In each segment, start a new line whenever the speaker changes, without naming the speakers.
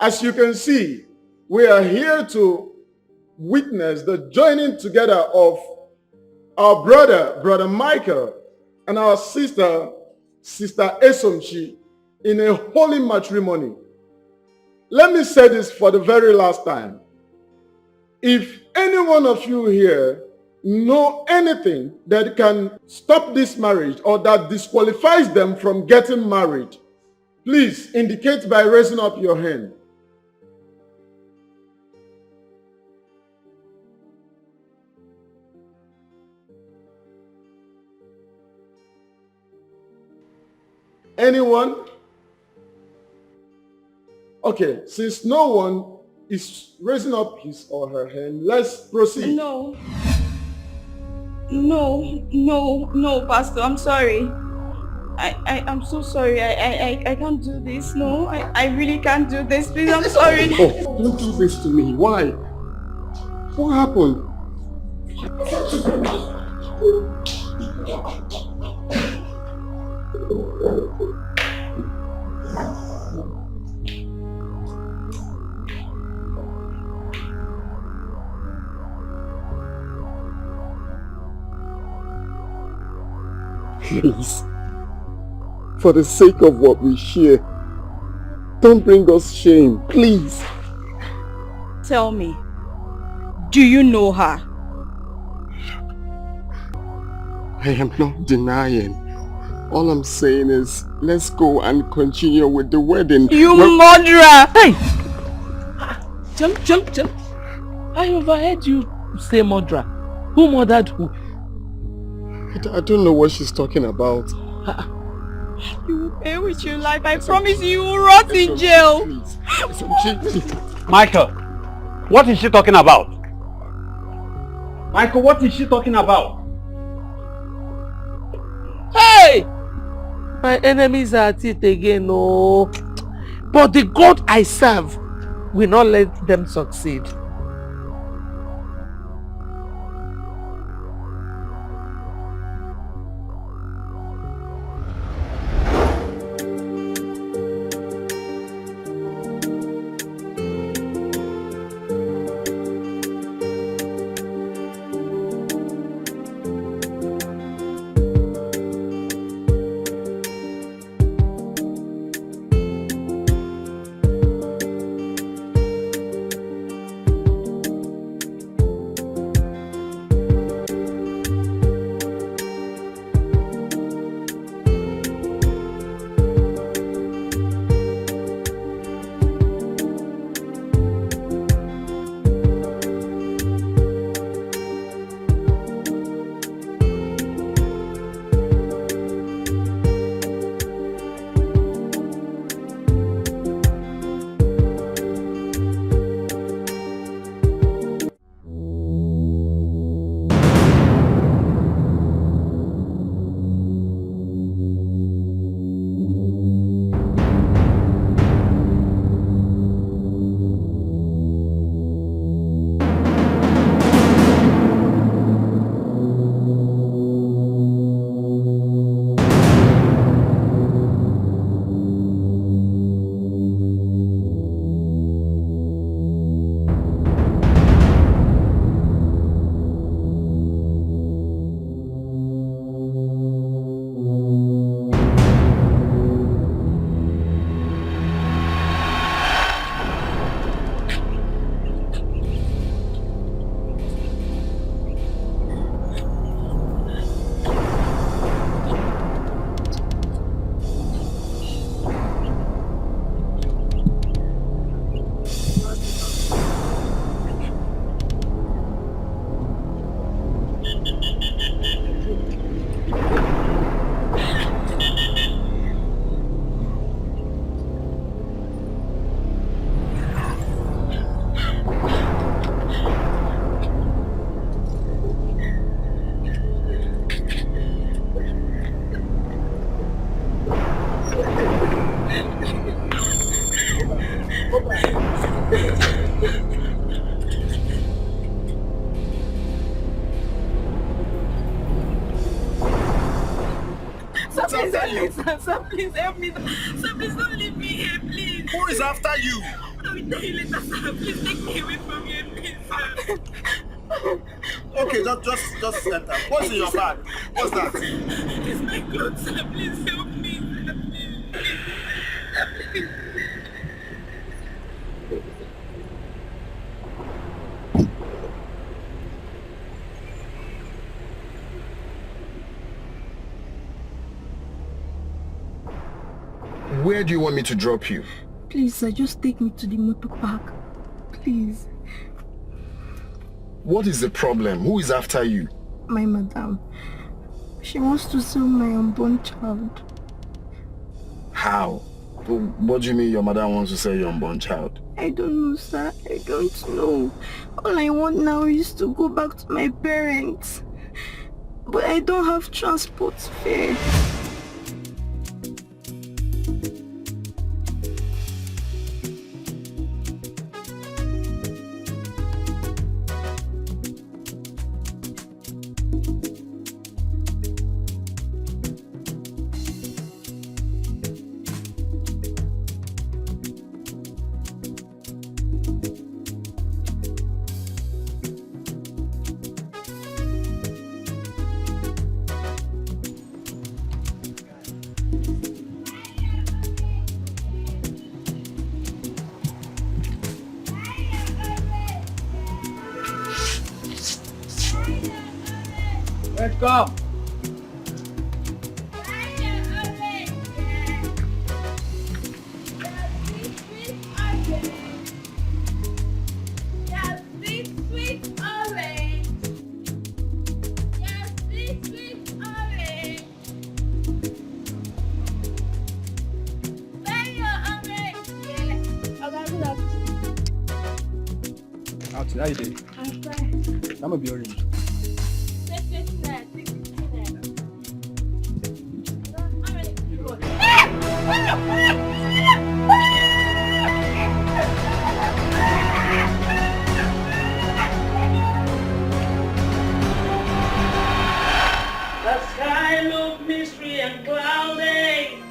As you can see, we are here to witness the joining together of our brother Michael, and our sister Esomchi in a holy matrimony. Let me say this for the very last time. If any one of you here know anything that can stop this marriage or that disqualifies them from getting married, please indicate by raising up your hand. Anyone? Okay, since no one is raising up his or her hand, let's proceed.
No, Pastor, I'm sorry. I'm so sorry. I can't do this. No, I really can't do this. Please, I'm sorry.
Oh, don't do this to me. Why? What happened? Please, for the sake of what we share, don't bring us shame, please.
Tell me, do you know her?
I am not denying. All I'm saying is, let's go and continue with the wedding.
You murderer!
Hey! Jump. I overheard you say murderer. Who murdered who?
I don't know what she's talking about.
You will pay with your life. I promise you will rot in jail.
Please.
Michael, what is she talking about? Michael, what is she talking about?
Hey! My enemies are at it again, no. But the God I serve will not let them succeed.
Sir, please help me. Sir, please don't leave me here, please.
Who is after you?
will tell you later, sir. Please take me away from here, please, sir.
Okay, just enter. What's in your bag? What's that?
It's my clothes, sir. Please help me, sir. Please.
Where do you want me to drop you?
Please, sir, just take me to the motor park. Please.
What is the problem? Who is after you?
My madam. She wants to sell my unborn child.
How? What do you mean your mother wants to sell your unborn child?
I don't know, sir. I don't know. All I want now is to go back to my parents. But I don't have transport fare.
Let's go.
How you doing?
I'm fine.
I'm gonna be orange.
The sky looked mystery and cloudy.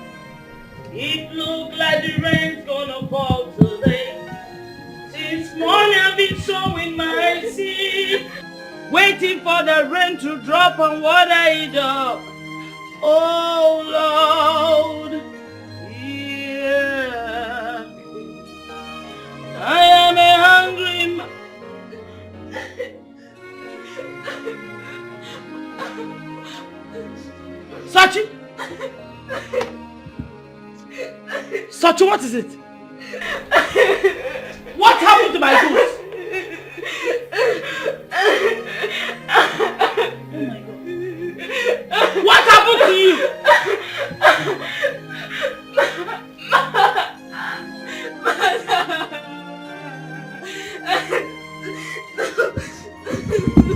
It looked like the rain's gonna fall today. Since morning I've been sowing my seed, waiting for the rain to drop on what I do. Oh Lord, yeah. I am a hungry man. Sachi? Sachi, what is it? What happened to my goods? Oh my God. What happened to you?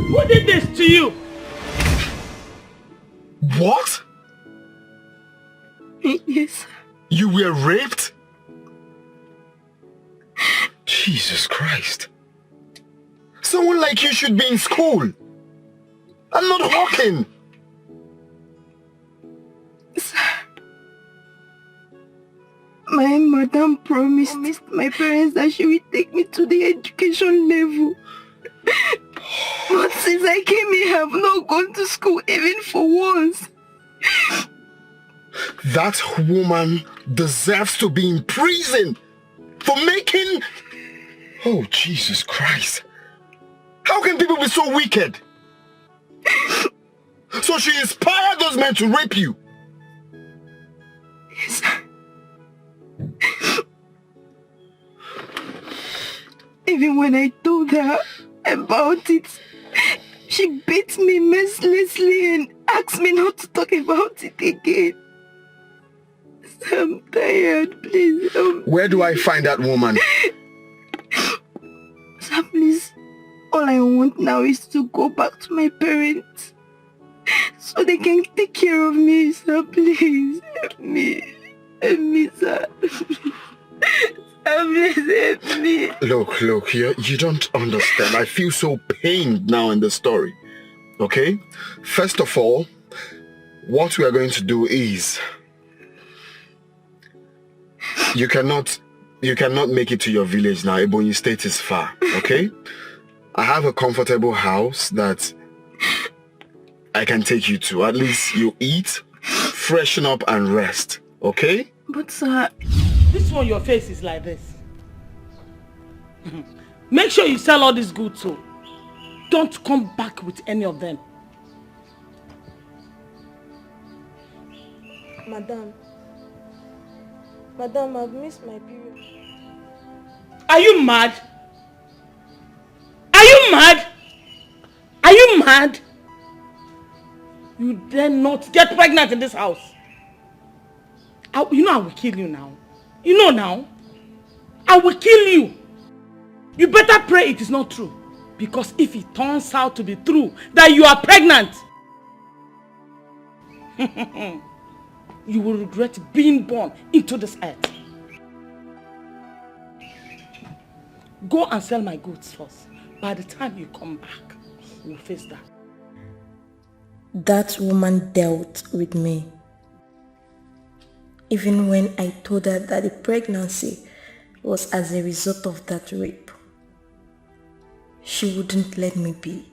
Who did this to you?
What?
Yes.
You were raped? Jesus Christ. Someone like you should be in school. I'm not working.
Sir, my madam promised my parents that she will take me to the education level. But since I came here, I have not gone to school even for once.
That woman deserves to be in prison for making... Oh, Jesus Christ. How can people be so wicked? So she inspired those men to rape you?
Yes. Even when I told her about it, she beat me mercilessly and asked me not to talk about it again. I'm tired, please help me.
Where do I find that woman?
Sir, please, all I want now is to go back to my parents so they can take care of me, sir. Please help me. Help me, sir. Please help me.
Look, you don't understand. I feel so pained now in the story. Okay? First of all, what we are going to do is you cannot you cannot make it to your village now. Ebonyi State is far, okay? I have a comfortable house that I can take you to. At least you eat, freshen up and rest, okay?
But sir...
This one, your face is like this. Make sure you sell all these goods so don't come back with any of them.
Madam, I've missed my period.
Are you mad? Are you mad? Are you mad? You dare not get pregnant in this house. You know I will kill you now. You know now. I will kill you. You better pray it is not true. Because if it turns out to be true that you are pregnant, you will regret being born into this earth. Go and sell my goods first. By the time you come back, we'll face that.
That woman dealt with me. Even when I told her that the pregnancy was as a result of that rape. She wouldn't let me be.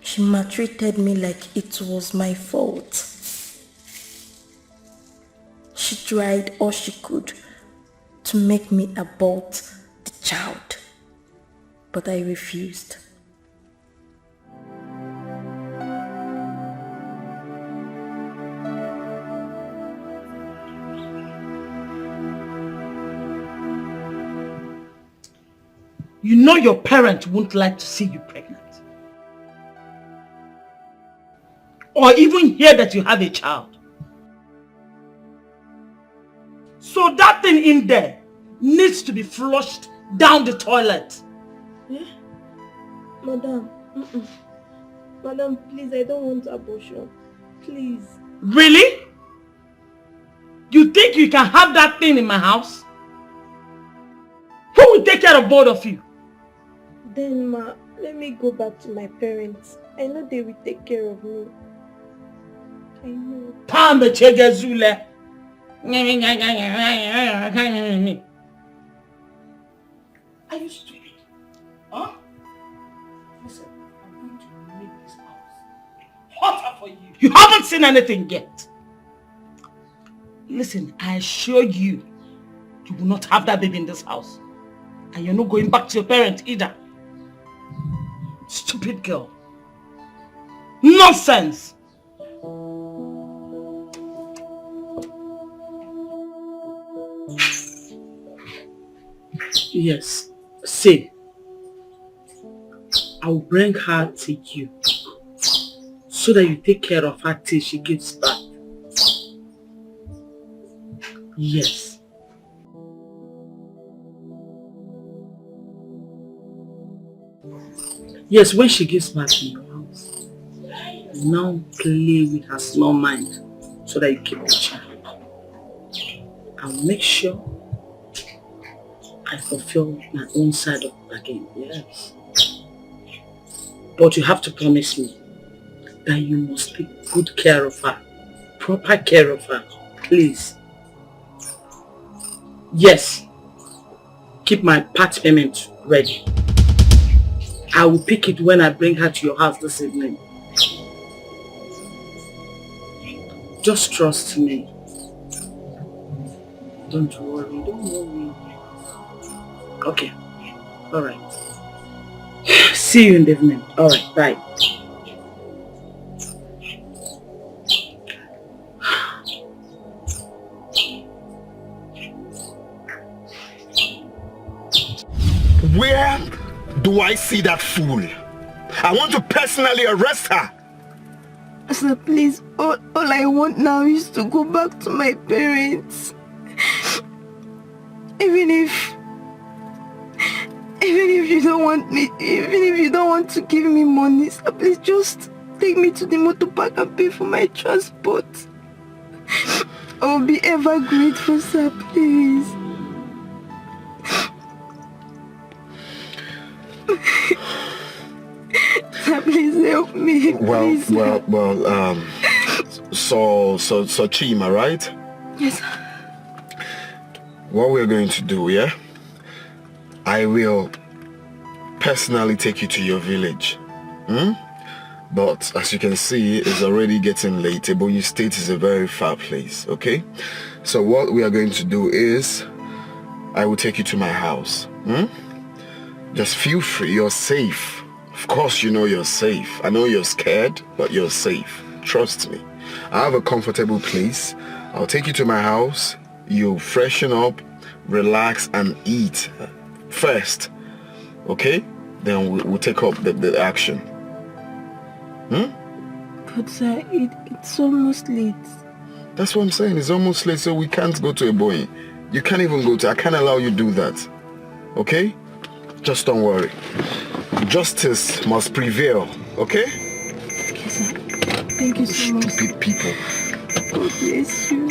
She maltreated me like it was my fault. She tried all she could to make me abort the child, but I refused.
You know your parents won't like to see you pregnant. Or even hear that you have a child. So that thing in there needs to be flushed down the toilet.
Yeah? Madam, Madam, please, I don't want abortion. Please.
Really? You think you can have that thing in my house? Who will take care of both of you?
Then, Ma, let me go back to my parents. I know they will take care of me. I know.
Palme Chegezule. Are you stupid? Huh? Listen, I'm going to make this house hotter for you. You haven't seen anything yet. Listen, I assure you, you will not have that baby in this house. And you're not going back to your parents either. Stupid girl. Nonsense! Yes, see, I'll bring her to you so that you take care of her till she gives birth. Yes. Yes, when she gives birth in your house, now play with her small mind so that you keep the child. I'll make sure I fulfill my own side of the bargain, yes. But you have to promise me that you must take good care of her, proper care of her, please. Yes, keep my part payment ready. I will pick it when I bring her to your house this evening. Just trust me. Don't worry, don't worry. Okay, alright. See you in the evening. Alright, bye.
Where do I see that fool? I want to personally arrest her.
Sir, please, all I want now is to go back to my parents. Even if you don't want me, even if you don't want to give me money, sir, please just take me to the motor park and pay for my transport. I will be ever grateful, sir, please. Sir, please help me. Please.
So Chima, right?
Yes.
what we're going to do, yeah? I will personally take you to your village. But as you can see, it's already getting late. Ebonyi State is a very far place, okay? So what we are going to do is, I will take you to my house. Just feel free, you're safe. Of course you know you're safe. I know you're scared, but you're safe. Trust me. I have a comfortable place. I'll take you to my house. You freshen up, relax, and eat first, okay? Then we'll take up the action.
But sir, it's almost late.
That's what I'm saying. It's almost late, so we can't go to Ebonyi. You can't even go to... I can't allow you to do that. Okay? Just don't worry. Justice must prevail. Okay?
Okay, sir. Thank you so much.
Stupid people.
God bless you.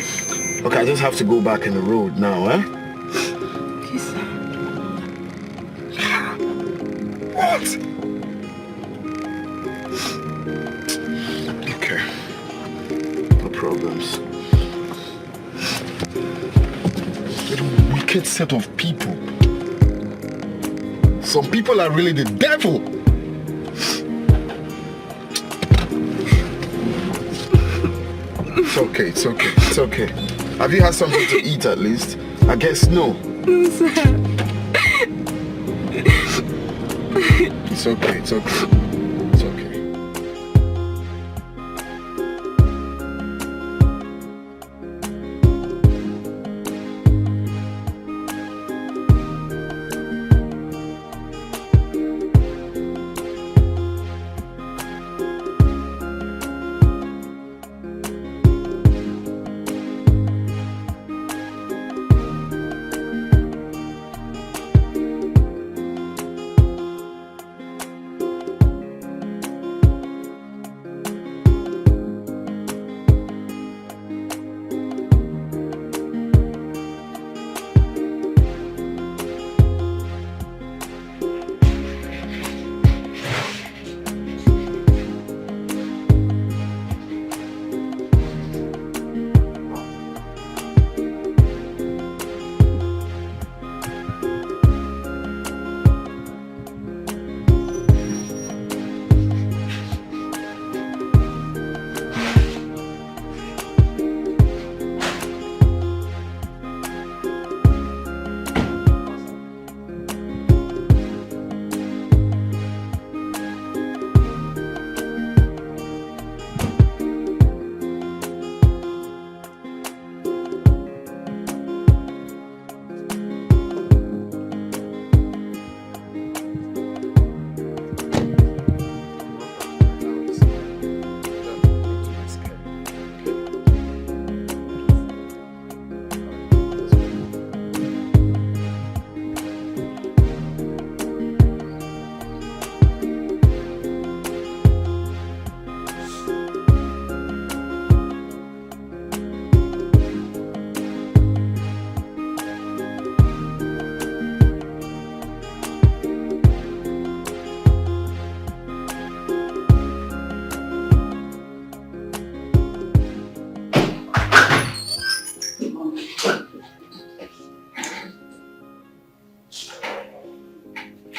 Okay, I just have to go back in the road now, eh?
Okay, sir.
What? Okay. No problems. What a wicked set of people. Some people are really the devil. It's okay, it's okay, it's okay. Have you had something to eat at least? I guess no.
No, sir.
It's okay, it's okay. It's okay.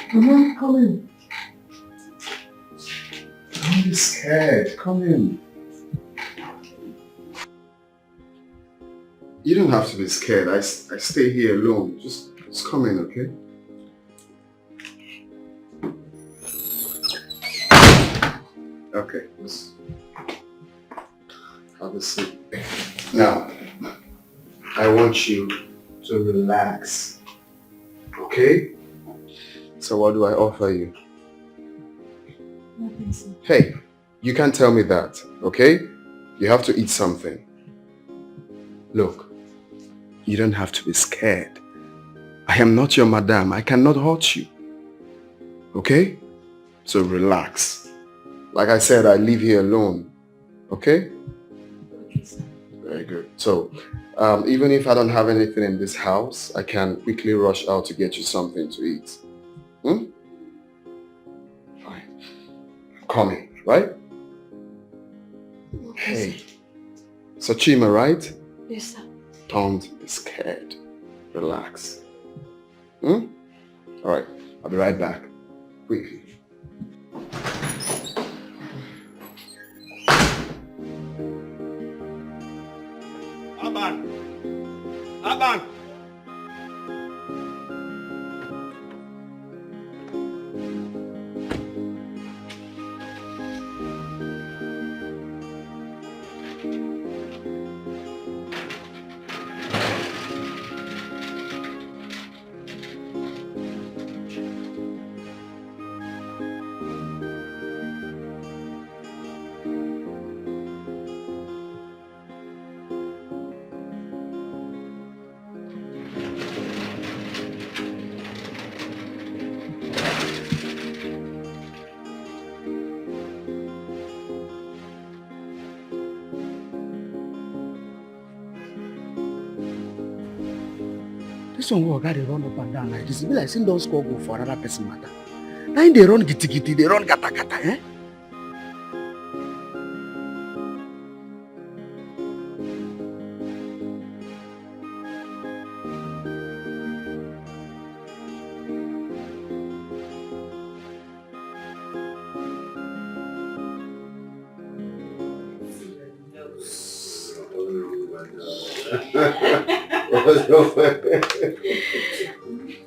Come on, come in. Don't be scared. Come in. You don't have to be scared. I stay here alone. Just come in, okay? Okay, let's have a seat. Now, I want you to relax, okay? So what do I offer you?
Nothing, sir.
Hey, you can't tell me that, okay? You have to eat something. Look, you don't have to be scared. I am not your madam. I cannot hurt you. Okay? So relax. Like I said, I live here alone. Okay?
Okay, sir.
Very good. So, even if I don't have anything in this house, I can quickly rush out to get you something to eat. Fine. I'm coming, right? Hey. Sachima, right?
Yes, sir.
Don't be scared.
Relax. Hmm? Alright, I'll be right back. Quickly.
Aban!
This one will they run up and down like this. It be like saying don't score goal for another person matter. Now they run gitty gitty, they run gata gata, eh?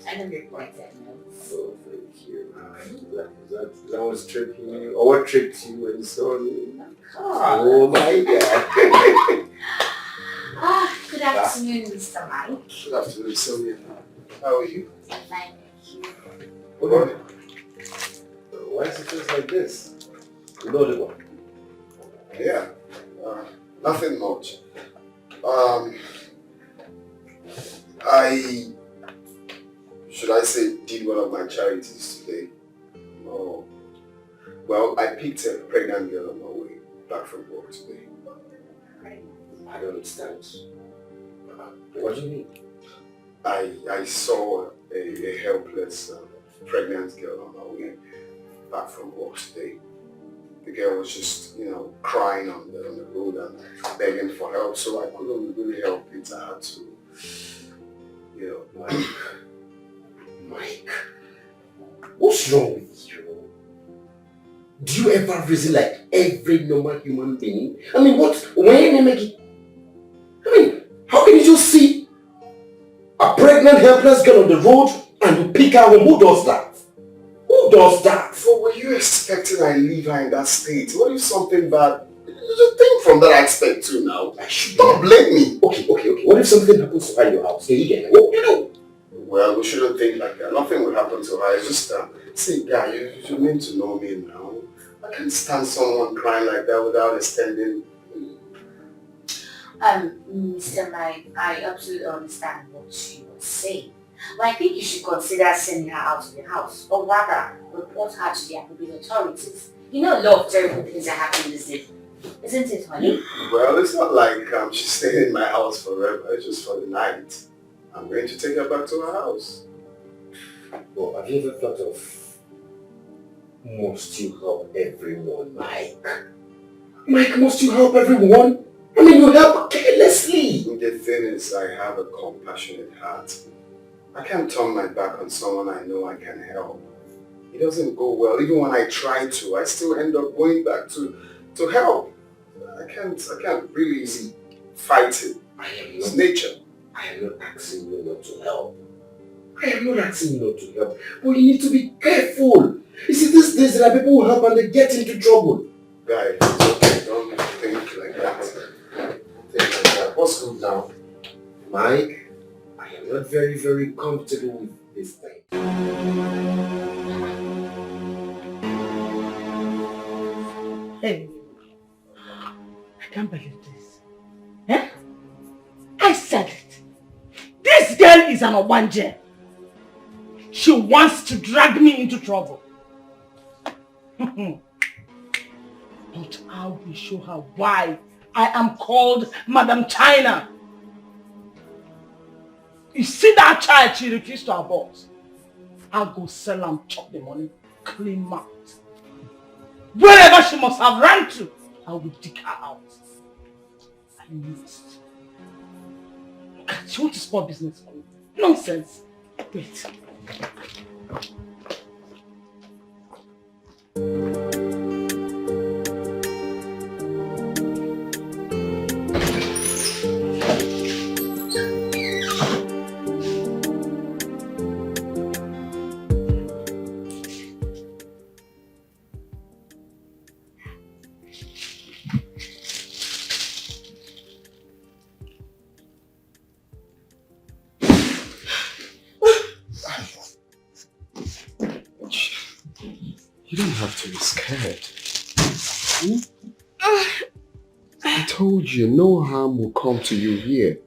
I know your points at notes.
Oh, thank you. That was tripping you. Or what tripped you when you saw me? Oh my God.
Good afternoon, Mr. Mike.
Good afternoon, Sonia. How are you?
I'm fine, thank you.
Hold on. Why is it just like this? You know the one? Yeah. Nothing much. Should I say, did one of my charities today? Oh. Well, I picked a pregnant girl on my way back from work today. I don't understand. What do you mean? I saw a helpless pregnant girl on my way back from work today. The girl was just, crying on the road and begging for help, so I couldn't really help it. I had to,
Mike, what's wrong with you? Do you ever reason like every normal human being? I mean, how can you just see a pregnant helpless girl on the road and you pick her home? Who does that? Who does that?
What were you expecting I leave her in that state? What if something bad? Just think from that aspect too now. Don't blame me.
Okay. What if something happens to her in your house? What would you do?
Well, we shouldn't think like that. Nothing will happen to her. It's just, see, guy, you should need to know me now. I can't stand someone crying like that without extending.
Mr. Mike, I absolutely understand what you were saying. But I think you should consider sending her out of the house, or rather, report her to the appropriate authorities. You know a lot of terrible things are happening these days, isn't it, honey?
Well, it's not like she's staying in my house forever. It's just for the night. I'm going to take her back to her house.
Well, have you ever thought of, must you help everyone, Mike? Mike, must you help everyone? I mean, you help carelessly.
The thing is, I have a compassionate heart. I can't turn my back on someone I know I can help. It doesn't go well. Even when I try to, I still end up going back to help. I can't really fight it. It's nature.
I am not asking you not to help. But you need to be careful. You see, these days there are people who help and they get into trouble.
Guys, it's okay. Don't think like that.
What's good now? Mike, I am not very, very comfortable with this thing.
Hey, I can't believe this. Eh? I said it. This girl is an obanje. She wants to drag me into trouble. But I will show her why I am called Madam China. You see that child she refused to abort? I'll go sell and chop the money, clean mouth. Wherever she must have run to, I will dig her out. I must. She wants to spoil business for me. Nonsense. Wait.
You don't have to be scared. I told you, no harm will come to you here.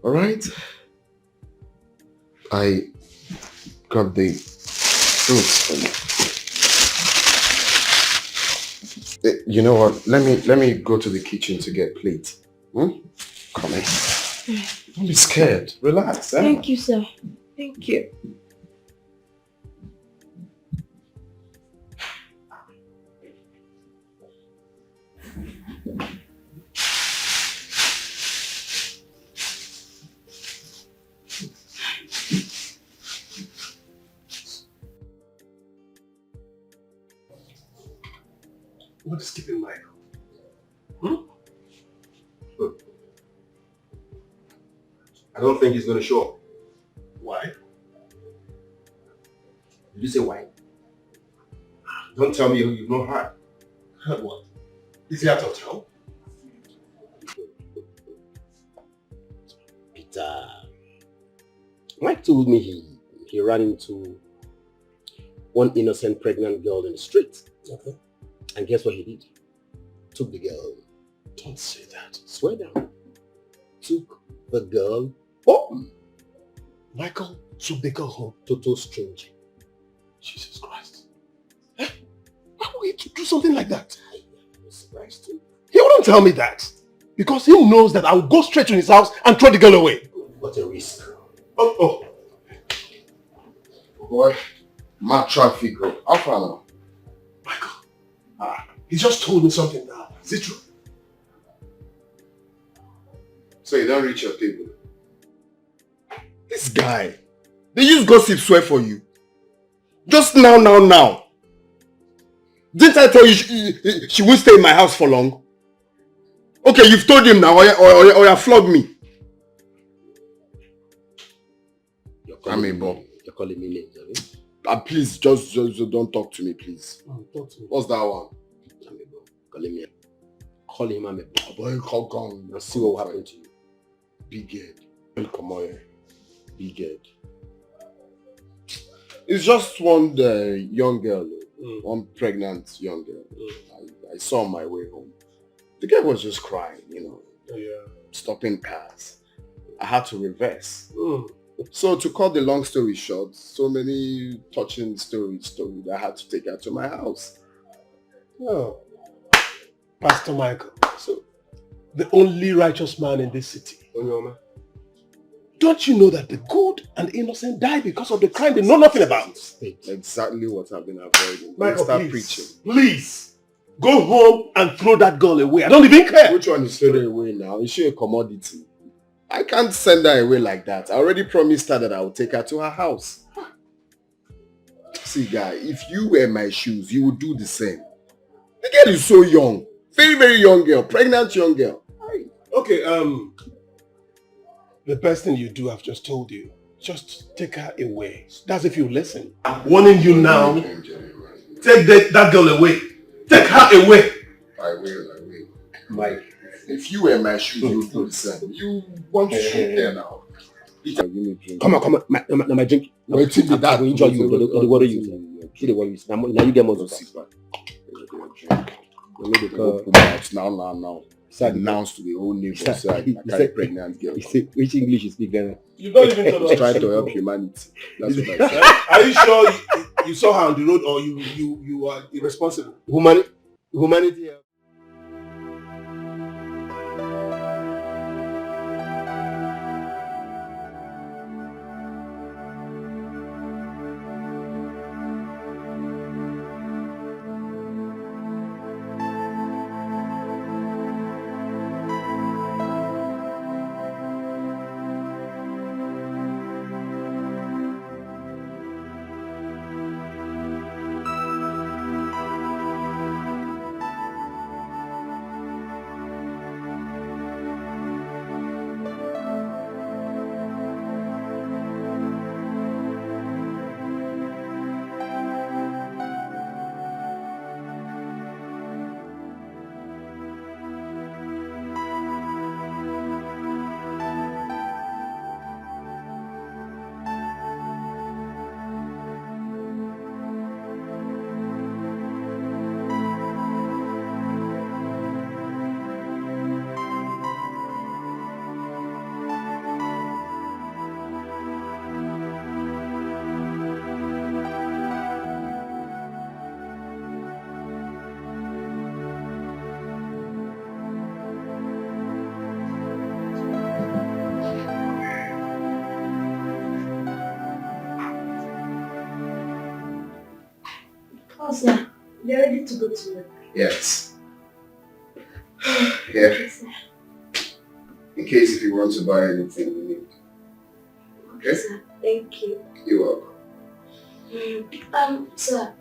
Alright? I got the fruits for you. You know what? Let me go to the kitchen to get plates. Come in. Don't be scared. Relax.
Thank you, sir. Thank you.
What is keeping Michael? I don't think he's going to show up. Why? Did you say why? Don't tell me you've not heard. Heard what? Is he out of town?
Peter. Mike told me he ran into one innocent pregnant girl in the street. Okay. And guess what he did? Took the girl.
Don't say that.
Swear down. Took the girl home.
Michael took the girl home.
Total stranger.
Jesus Christ. Why would he do something like that?
I was surprised too.
He wouldn't tell me that. Because he knows that I will go straight to his house and throw the girl away.
What a risk.
Oh.
Boy, my traffic. How far now?
Michael. He just told me something now. Is it true?
So you don't reach your table? This guy, they use gossip swear for you. Just now. Didn't I tell you she won't stay in my house for long? Okay, you've told him now, or you flog me.
You're calling me names, are you?
Please, just don't talk to me, please.
Talk to me.
What's that one?
Call him Amebo.
Boy, come.
And see what will happen to you.
Big head. Come on here. Big head. It's just one young girl, one pregnant young girl. I saw on my way home. The girl was just crying, stopping cars. I had to reverse. So to cut the long story short, so many touching stories told, I had to take her to my house.
Oh. Pastor Michael, so the only righteous man in this city. Don't you know that the good and innocent die because of the crime they know nothing about?
Exactly what I've been avoiding.
Michael,
start
please,
preaching.
Please, go home and throw that girl away. I don't even care.
Which one is thrown away now? Is she a commodity? I can't send her away like that. I already promised her that I would take her to her house. See, guy, if you wear my shoes, you would do the same. The girl is so young. Very, very young girl. Pregnant young girl.
Okay, the best thing you do, I've just told you. Just take her away. That's if you listen. I'm warning you now. Take that girl away. Take her away.
I will. Mike, if you wear my shoes, you would do the same. You want to shoot there now.
Come on. My drink.
Wait till
I will enjoy you. The water you. See the water you. Now you get more to
Now. Announced to the whole neighbor, so I carry pregnant girl.
Which English you speak then?
You don't even tell us.
Try to help humanity. That's what I said.
Are you sure you saw her on the road, or you are irresponsible?
Humanity.
Oh, sir. They're ready to go to work.
Yes. Yeah. In case if you want to buy anything you need. Okay?
Sir, thank you.
You're welcome.
Sir.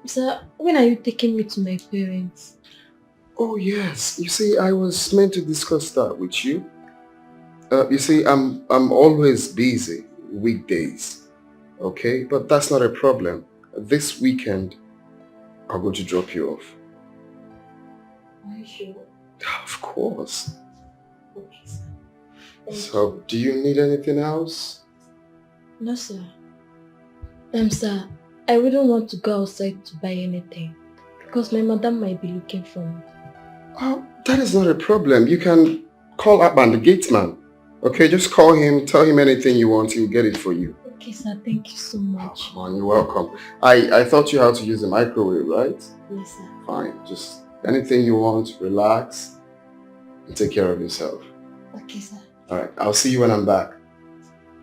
Sir, when are you taking me to my parents?
Oh yes. You see, I was meant to discuss that with you. You see, I'm always busy weekdays. Okay? But that's not a problem. This weekend, I'm going to drop you off.
Are you sure?
Of course.
Okay, sir. Thank
So,
you.
do you need anything else?
No, sir. Sir, I wouldn't want to go outside to buy anything because my madam might be looking for me.
Oh, that is not a problem. You can call Abban, the gate man. Okay, just call him, tell him anything you want, he'll get it for you.
Okay, sir. Thank you so much.
Come on, you're welcome. I taught you how to use the microwave, right?
Yes, sir.
Fine, just anything you want, relax, and take care of yourself.
Okay, sir.
Alright, I'll see you when I'm back.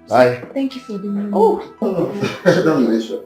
Bye.
Thank you for the money.
Oh, don't mention.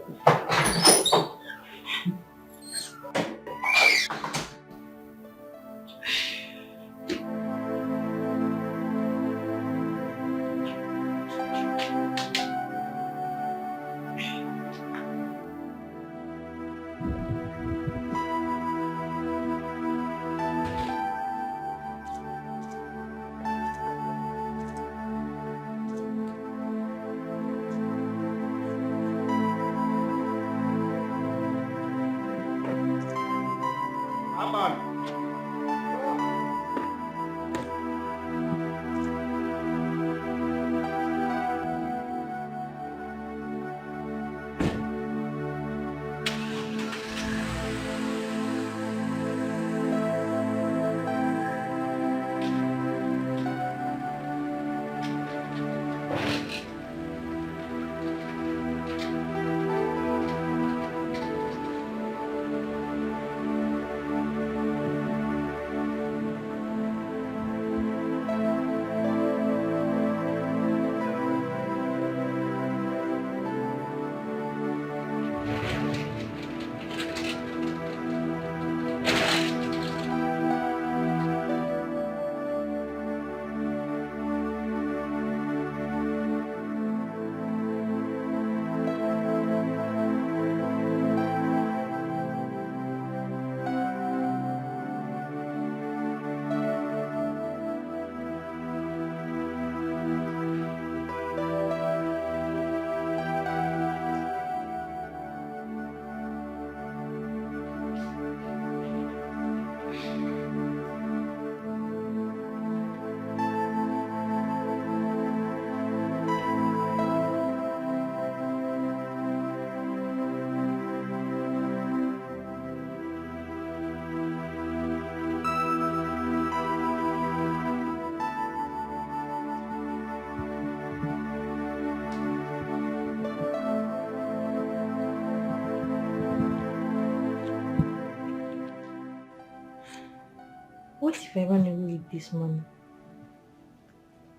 What if I run away with this money?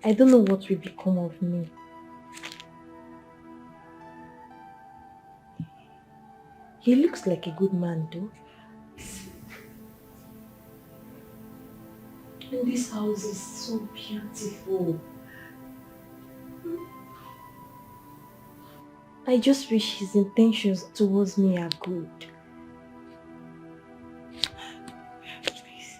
I don't know what will become of me. He looks like a good man though. And this house is so beautiful. I just wish his intentions towards me are good. Please.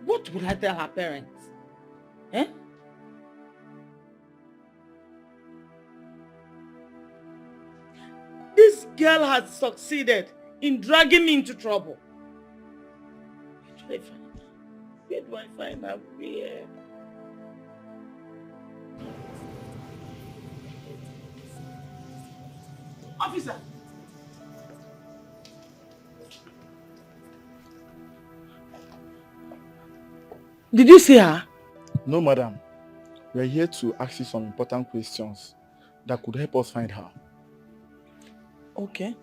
What would I tell her parents? Eh? This girl has succeeded in dragging me into trouble. Where do I find her? Where? Officer! Did you see her?
No, madam. We are here to ask you some important questions that could help us find her.
Okay.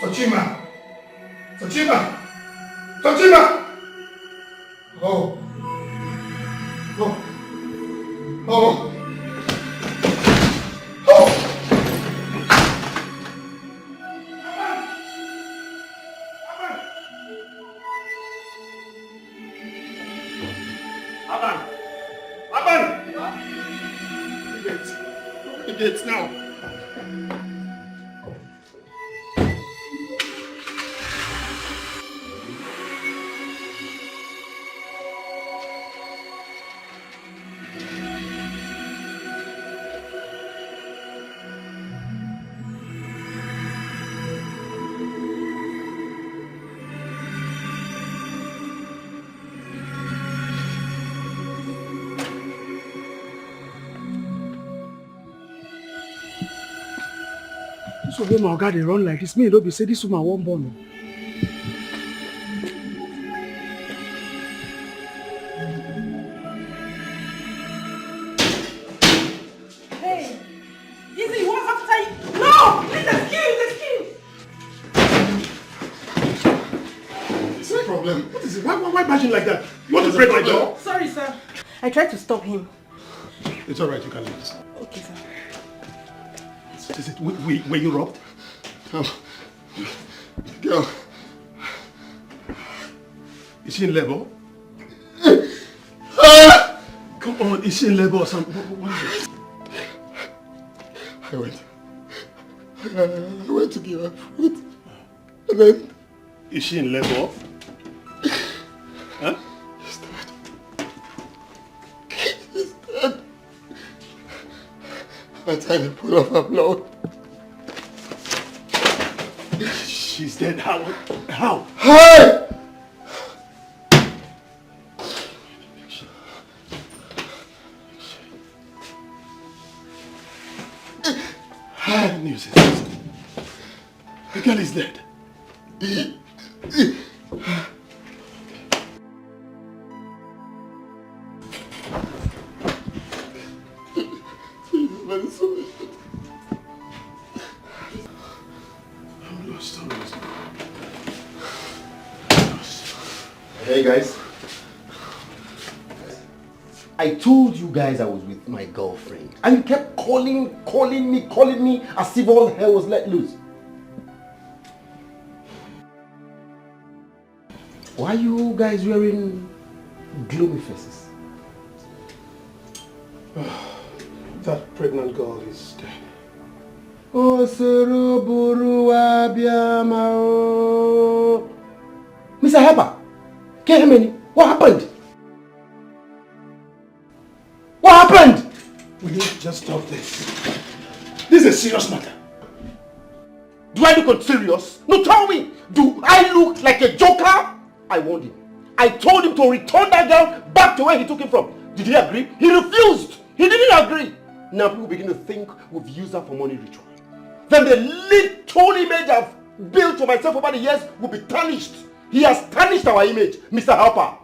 Tochima! Tochima! Tochima! Oh. Oh.
gates now.
So when my guy they run like this, me don't be say this woman won't born.
Hey, Izzy, what's after you? No, please excuse.
It's no problem. What is it? Why bashing like that? You want to break my door?
Sorry, sir. I tried to stop him.
It's alright, you can leave this.
Okay, sir.
What is it? Were you robbed? Oh. Girl. Is she in labor? Come on, is she in labor or something? What is it? I went to give her food. And then... Is she in labor? Huh? She's dead. I tried to pull off her blood. She's dead. How? Hey! Bad news is this. The girl is dead.
Hey guys. I told you guys I was with my girlfriend and you kept calling me as if all hell was let loose. Why are you guys wearing gloomy faces?
That pregnant girl is dead.
Oh, Suruburu Abiamao. Mr. Harper, what happened? What happened?
Will you just stop this? This is a serious matter.
Do I look serious? No, tell me. Do I look like a joker? I warned him. I told him to return that girl back to where he took him from. Did he agree? He refused. He didn't agree. Now people begin to think we've used her for money ritual. Then the little image I've built for myself over the years will be tarnished. He has tarnished our image, Mr. Harper.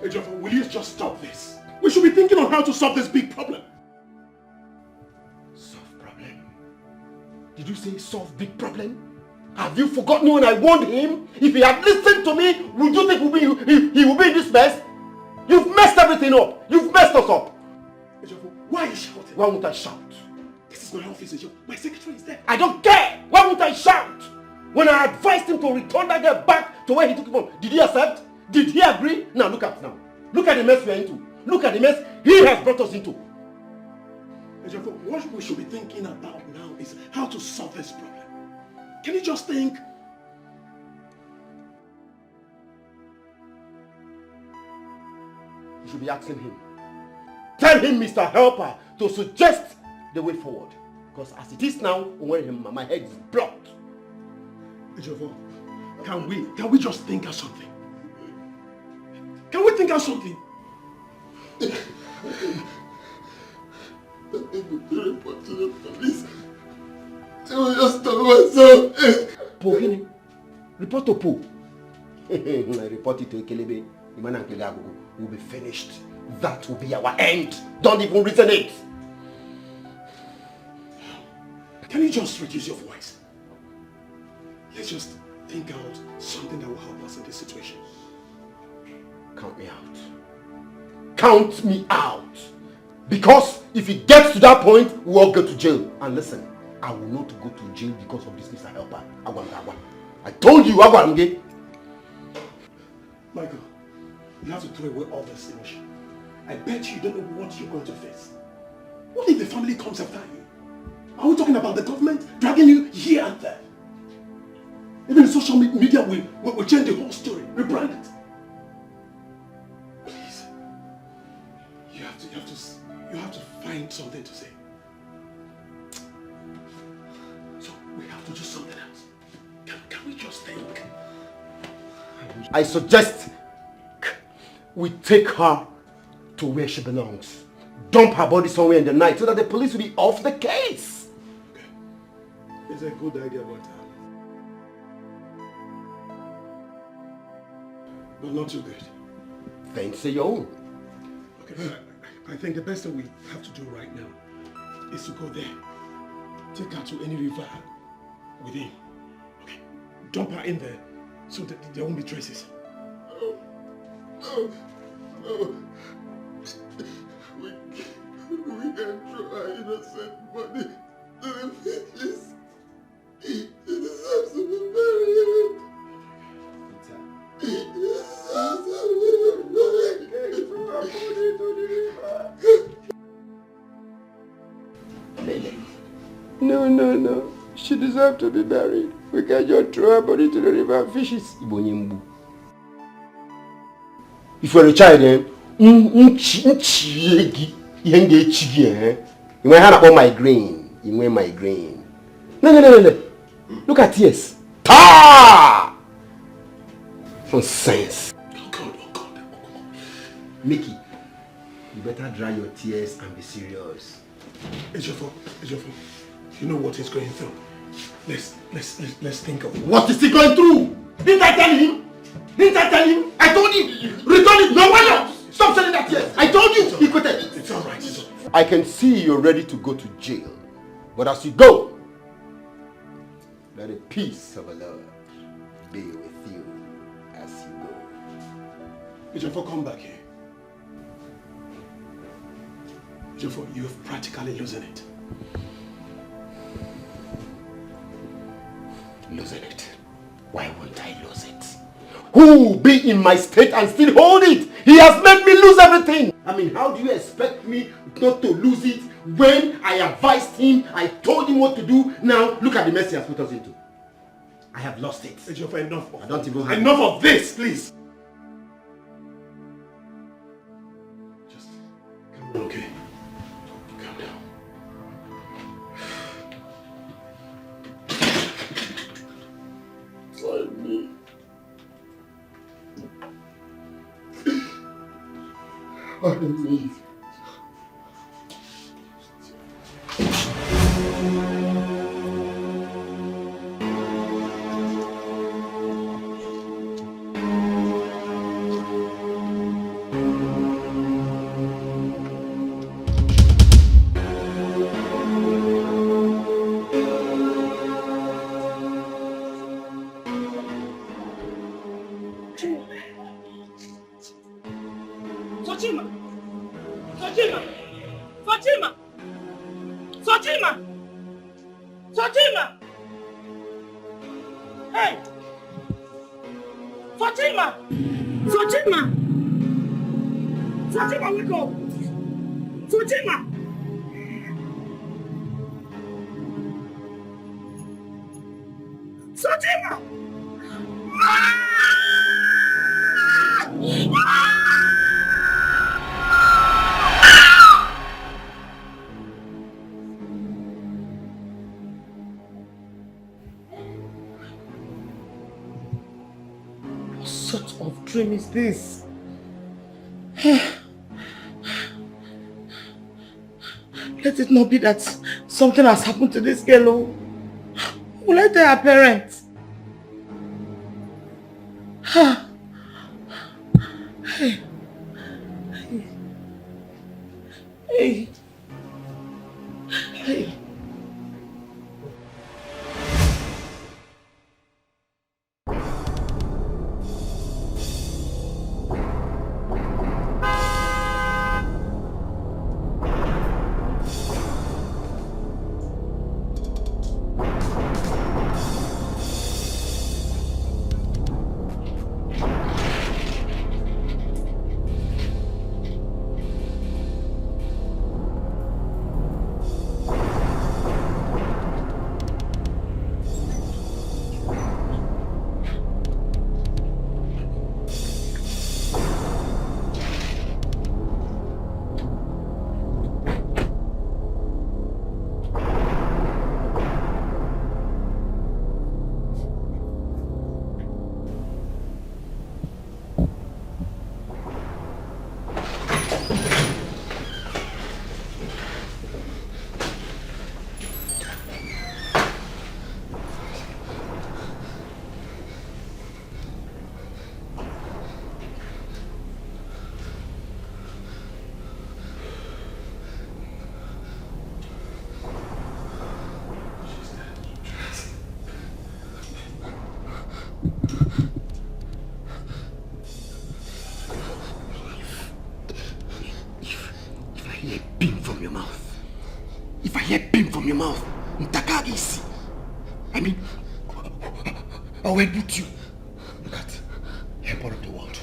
Hey, Joffa, will you just stop this? We should be thinking on how to solve this big problem.
Solve problem? Did you say solve big problem? Have you forgotten when I warned him? If he had listened to me, would you think he would be in this mess? You've messed everything up. You've messed us up.
Hey, Joffa, why are you shouting?
Why won't I shout?
This is my office, Joffa. My secretary is there.
I don't care. Why won't I shout? When I advised him to return that girl back to where he took him from, did he accept? Did he agree? Now look at now. Look at the mess we are into. Look at the mess he has brought us into.
What we should be thinking about now is how to solve this problem. Can you just think?
You should be asking him. Tell him, Mr. Helper, to suggest the way forward. Because as it is now, my head is blocked.
Ejofo, can we just think of something? Can we think of something? Report to the police. I will just tell myself.
Pogini, report to Po. I report it to Ekelebe. The man and Keleago will be finished. That will be our end. Don't even reason it.
Can you just reduce your voice? Let's just think out something that will help us in this situation.
Count me out. Count me out. Because if it gets to that point, we'll all go to jail. And listen, I will not go to jail because of this Mr. Helper. I told you, Agwamge.
Michael, you have to throw away all this emotion. I bet you don't know what you're going to face.
What if the family comes after you? Are we talking about the government dragging you here and there? Even the social media will change the whole story, rebrand it. Please, you have to find something to say. So we have to do something else. Can we just think?
I suggest we take her to where she belongs. Dump her body somewhere in the night so that the police will be off the case.
Okay. It's a good idea, but not too good.
Then say your own.
Okay, but I think the best thing we have to do right now is to go there. Take her to any river within. Okay. Dump her in there so that there won't be traces.
No. We can throw our innocent body to the fishes. She deserves to be buried. She deserves to be buried. Throw her body to the river.
No. She deserves to be buried. We can just throw her body to the river and fishes. If you're a child, you might have about migraine. You might migraine. No. Look at tears. Ta! Nonsense.
Oh God.
Mickey, you better dry your tears and be serious.
Ejiofor, you know what he's going through. Let's think of it.
What is he going through? Didn't I tell him? I told you. Return it. No one else. Stop saying that. Yes, I told you. He quit it.
It's all right.
I can see you're ready to go to jail, but as you go, let the peace of Allah be with you as you go.
Ejiofor, come back here. Ejiofor, you're practically losing it.
Losing it? Why won't I lose it? Who will be in my state and still hold it? He has made me lose everything. I mean, how do you expect me not to lose it when I advised him, I told him what to do? Now, look at the mess he has put us into. I have lost it.
Ejiofor, enough
of
this, please. Just calm down, okay? Calm down.
Pardon me.
Fatima! Hey! Fatima! Fatima, wake up! Fatima!
What sort of dream is this?
Let it not be that something has happened to this girl. Oh. Will I tell her parents? Hey.
hear beam from your mouth. Ntakagisi. I mean, I will put you. Look at the airport of the world.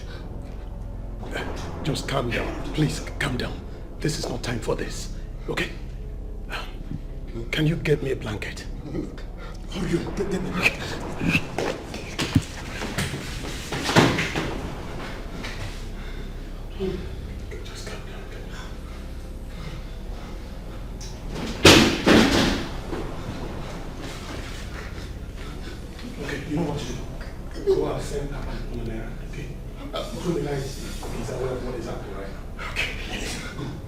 Just calm down. Please, calm down. This is not time for this. Okay? Can you get me a blanket? Hurry up. Get me a blanket. Just calm down. Okay, you know what to do. Go out, send Papa on an errand, okay? Between the lines, he's aware of what is happening right now. Okay.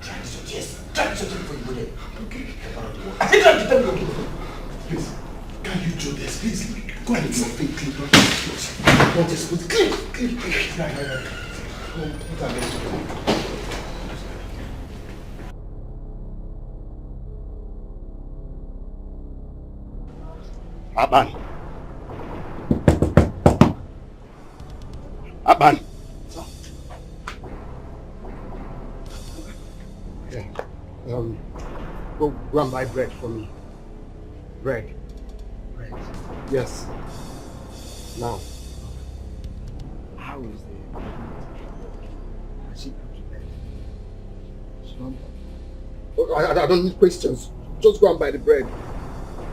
Try to suggest. Try to suggest before you go there. Okay. I think try to tell me. Please, can you do this? Please, go ahead. It's not fake. Clean. Don't just put clean. Right. Put that in. Aban. Yeah. Go and buy bread for me. Bread. Yes. Now.
How is the... Has she come to bed? She don't...
Oh, I don't need questions. Just go and buy the bread.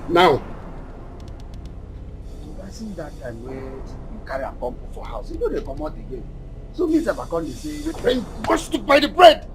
Now.
I see that time where you carry a pump for house. You know they come out again. So me if I come, they say,
then wants to buy the bread.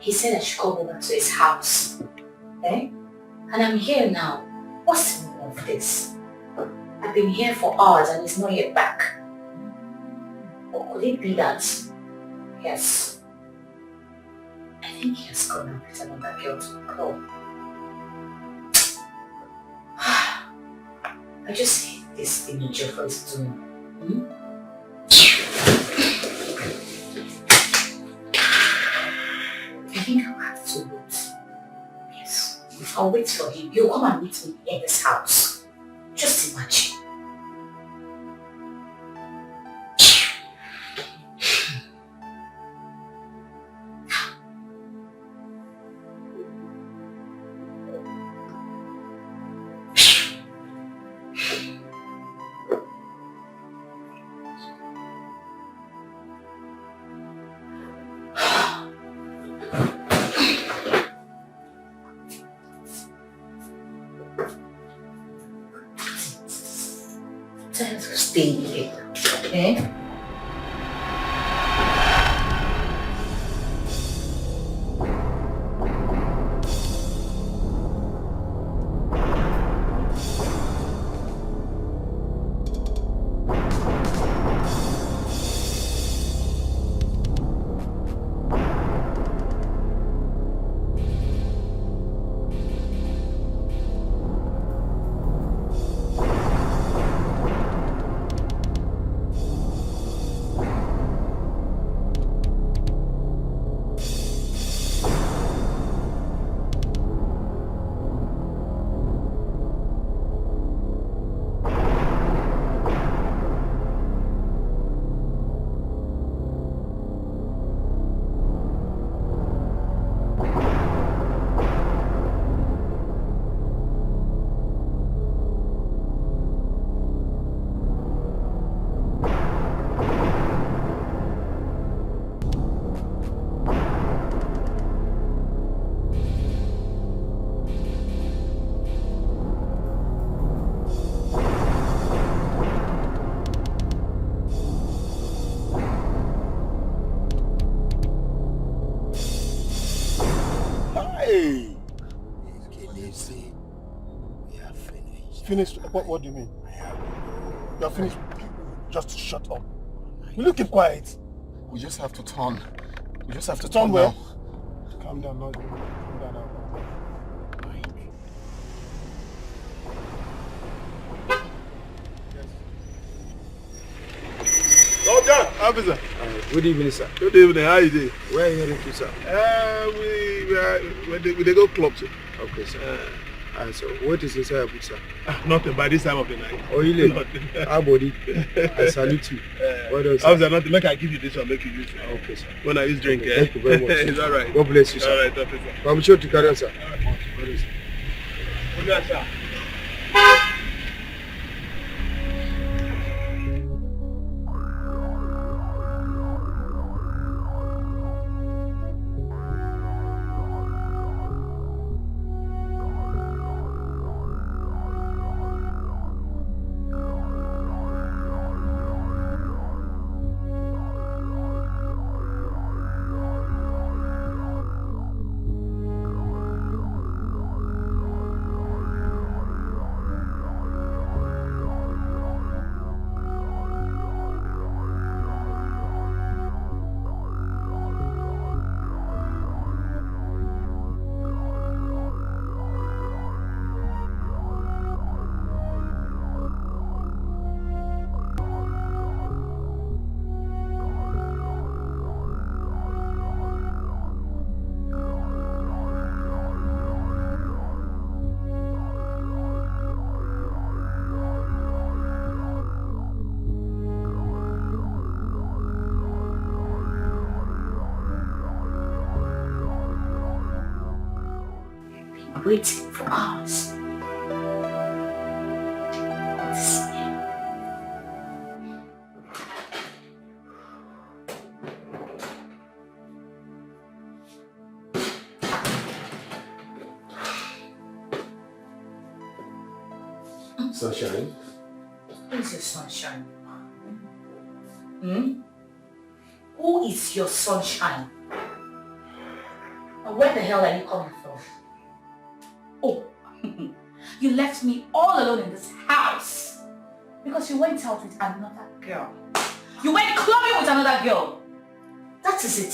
He said I should come over to his house. Eh? And I'm here now. What's the meaning of this? I've been here for hours and he's not yet back. Or could it be that? Yes. I think he has gone out with another girl to the club. I just hate this thing Joffrey is doing. I think I'll have to wait. Yes. I'll wait for him. He'll come and meet me in this house. Just imagine. Stay here. Okay?
Finished? What do you mean? You're finished? Just shut up. Will you keep quiet?
We just have to turn. We just have to
turn
turn
where?
now.
Calm down, Lord. Calm down now. Sergeant!
Officer.
Good evening, sir.
Good evening. How you doing?
Where are you heading to, sir?
We go club, sir.
Okay, sir. So what is inside your boot, sir?
Nothing by this time of the night.
Oh, really?
Nothing.
How about it? I salute you. What else?
Officer, nothing. Make I give you this one, make you use it.
Okay, sir.
When I use drink,
okay, thank you very much.
It's all right.
God bless you, sir.
All right, officer.
I'm sure to carry on, sir.
What is it? Good, sir.
Waiting for hours.
Sunshine?
Who is your sunshine? Who is your sunshine? And where the hell are you coming from? Oh, you left me all alone in this house because you went out with another girl. You went clubbing with another girl. That is it.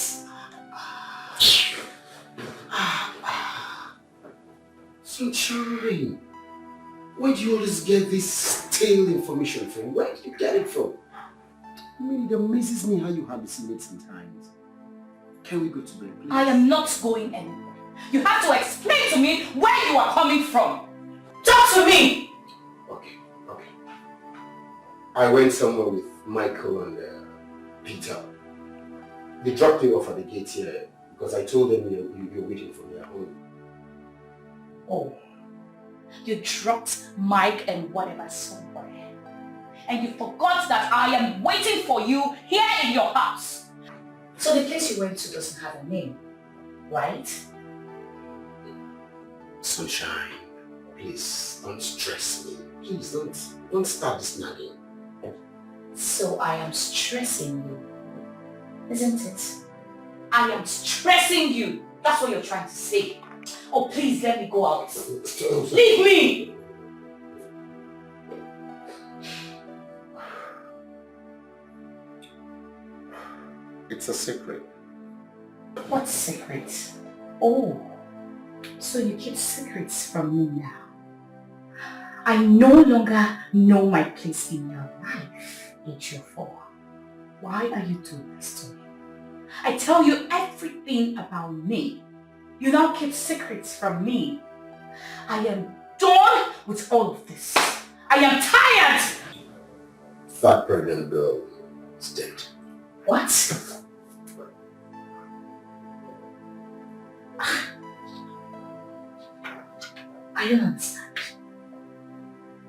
Sunshine, where do you always get this stale information from? Where did you get it from? I mean, it amazes me how you hallucinate sometimes. Can we go to bed, please?
I am not going anywhere. You have to explain to me where you are coming from. Talk to me!
Okay. I went somewhere with Michael and Peter. They dropped me off at the gate here because I told them you're waiting for me at home.
Oh, you dropped Mike and whatever somewhere. And you forgot that I am waiting for you here in your house. So the place you went to doesn't have a name, right?
Sunshine, please don't stress me. Please don't start this nagging.
So I am stressing you, isn't it? I am stressing you. That's what you're trying to say. Oh, please let me go out. Leave me!
It's a secret.
What secret? Oh, so you keep secrets from me now. I no longer know my place in your life, H4. Why are you doing this to me? I tell you everything about me. You now keep secrets from me. I am done with all of this. I am tired!
That pregnant girl is dead.
What? I don't understand.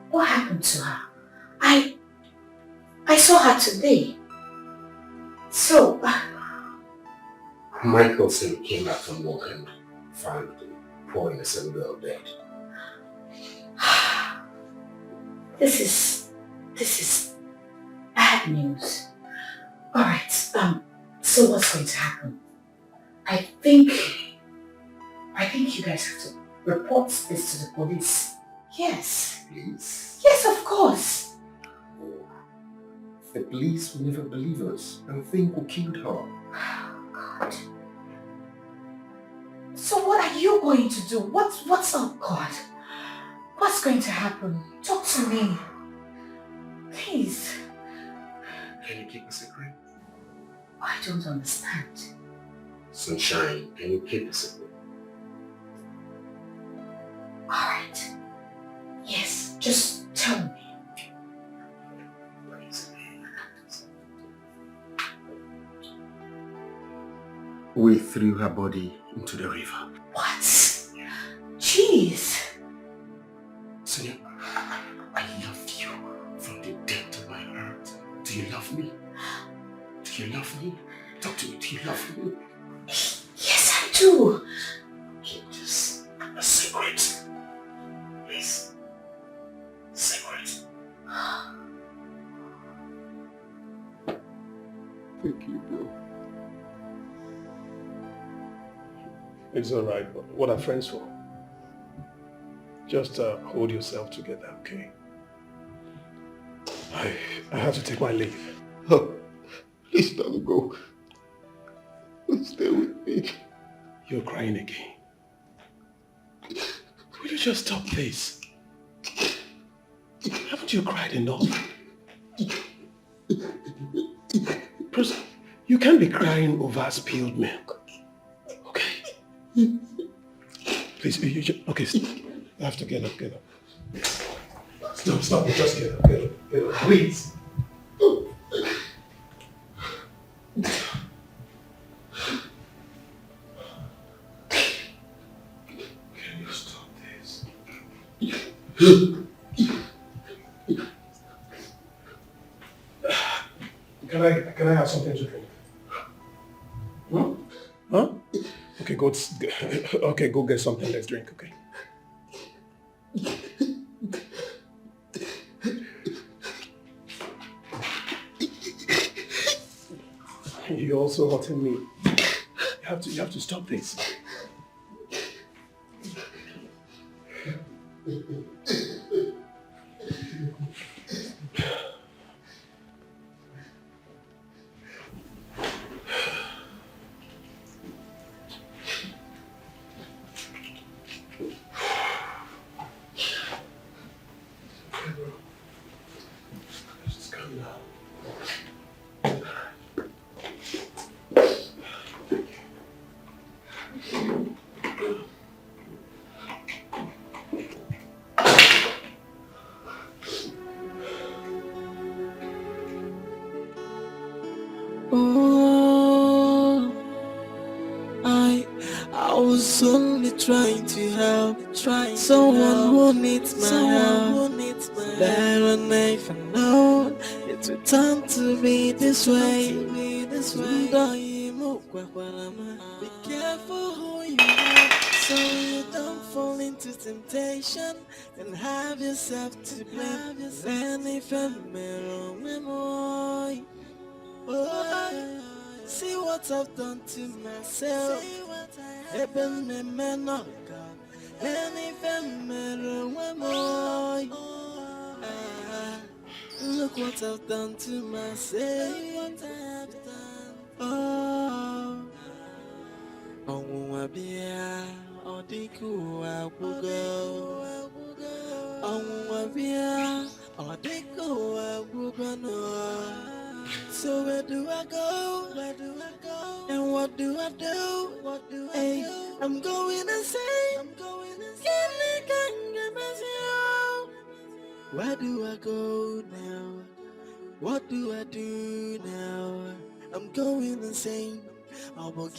What happened to her? I saw her today. So...
Michael said he came back from work and found the poor innocent girl dead.
This is bad news. Alright, so what's going to happen? I think you guys have to report this to the police. Yes.
Please?
Yes, of course.
The police will never believe us and think who killed her.
God. So what are you going to do? What's up, God? What's going to happen? Talk to me. Please.
Can you keep a secret?
I don't understand.
Sunshine, can you keep a secret?
Alright. Yes, just tell me.
We threw her body into the river.
What? Jeez.
Sonia, I love you from the depth of my heart. Do you love me? Do you love me? Talk to me. Do you love me?
Yes, I do.
Keep this a secret. Please. Secret. Thank you, bro.
It's all right. What are friends for? Just hold yourself together, okay? I have to take my leave.
Oh, please don't go. Stay with me.
You're crying again. Will you just stop this? Haven't you cried enough? Plus, you can't be crying over spilled milk. Okay? Please, you just... Okay, I have to get up. Stop, just get up, please. Can you stop this? Can I have something to drink? Huh? Okay, go get something. Let's drink, okay? You're also hurting me. You have to stop this.
I was only trying to help, someone who needs my help. That I never known it would turn to be this way. Be careful who you are, so you don't fall into temptation and have yourself to blame. Then if I'm wrong, see what I've done to myself. Eben me menoka, and if I'm wrong, look what I've done to myself. Oh, Wabia, Odiku, Abugo. Wabia, Odiku, Abugo. So where do I go? And what do I do? Hey, I'm going insane. Where do I go now? What do I do now? I'm going insane.
Welcome,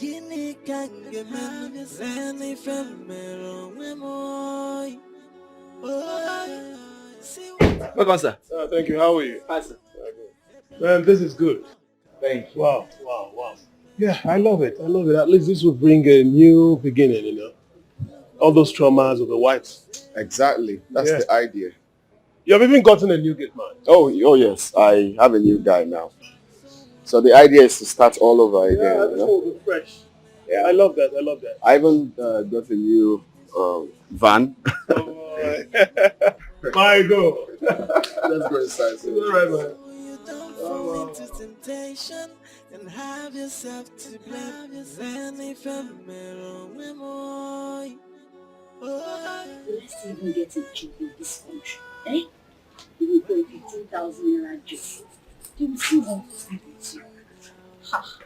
sir. Thank you. How are you?
Hi, sir.
Man, this is good.
Thank you.
Wow. Yeah, I love it. At least this will bring a new beginning, you know. All those traumas of the whites.
Exactly. That's the idea.
You have even gotten a new gate man.
Oh yes. I have a new guy now. So the idea is to start all over again.
Yeah, this will be fresh. Yeah, I love that.
I even got a new van.
My God.
Let's go inside.
All right, man.
You don't fall into temptation and have yourself to blame. Then if I'm
let's even get a job in this country, eh? You will go 15,000 naira job.
He will still want to sleep with you. Ha.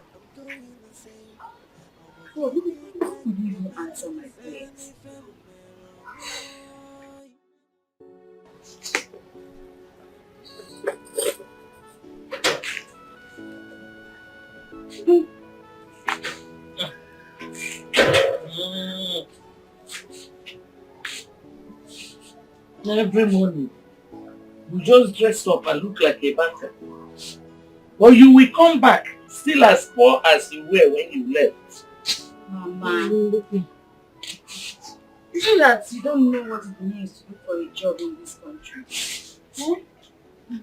God, who could even answer my prayers?
Every morning, you just dress up and look like a banker. But you will come back still as poor as you were when you left.
Mama, you know that you don't know what it means to look for a job in this country. Eh?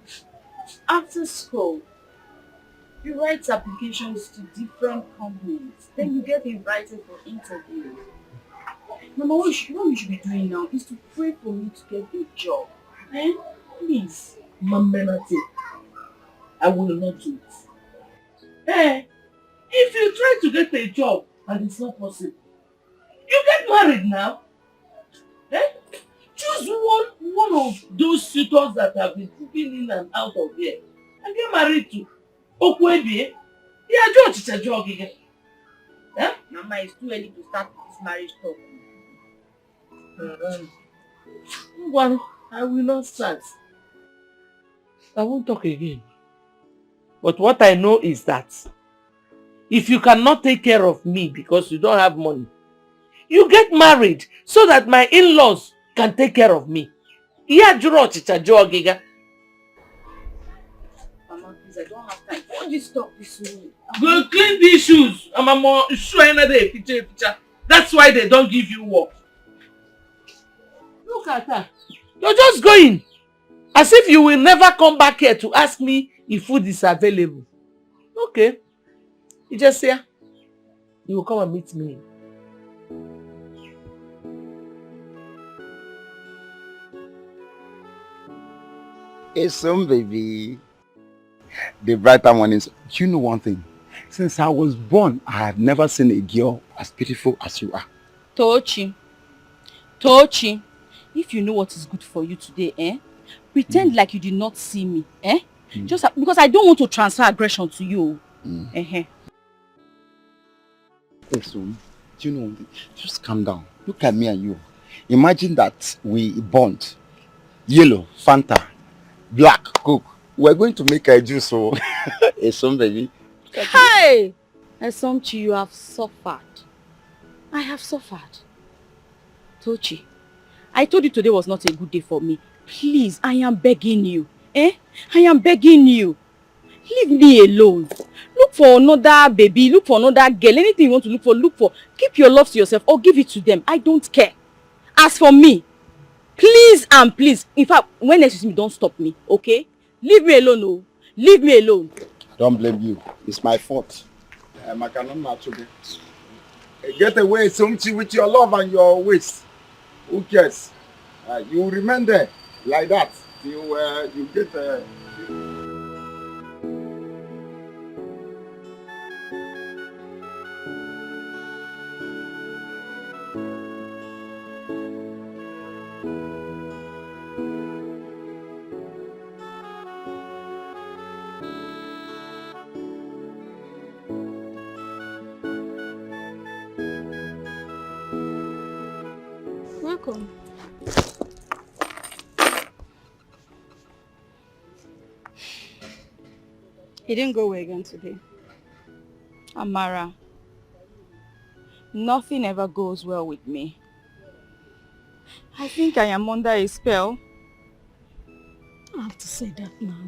After school, you write applications to different companies. Then you get invited for interviews. Mama, what you should be doing now is to pray for me to get a job. Eh? Please.
Mamenate, I will not do it. Eh? If you try to get a job and it's not possible, you get married now. Eh? Choose one of those suitors that have been cooking in and out of here and get married to. Okwebie, yeah, George jog again. Eh?
Mama, it's too early to start this marriage talk.
Well, I will not start. I won't talk again. But what I know is that if you cannot take care of me because you don't have money, you get married so that my in-laws can take care of me. Yeah, Mama,
please, I don't have time. Why don't you stop this way?
go clean these shoes. I'm more sure another picture. That's why they don't give you work. Look at her. You're just going. As if you will never come back here to ask me if food is available. Okay. You just say, you will come and meet me.
It's some baby. The brighter one is, you know one thing. Since I was born, I have never seen a girl as beautiful as you are.
Tochi, if you know what is good for you today, pretend like you did not see me, Just because I don't want to transfer aggression to you.
So, do you know one thing? Just calm down. Look at me and you. Imagine that we bond. Yellow, Fanta, black, Coke. We're going to make a juice, so it's some baby.
Hey! Esomchi, you have suffered. I have suffered. Tochi, I told you today was not a good day for me. Please, I am begging you. I am begging you. Leave me alone. Look for another baby, look for another girl. Anything you want to look for. Keep your love to yourself or give it to them. I don't care. As for me, please and please, in fact, when next you see me, don't stop me, okay? Leave me alone, oh. Leave me alone.
I don't blame you. It's my fault. I cannot match you. Get away, Somchi, with your love and your waist. Who cares? You will remain there like that till you get
Welcome. He didn't go away again today. Amara, nothing ever goes well with me. I think I am under a spell.
I have to say that now.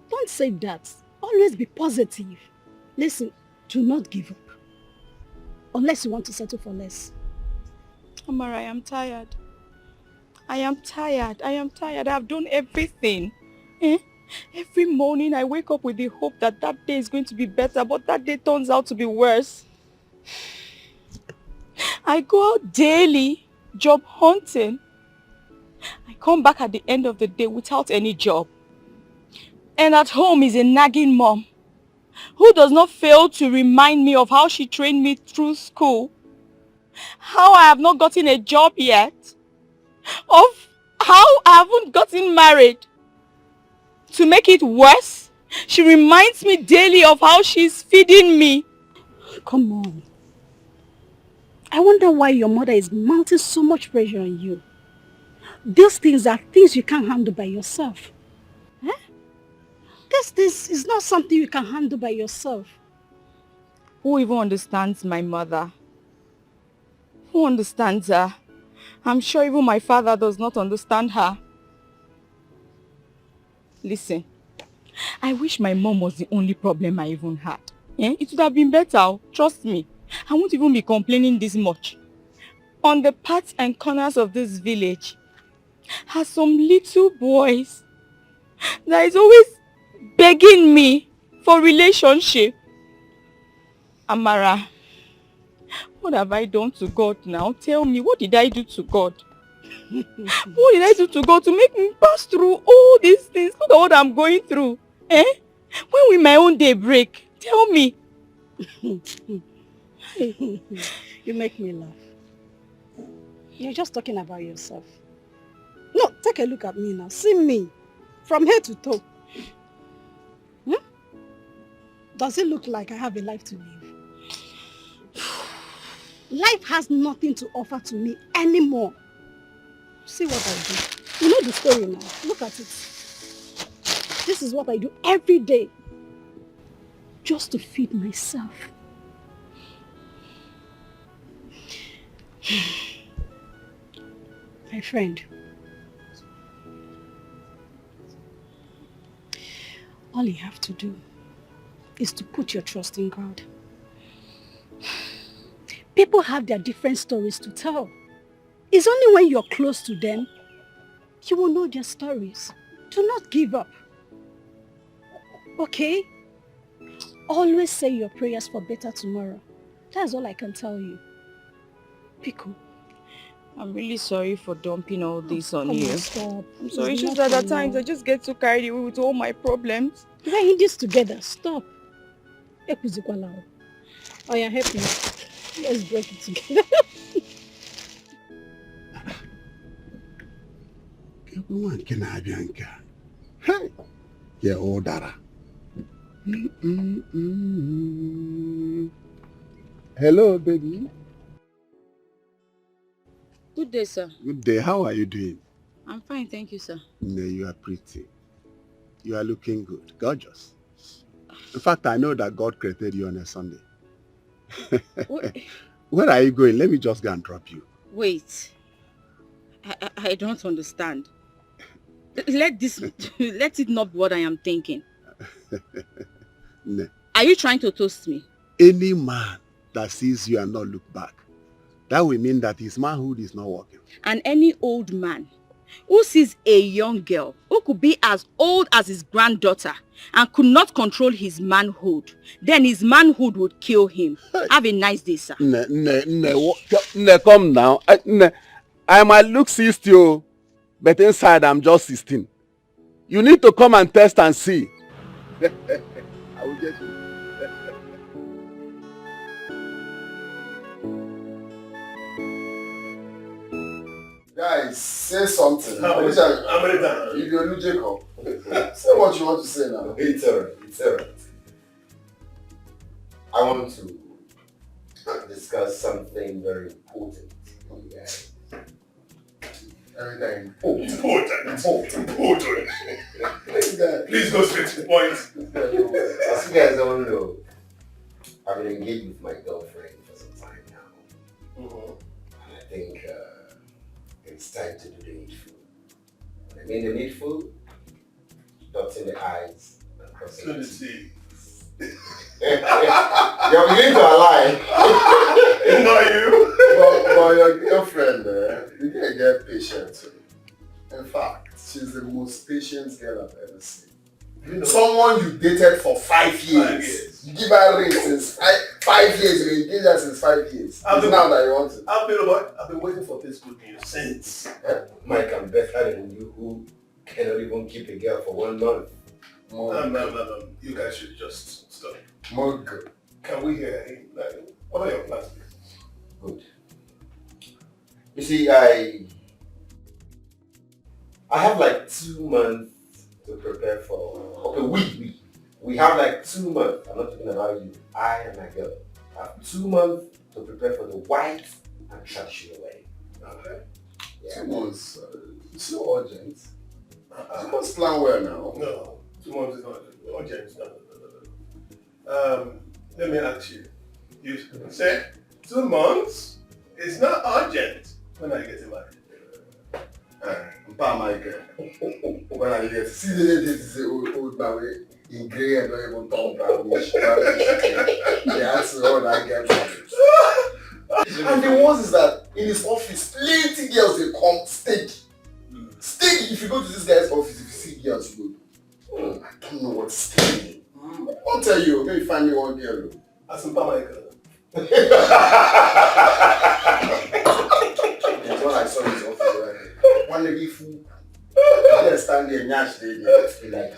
Don't say that. Always be positive. Listen, do not give up. Unless you want to settle for less.
Amara, I am tired. I am tired. I have done everything. Every morning I wake up with the hope that that day is going to be better, but that day turns out to be worse. I go out daily, job hunting. I come back at the end of the day without any job. And at home is a nagging mom who does not fail to remind me of how she trained me through school, how I have not gotten a job yet, of how I haven't gotten married. To make it worse, she reminds me daily of how she's feeding me.
Come on. I wonder why your mother is mounting so much pressure on you. These things are things you can't handle by yourself. Eh? This is not something you can handle by yourself.
Who even understands my mother? Who understands her? I'm sure even my father does not understand her. Listen, I wish my mom was the only problem I even had. It would have been better, trust me. I won't even be complaining this much. On the parts and corners of this village are some little boys that is always begging me for relationship. Amara, what have I done to God now? Tell me, what did I do to God? What did I do to God to make me pass through all these things? Look at what I'm going through. When will my own day break? Tell me.
You make me laugh. You're just talking about yourself. No, take a look at me now. See me. From head to toe. Does it look like I have a life to live? Life has nothing to offer to me anymore. See what I do. You know the story now. Look at it. This is what I do every day. Just to feed myself. My friend. All you have to do is to put your trust in God. People have their different stories to tell. It's only when you're close to them, you will know their stories. Do not give up. Okay? Always say your prayers for better tomorrow. That's all I can tell you. Pico.
I'm really sorry for dumping all this on you.
Stop.
I'm sorry, it's just that at times I just get too carried away with all my problems.
We're in this together. Stop. Oh yeah, help me. Let's break it together.
Yeah, oh, Dara. Hello, baby.
Good day, sir.
Good day. How are you doing?
I'm fine, thank you, sir.
No, you are pretty. You are looking good. Gorgeous. In fact, I know that God created you on a Sunday. Where are you going? Let me just go and drop you.
Wait. I don't understand. Let it not be what I am thinking.
No.
Are you trying to toast me?
Any man that sees you and not look back, that will mean that his manhood is not working.
And any old man who sees a young girl who could be as old as his granddaughter and could not control his manhood, then his manhood would kill him. Hey. Have a nice day, sir.
Come now. I might look 60, but inside I'm just 16. You need to come and test and see. I will get you.
Guys, say something.
How many times?
If you're Luchy Jacob, say what you want to say now.
It's alright. It's alright. I want to discuss something very important with you guys.
Everything.
Important. Please go straight to the point.
As you guys all know, I've been engaged with my girlfriend for some time now. And I think it's time to do the needful. When I mean the needful, dotting the I's and crossing the T's. You're beginning to lie.
Not you. But your girlfriend, you can get patient too. In fact, she's the most patient girl I've ever seen. You know, someone you dated for 5 years. You give her ring since 5 years. You engaged her since 5 years. Now that you want it.
I've been waiting for this good news since.
Mike, I'm better than you who cannot even keep a girl for 1 month.
No. You guys should just stop.
Mug.
Can we hear him? What are your plans?
Good. You see, I have like 2 months to to prepare for... Okay, we have like 2 months. I'm not talking about you. I and my girl have 2 months to prepare for the white and traditional wedding.
Okay. Yeah. 2 months. It's not urgent. 2 months plan well now.
No, 2 months is not urgent. No. Let me ask you. You said 2 months is not urgent. When are you getting married?
Mpa Michael. When are you getting? See the lady is old man in grey and not even talk about me. That's all I get married. And the worst is that in his office, plenty girls they come steady. Steady. If you go to this guy's office, if you see girls, you go, I don't know what's steady. I'll tell you, maybe find me one girl.
As Mpa Michael.
That's what I saw in his office right there. One lady fool. They stand there and yash lady. Like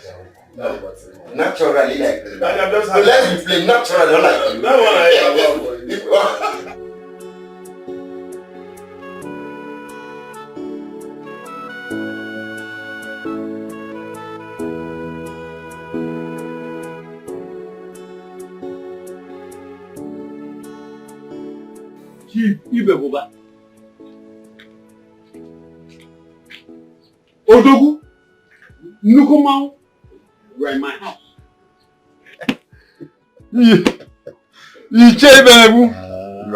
no, but naturally like them. Let me play naturally, don't like them. That one I have.
Ibebuba. Odogu, Nukumau, you are in my house. You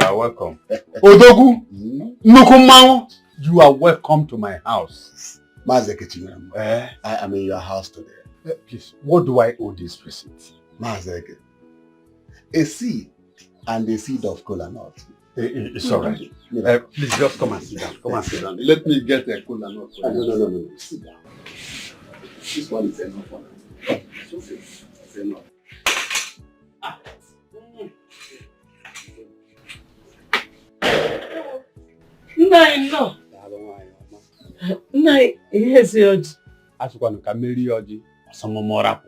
are welcome. Odogu, Nukumau, you are welcome to my house.
I am in your house today.
Please, what do I owe this visit?
Mazeke, a seed and a seed of cola nut.
It's all right. Please just come and sit down. Come and sit down. Let me get a cola nut.
No. Sit down. This one is enough for now. It's enough.
No. No, yes, Yoji.
As one can marry Yoji, some more up.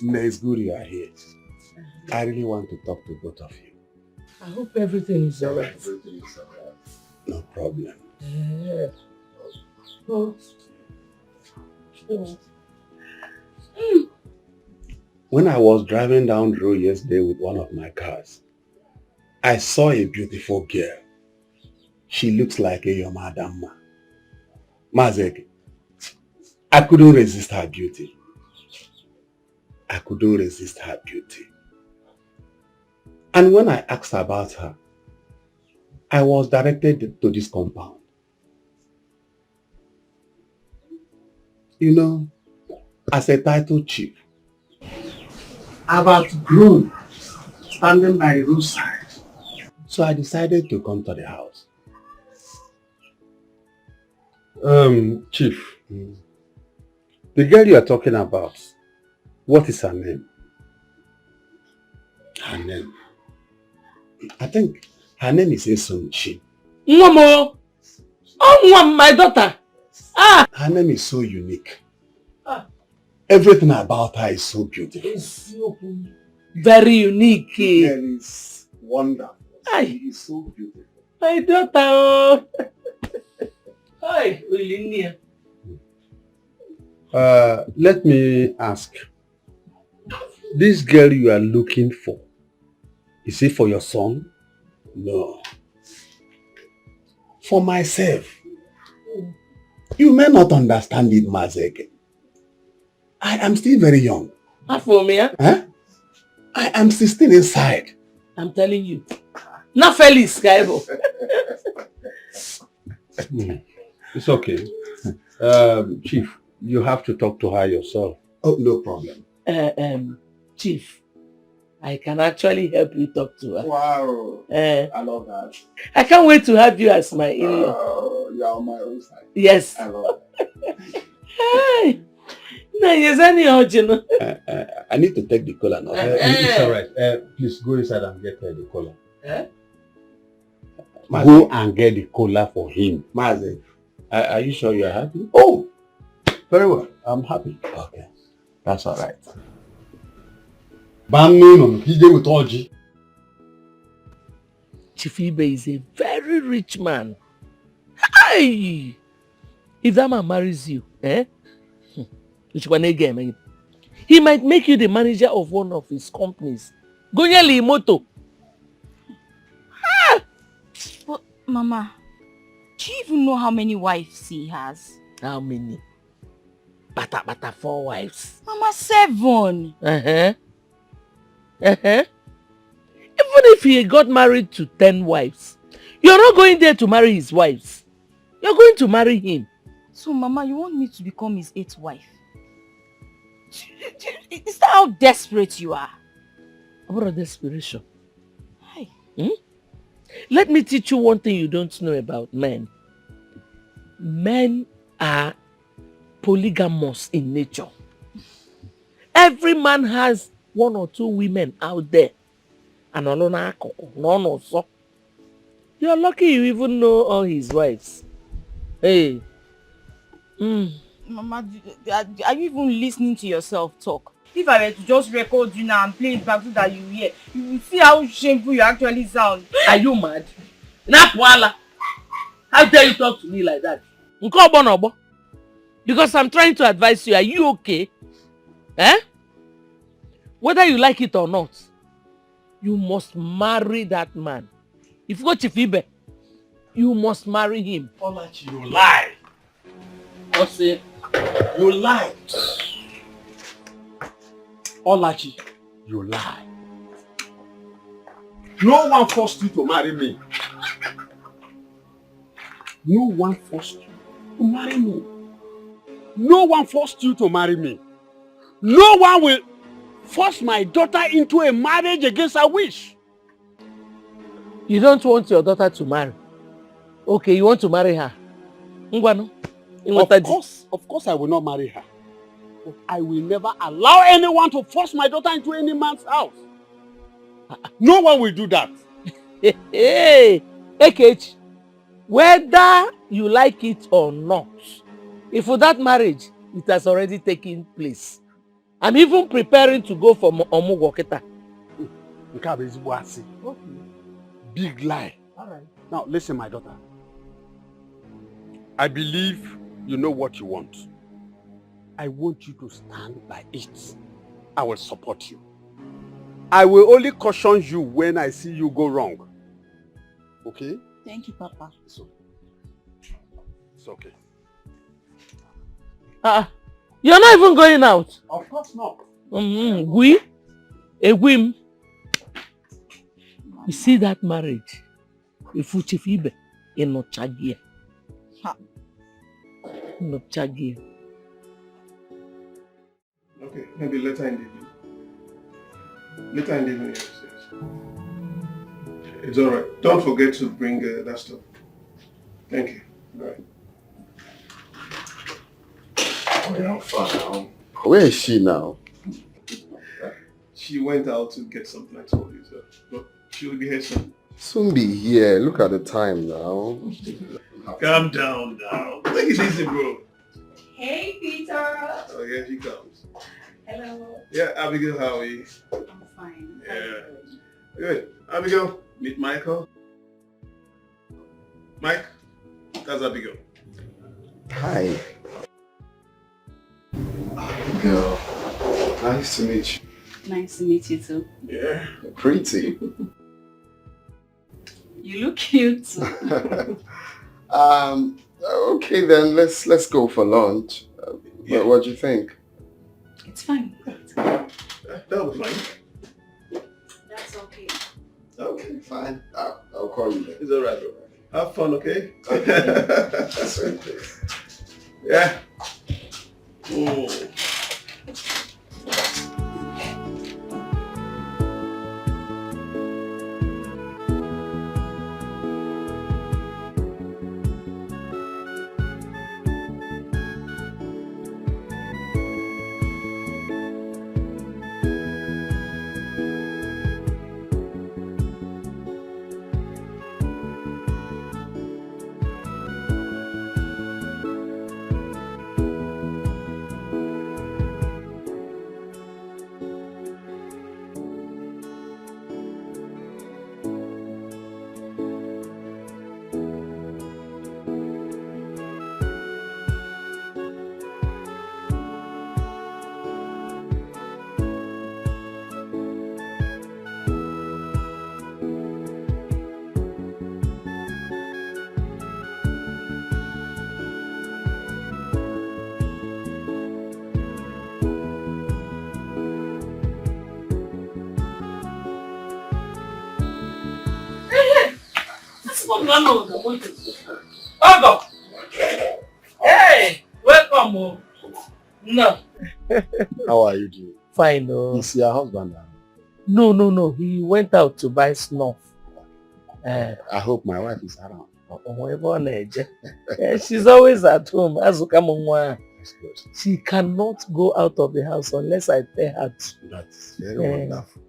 It's good you are here. I really want to talk to both of you.
I hope everything is alright.
Everything is alright. No problem.
Yeah. Oh.
When I was driving down the road yesterday with one of my cars, I saw a beautiful girl. She looks like a Yomadama. Mazek, I couldn't resist her beauty. And when I asked about her, I was directed to this compound. You know, as a title chief, I've outgrown standing by the roadside. So I decided to come to the house.
Chief, the girl you are talking about, what is her name?
Her name? I think her name is Esunchi.
Momo! Oh, my daughter!
Her name is so unique. Everything about her is so beautiful.
Very unique.
That is wonderful. She is so beautiful.
My daughter! Hi, Olinia.
Let me ask. This girl you are looking for, is it for your son?
No. For myself. You may not understand it, Mazeke. I am still very young.
For me,
huh? I am still inside.
I'm telling you. Not Felix, Kaibo.
It's okay. Chief, you have to talk to her yourself.
Oh, no problem.
Chief, I can actually help you talk to her.
Wow. I love that.
I can't wait to have you as my in-law.
Oh, you are on my own side.
Yes.
I love that.
Hey. No, yes, any urgent.
I need to take the cola now.
It's alright. Please go inside and get the cola.
Go and get the cola for him. Maze, are you sure you are happy? Oh, very well. I'm happy. Okay. That's alright.
Chief Ibe is a very rich man. Hey!
If that man marries you, he might make you the manager of one of his companies. Gonyeli Moto.
But Mama, do you even know how many wives he has?
How many? Bata 4 wives.
Mama, 7.
Even if he got married to 10 wives, you're not going there to marry his wives. You're going to marry him.
So Mama, you want me to become his 8th wife? Is that how desperate you are?
About desperation.
Hi.
Let me teach you one thing you don't know about men. Men are polygamous in nature. Every man has 1 or 2 women out there. And you're lucky you even know all his wives. Hey.
Mama, are you even listening to yourself talk? If I were to just record you now and play it back so that you hear, you will see how shameful you actually sound.
Are you mad? Napwala. How dare you talk to me like that? Because I'm trying to advise you. Are you okay? Whether you like it or not, you must marry that man. If you go to Fibe, you must marry him.
Olachi, you lie.
What's it?
You lie. Olachi, you lie. No one forced you to marry me. No one forced you to marry me. No one forced you to marry me. No one will force my daughter into a marriage against her wish.
You don't want your daughter to marry. Okay, you want to marry her.
Of course I will not marry her. But I will never allow anyone to force my daughter into any man's house. No one will do that.
Hey, Ekech, whether you like it or not, if for that marriage, it has already taken place. I'm even preparing to go for Omugwoketa.
Big lie.
All right.
Now listen, my daughter. I believe you know what you want. I want you to stand by it. I will support you. I will only caution you when I see you go wrong. Okay?
Thank you, Papa.
It's okay.
You're not even going out.
Of course not.
You see that marriage? If you chifibe, in no chagia. No chagia.
Okay, maybe later in the evening. Later in the evening, yes. It's alright. Don't forget to bring that stuff. Thank you. Alright.
Where is she now?
She went out to get something, I told you so. But she'll be here soon.
Soon be here. Look at the time now.
Calm down now. Take it easy, bro.
Hey, Peter.
Oh, here she comes.
Hello.
Yeah, Abigail, how are you?
I'm fine.
Yeah. Good. Abigail, meet Michael. Mike, that's Abigail.
Hi. Abigail, nice to meet you.
Nice to meet you too.
Yeah.
Pretty.
You look cute.
Okay then, let's go for lunch.
Yeah.
What do you think?
It's fine.
That'll be fine.
That's okay.
Okay, fine. I'll call you then.
It's alright, bro. Have fun, okay?
That's right.
Yeah.
Ogo! Hey! Welcome, oh. No.
How are you doing?
Fine, oh.
Is your husband now?
No. He went out to buy snuff.
I hope my wife is around.
She's always at home.
That's good.
She cannot go out of the house unless I tell her to.
That's very wonderful.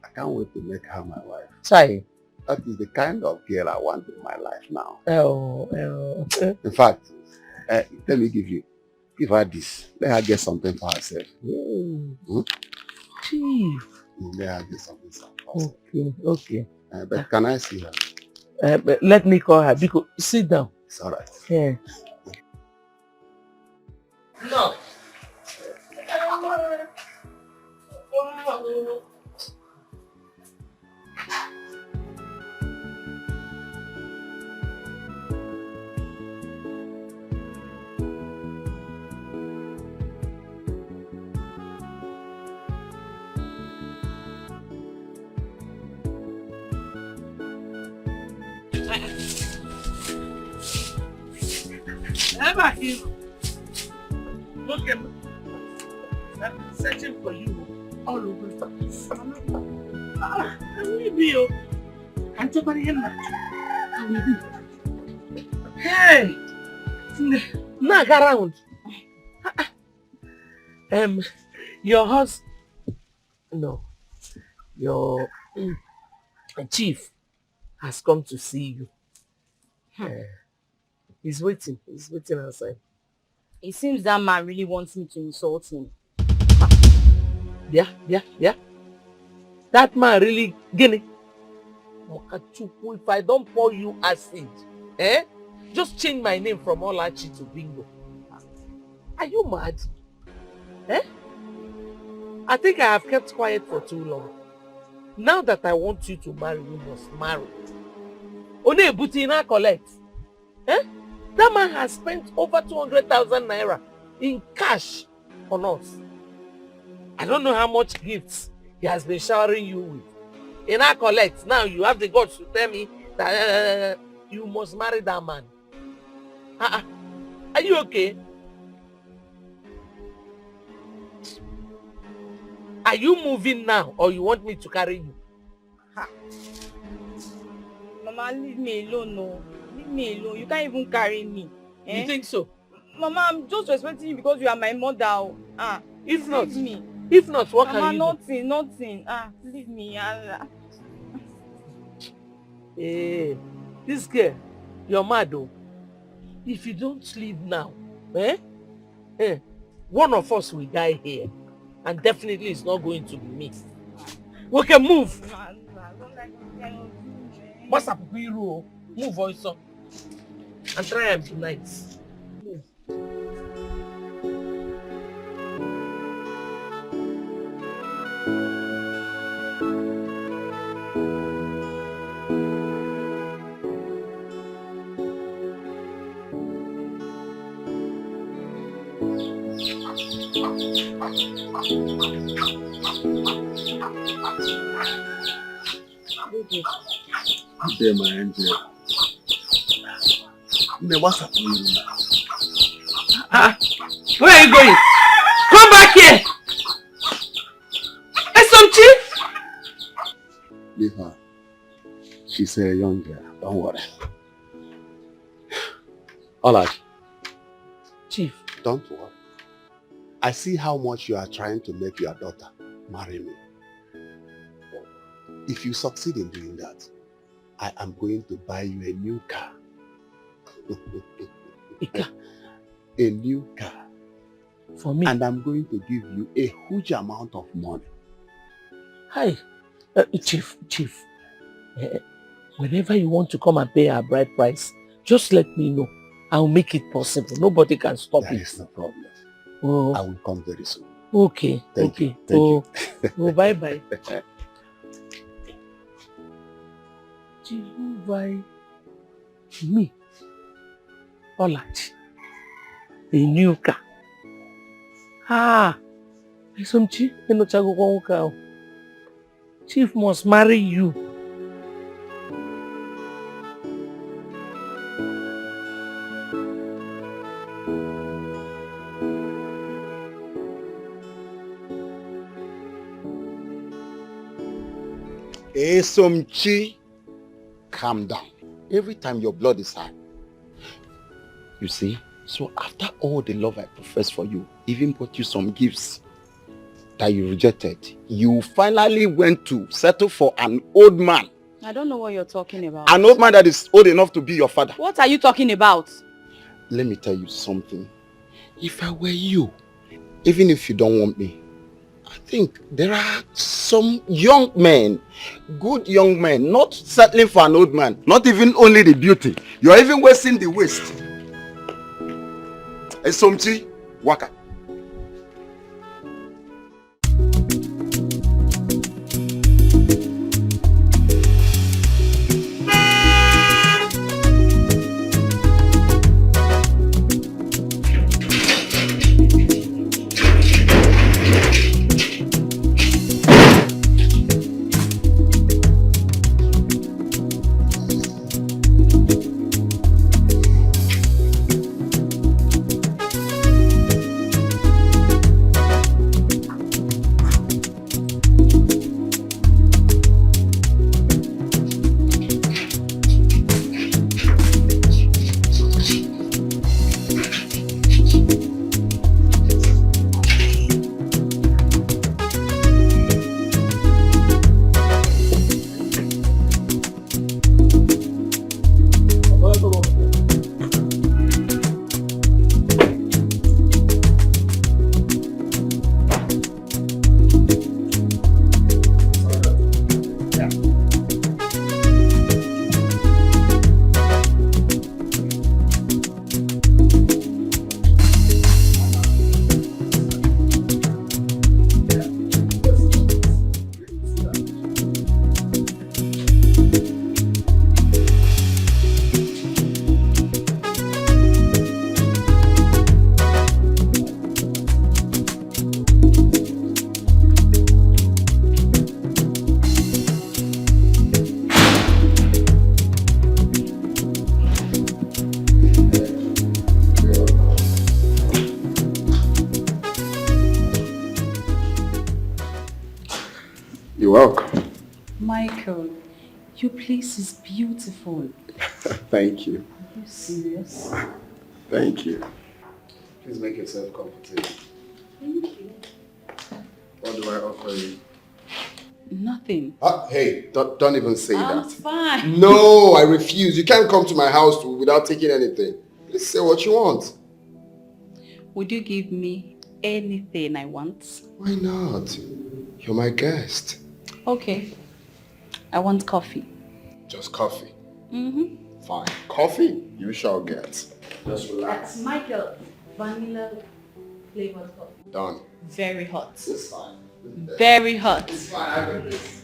I can't wait to make her my wife.
Chai.
That is the kind of girl I want in my life now.
In
fact, let me give her this. Let her get something for herself.
Chief.
Let her get something for herself.
Okay.
But can I see her?
But let me call her. Because sit down.
It's all right.
Yeah. No. Look at me. I'm searching for you all over the place. I will be you. I'm talking to I will be. Hey! Knock around. Your husband. No. Your chief has come to see you. He's waiting outside.
It seems that man really wants me to insult him.
Yeah. That man really guinea. If I don't pour you acid, just change my name from Olachi to Bingo. Are you mad? I think I have kept quiet for too long. Now that I want you to marry, you must marry. Only a booty in collect. That man has spent over 200,000 naira in cash on us. I don't know how much gifts he has been showering you with. In our collect, now you have the guts to tell me that you must marry that man. Are you okay? Are you moving now or you want me to carry you?
Mama, leave me alone, no. Leave me alone. You can't even carry me.
You think so?
Mama, I'm just respecting you because you are my mother.
If not,
leave me.
If not, what
Mama,
can you do?
Nothing. Leave me.
Hey, this girl, you're mad though. If you don't leave now, one of us will die here. And definitely it's not going to be me. We can move. What's up, Move also. And try and be nice. Move.
Good day, my angel. What's happening now?
Where are you going? Come back here! Esomchi!
Leave her. She's a young girl. Don't worry. Alright.
Chief.
Don't worry. I see how much you are trying to make your daughter marry me. If you succeed in doing that, I am going to buy you a new car. A new car.
For me?
And I'm going to give you a huge amount of money.
Hi. Chief. Whenever you want to come and pay our bride price, just let me know. I'll make it possible. Nobody can stop it.
That is no problem.
Oh.
I will come very soon.
Okay.
Thank
you.
Oh,
bye-bye. Jehovah, me, Olachi, a new car. Esomchi, Chief must marry you.
Esomchi, calm down. Every time your blood is high. You see, so after all the love I profess for you, even bought you some gifts that you rejected, you finally went to settle for an old man.
I don't know what you're talking about.
An old man that is old enough to be your father.
What are you talking about?
Let me tell you something. If I were you, even if you don't want me, I think there are some young men, good young men, not settling for an old man, not even only the beauty. You're even wasting the waste. Esomchi, waka.
You're welcome.
Michael, your place is beautiful.
Thank you.
Are you serious?
Thank you. Please make yourself comfortable.
Thank you.
What do I offer you?
Nothing.
Hey, don't even say
I'm
that.
fine.
No, I refuse. You can't come to my house without taking anything. Please say what you want.
Would you give me anything I want?
Why not? You're my guest.
Okay. I want coffee.
Just coffee.
Mm-hmm.
Fine. Coffee, you shall get. Just relax.
That's Michael. Vanilla flavored coffee.
Done.
Very hot.
It's fine.
Very hot.
It's fine. I got this.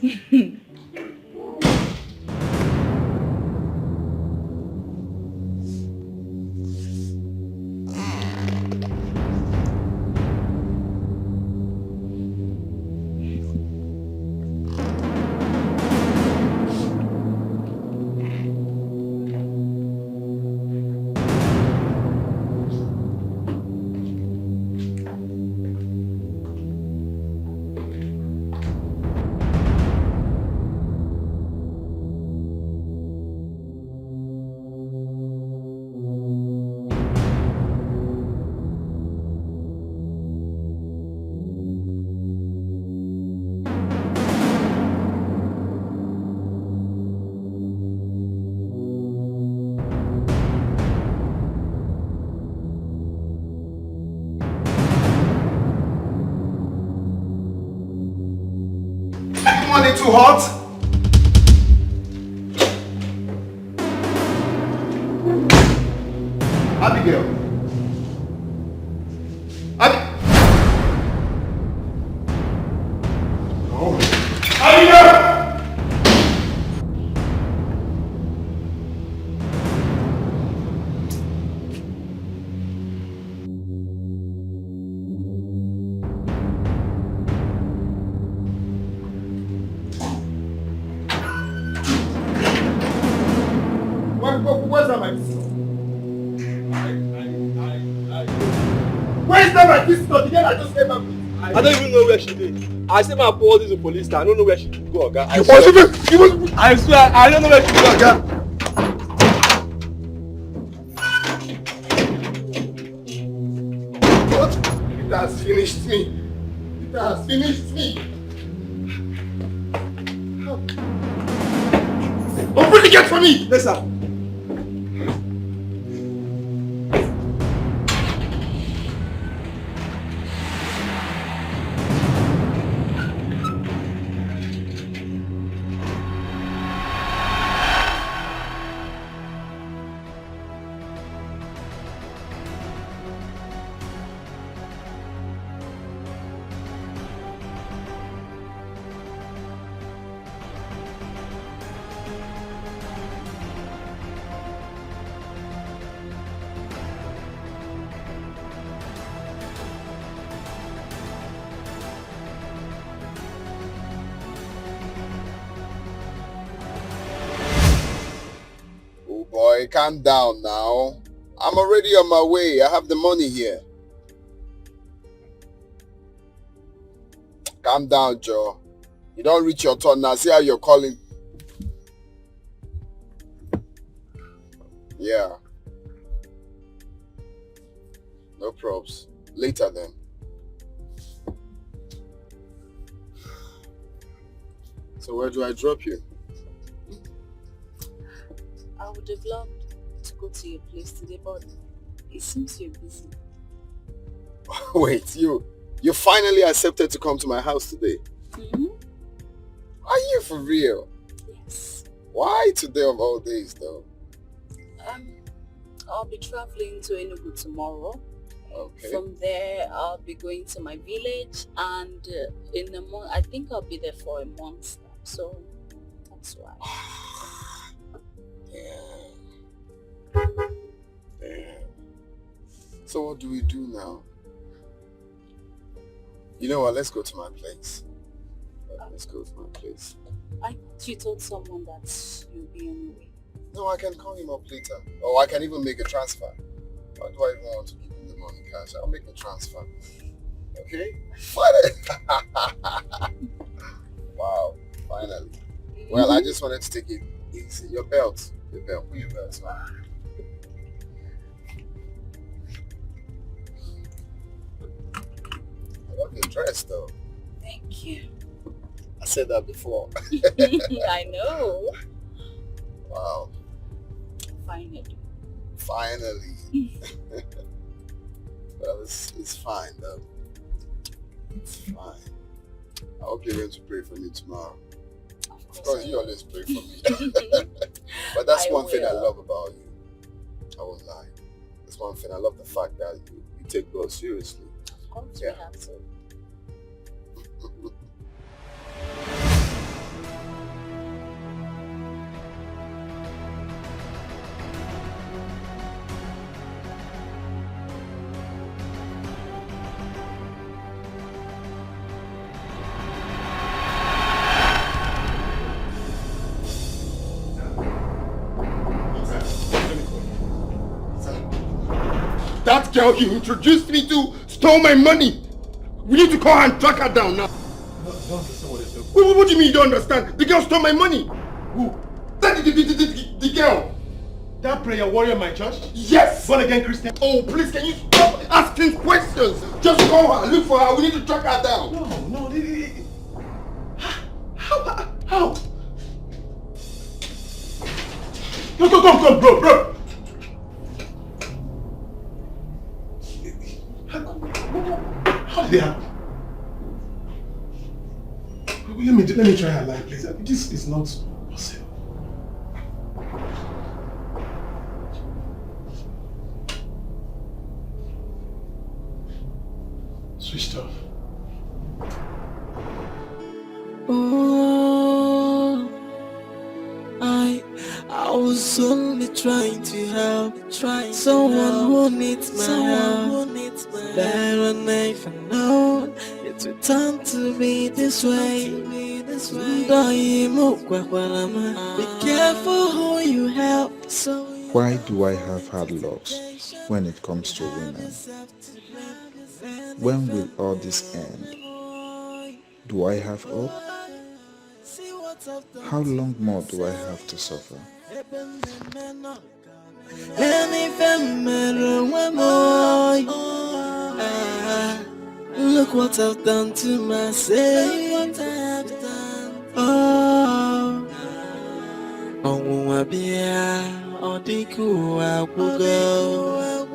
Too hot? Abigail. Oh. Abigail!
Where's that my visitor? Where's that my visitor? The girl I just came back with.
I don't even know where she is. I say my boss is a police car. I don't know where she could go, okay? I swear, I don't know where she could go, okay?
What? It has finished me. It has finished me. Open the gate for me!
Yes, sir.
Boy, calm down now. I'm already on my way. I have the money here. Calm down, Joe. You don't reach your turn now. See how you're calling. Yeah. No probs. Later then. So where do I drop you?
I would have loved to go to your place today, but it seems you're busy.
Wait, you finally accepted to come to my house today?
Mm-hmm.
Are you for real?
Yes.
Why today of all days though?
I'll be traveling to Enugu tomorrow.
Okay.
From there, I'll be going to my village, and in a month, I think I'll be there for a month's time. So that's why.
Damn. So what do we do now? You know what? Let's go to my place. Let's go to my place.
I thought you told someone that you'll be on your way.
No, I can call him up later. Or I can even make a transfer. Why do I even want to give him the money cash? I'll make a transfer. Okay? Wow, finally. Well, I just wanted to take it easy. Your belt. Put your belt on. I love your dress though.
Thank you.
I said that before.
I know.
Wow.
Finally.
Well, it's fine though. It's fine. I hope you're going to pray for me tomorrow. Of course, you always pray for me. But that's one thing I love about you. I won't lie. That's one thing. I love the fact that you take God seriously.
Of course,
yeah.
we have to.
That girl you introduced me to stole my money. We need to call her and track her down now.
Don't understand what you're saying.
What do you mean you don't understand? The girl stole my money. Who? The girl.
That prayer warrior in my church?
Yes.
Born again Christian?
Oh, please, can you stop asking questions? Just call her, look for her. We need to track her down.
No. How? Come, bro. How did it happen? Let me try her line, please. This is not possible. Switched off.
Oh, I was only trying to help, someone who needs my help. But I never known it would turn to be this way. Be careful who you help.
Why do I have hard loves when it comes to women?
When will all this end? Do I have hope? How long more do I have to suffer?
Look what I've done to myself. Oh, Onwabia, Odiku Abugo.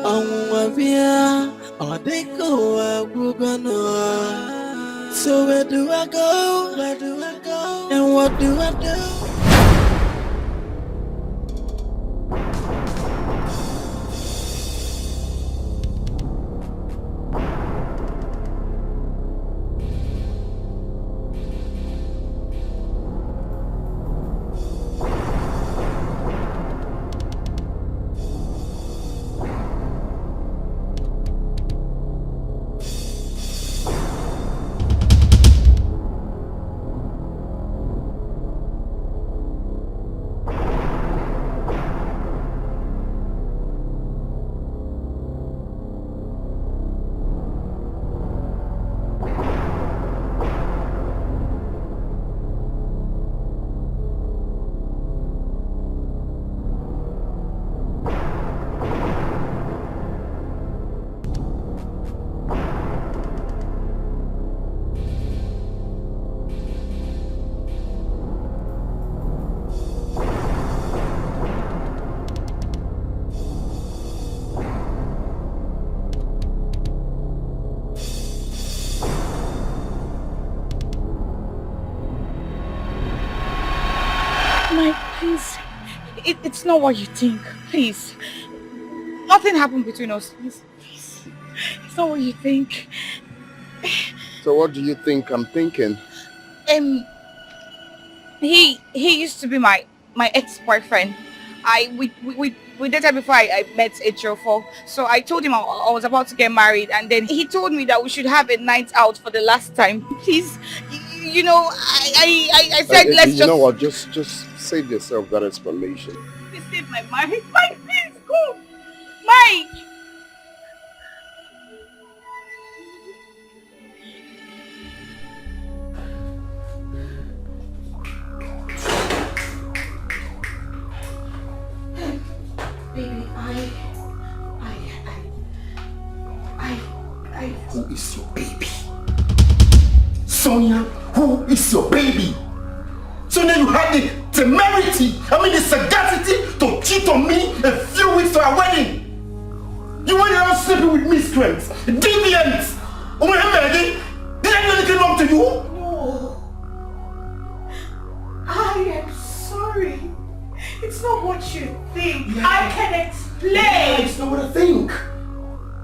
Onwabia, Odiku Abugo. So where do I go? Where do I go? And what do I do?
It's not what you think. Please. Nothing happened between us. Please. It's not what you think.
So what do you think I'm thinking?
He used to be my ex-boyfriend. We dated before I met Ejiofor. So I told him I was about to get married, and then he told me that we should have a night out for the last time. Please, you know, I said let's just...
You know what, just save yourself that explanation.
Please save my marriage. Mike, please go. Mike!
Baby, who is your baby? Sonia, who is your baby? Sonia, you had the temerity, the sagacity to cheat on me a few weeks to our wedding. You went around sleeping with miscreants, deviants. Did I do anything wrong to you?
No. I am sorry. It's not what you think. Yeah. I can explain.
Yeah, it's not what I think.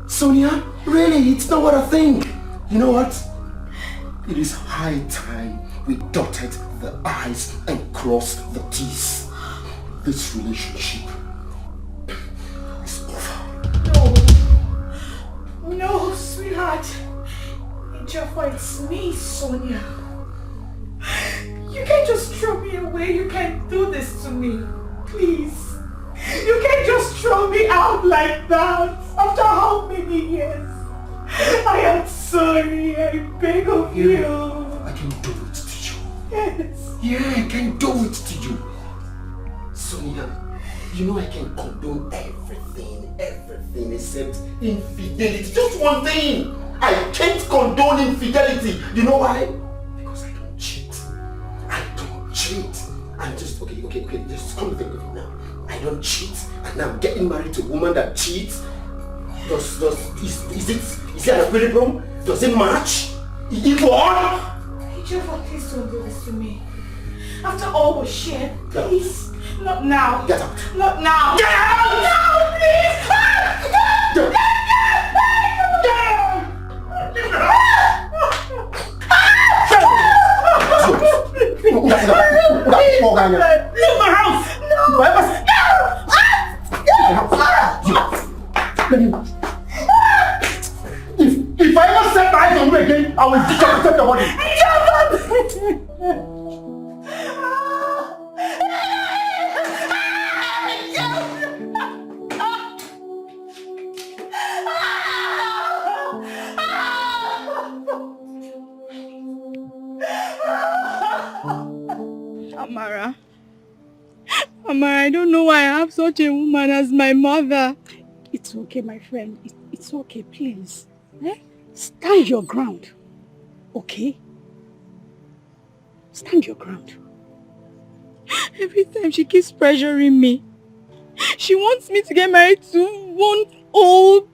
Sonia, really, it's not what I think. You know what? It is high time we dotted the I's and crossed the T's. This relationship is over.
No, sweetheart. Ejiofor, it's me, Sonia. You can't just throw me away. You can't do this to me. Please. You can't just throw me out like that. After how many years? I am sorry. I beg of you.
I can do it to you.
Yes.
Yeah, I can do it to you. Sonia, you know I can condone everything except infidelity. Just one thing. I can't condone infidelity. You know why? Because I don't cheat. I'm just, okay, just come think of it now. I don't cheat, and now I'm getting married to a woman that cheats. Is it an equilibrium? Does it match? Is it all?
Ejiofor, please don't do this to me. After all we shared, please. Not now.
Get out.
Not now.
Get out!
No, please!
Get
Leave my house!
If I ever set my eyes on you again, I will decapitate your body.
Amara. Amara, I don't know why I have such a woman as my mother.
It's okay, my friend. It's okay, please. Stand your ground. Okay? Stand your ground.
Every time she keeps pressuring me. She wants me to get married to one old,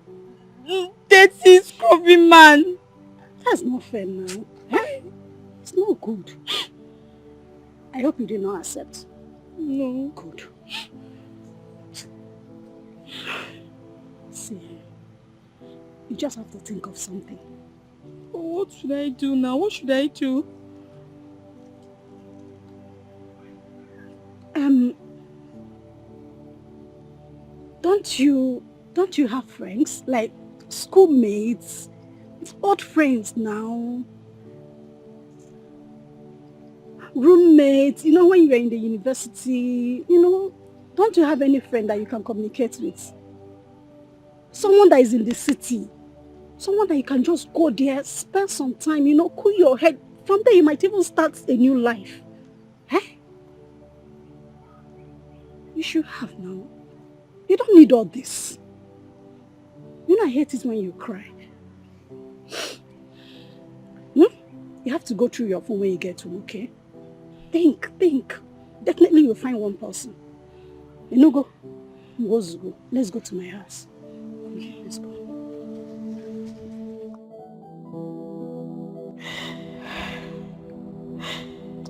dirty, scrubby man.
That's not fair now. It's not good. I hope you did not accept.
No.
Good. See, you just have to think of something.
Oh, what should I do now? What should I do?
Don't you have friends? Like schoolmates? Old friends now? Roommates? You know, when you're in the university, you know, don't you have any friend that you can communicate with? Someone that is in the city. Someone that you can just go there, spend some time, you know, cool your head. From there you might even start a new life. You should have now. You don't need all this. You know I hate it when you cry. You have to go through your phone when you get home, okay? Think. Definitely you'll find one person. You know, go. Let's go to my house. Okay, let's go.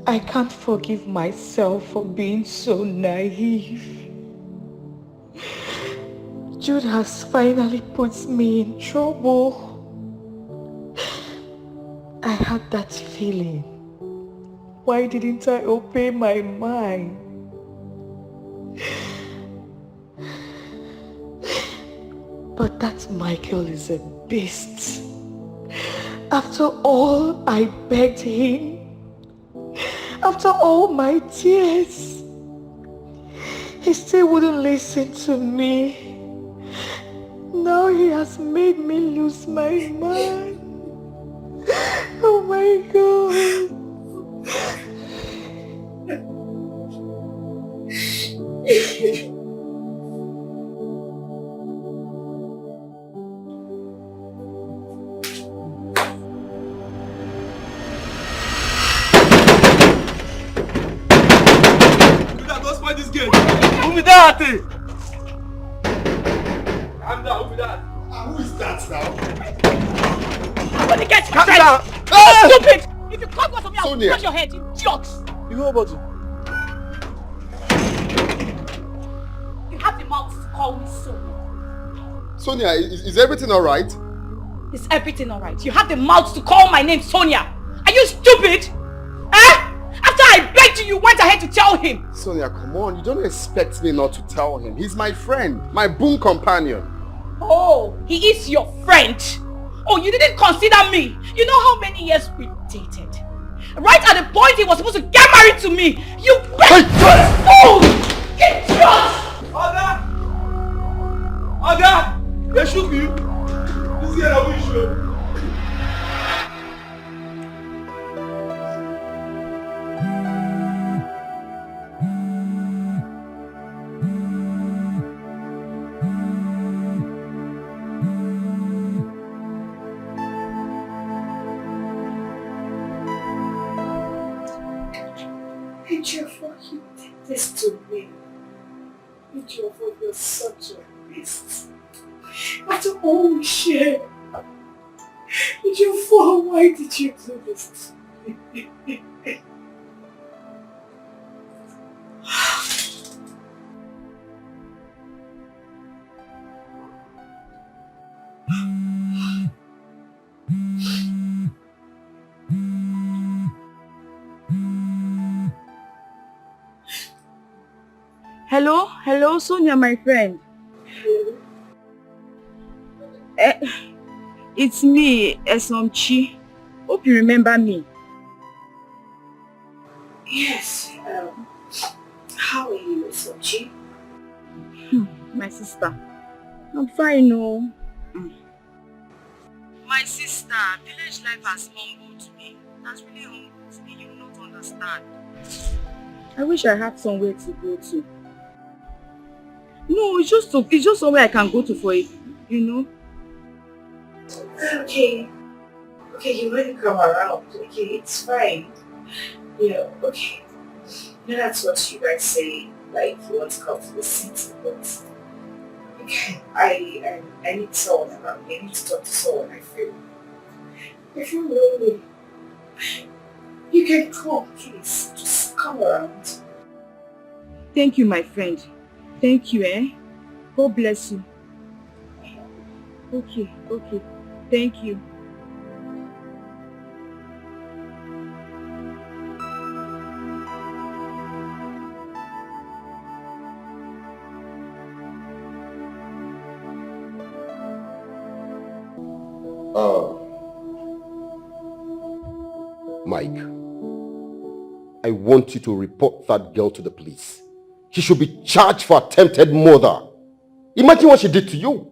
I can't forgive myself for being so naive. Jude has finally put me in trouble. I had that feeling. Why didn't I open my mind? But that Michael is a beast. After all I begged him, after all my tears, he still wouldn't listen to me. Now he has made me lose my mind. Oh my God.
This game. Who is that? I'm down. Who is that?
Who is that now?
When you get
Calm
straight.
down.
Oh, stupid! If you come for me, I'll
Sonia.
crush your head, you jokes.
You know about it?
You have the mouth to call me Sonia.
Sonia, is everything alright?
Is everything alright? You have the mouth to call my name Sonia. Are you stupid? After I begged you, you went ahead to tell him.
Sonia, come on. You don't expect me not to tell him. He's my friend, my boon companion.
Oh, he is your friend. Oh, you didn't consider me. You know how many years we dated? Right at the point he was supposed to get married to me, you fool! Get shot!
Oga! They shoot you. This girl will shoot.
Ejiofor, you did this to me. Ejiofor, you're such a beast. After all we shared, Ejiofor, why did you do this to me?
Hello, Sonia, my friend. It's me, Esomchi. Hope you remember me.
Yes, how are you, Sochi?
My sister. I'm fine, no. My sister, village life has humbled me. That's really humbled me. You will not understand.
I wish I had somewhere to go to. No, it's just somewhere I can go to for it, you know.
Okay. Okay, you want to come around. Okay, it's fine. Yeah, okay. You know, that's what you guys say, like you want to come to the city, but okay, I need someone around me. I need to talk to someone. I feel lonely. You can come, please. Just come around.
Thank you, my friend. Thank you, eh? God bless you. Okay. Thank you.
Mike, I want you to report that girl to the police. She should be charged for attempted murder. Imagine what she did to you.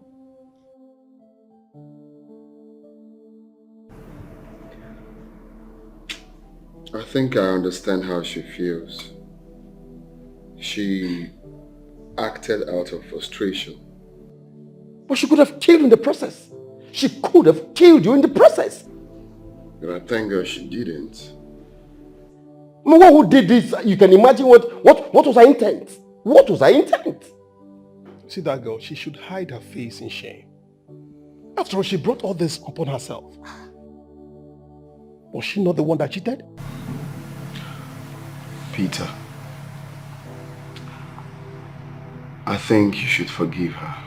I think I understand how she feels. She acted out of frustration.
But she could have killed in the process. She could have killed you in the process.
But I thank God she didn't.
I mean, who did this? You can imagine what was her intent. What was her intent?
See that girl, she should hide her face in shame. After all, she brought all this upon herself. Was she not the one that cheated?
Peter, I think you should forgive her.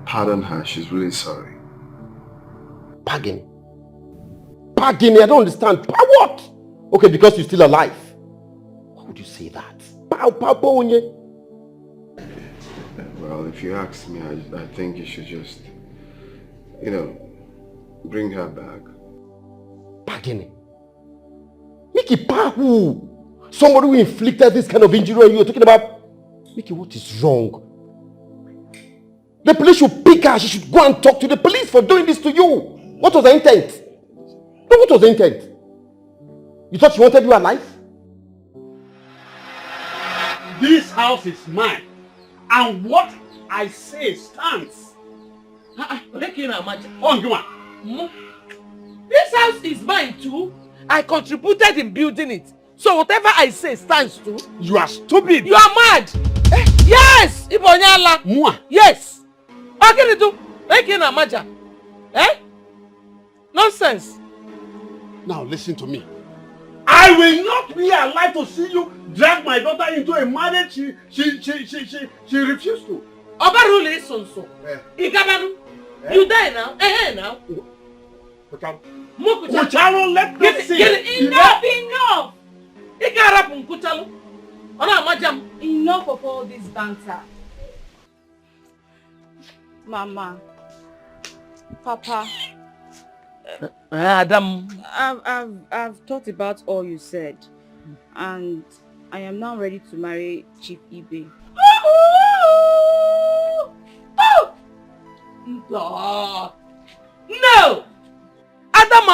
Pardon her, she's really sorry.
Pardon? Pardon me, I don't understand. What? Okay, because you're still alive. Why would you say that?
Well, if you ask me, I think you should just, bring her back.
Pardon? Mickey, who? Somebody who inflicted this kind of injury on you. You're talking about? Mickey, what is wrong? The police should pick her. She should go and talk to the police for doing this to you. What was the intent? No, what was the intent? You thought she wanted you alive?
This house is mine. And what I say stands.
This house is mine too. I contributed in building it. So whatever I say stands too.
You are stupid.
You are mad. Yes. Ibonyala. Yes. Nonsense.
Now listen to me. I will not be alive to see you drag my daughter into a marriage she refused to.
Obarule sonso. Igabanu. You die now. Now.
Kuchalo, let me see.
Enough.
Enough of all this banter. Mama, Papa,
Adam,
I've thought about all you said, and I am now ready to marry Chief Ibe.
No! Adam,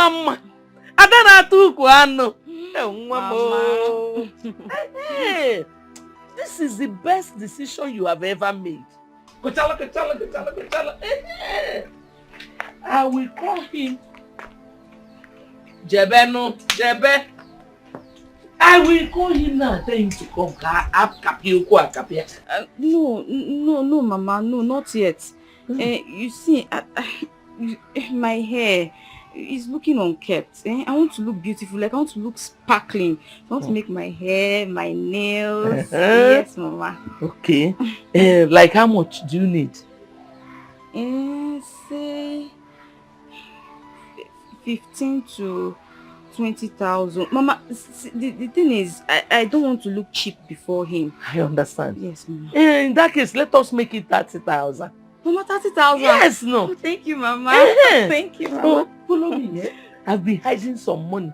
Hey, this is the best decision you have ever made. I will call him Jebe. I will call him now and tell him to come.
No, Mama, no, not yet. You see, my hair is looking unkept. I want to look beautiful, like I want to look sparkling. I want to make my hair, my nails. Yes, Mama.
Okay. Like how much do you need?
Say 15 to 20,000. Mama, the thing is, I don't want to look cheap before him.
I understand.
Yes, Mama.
In that case, let us make it 30,000.
Mama, 30,000?
Yes, no.
Oh, thank you, Mama. Thank you, Mama.
Oh, follow me, yeah? I've been hiding some money.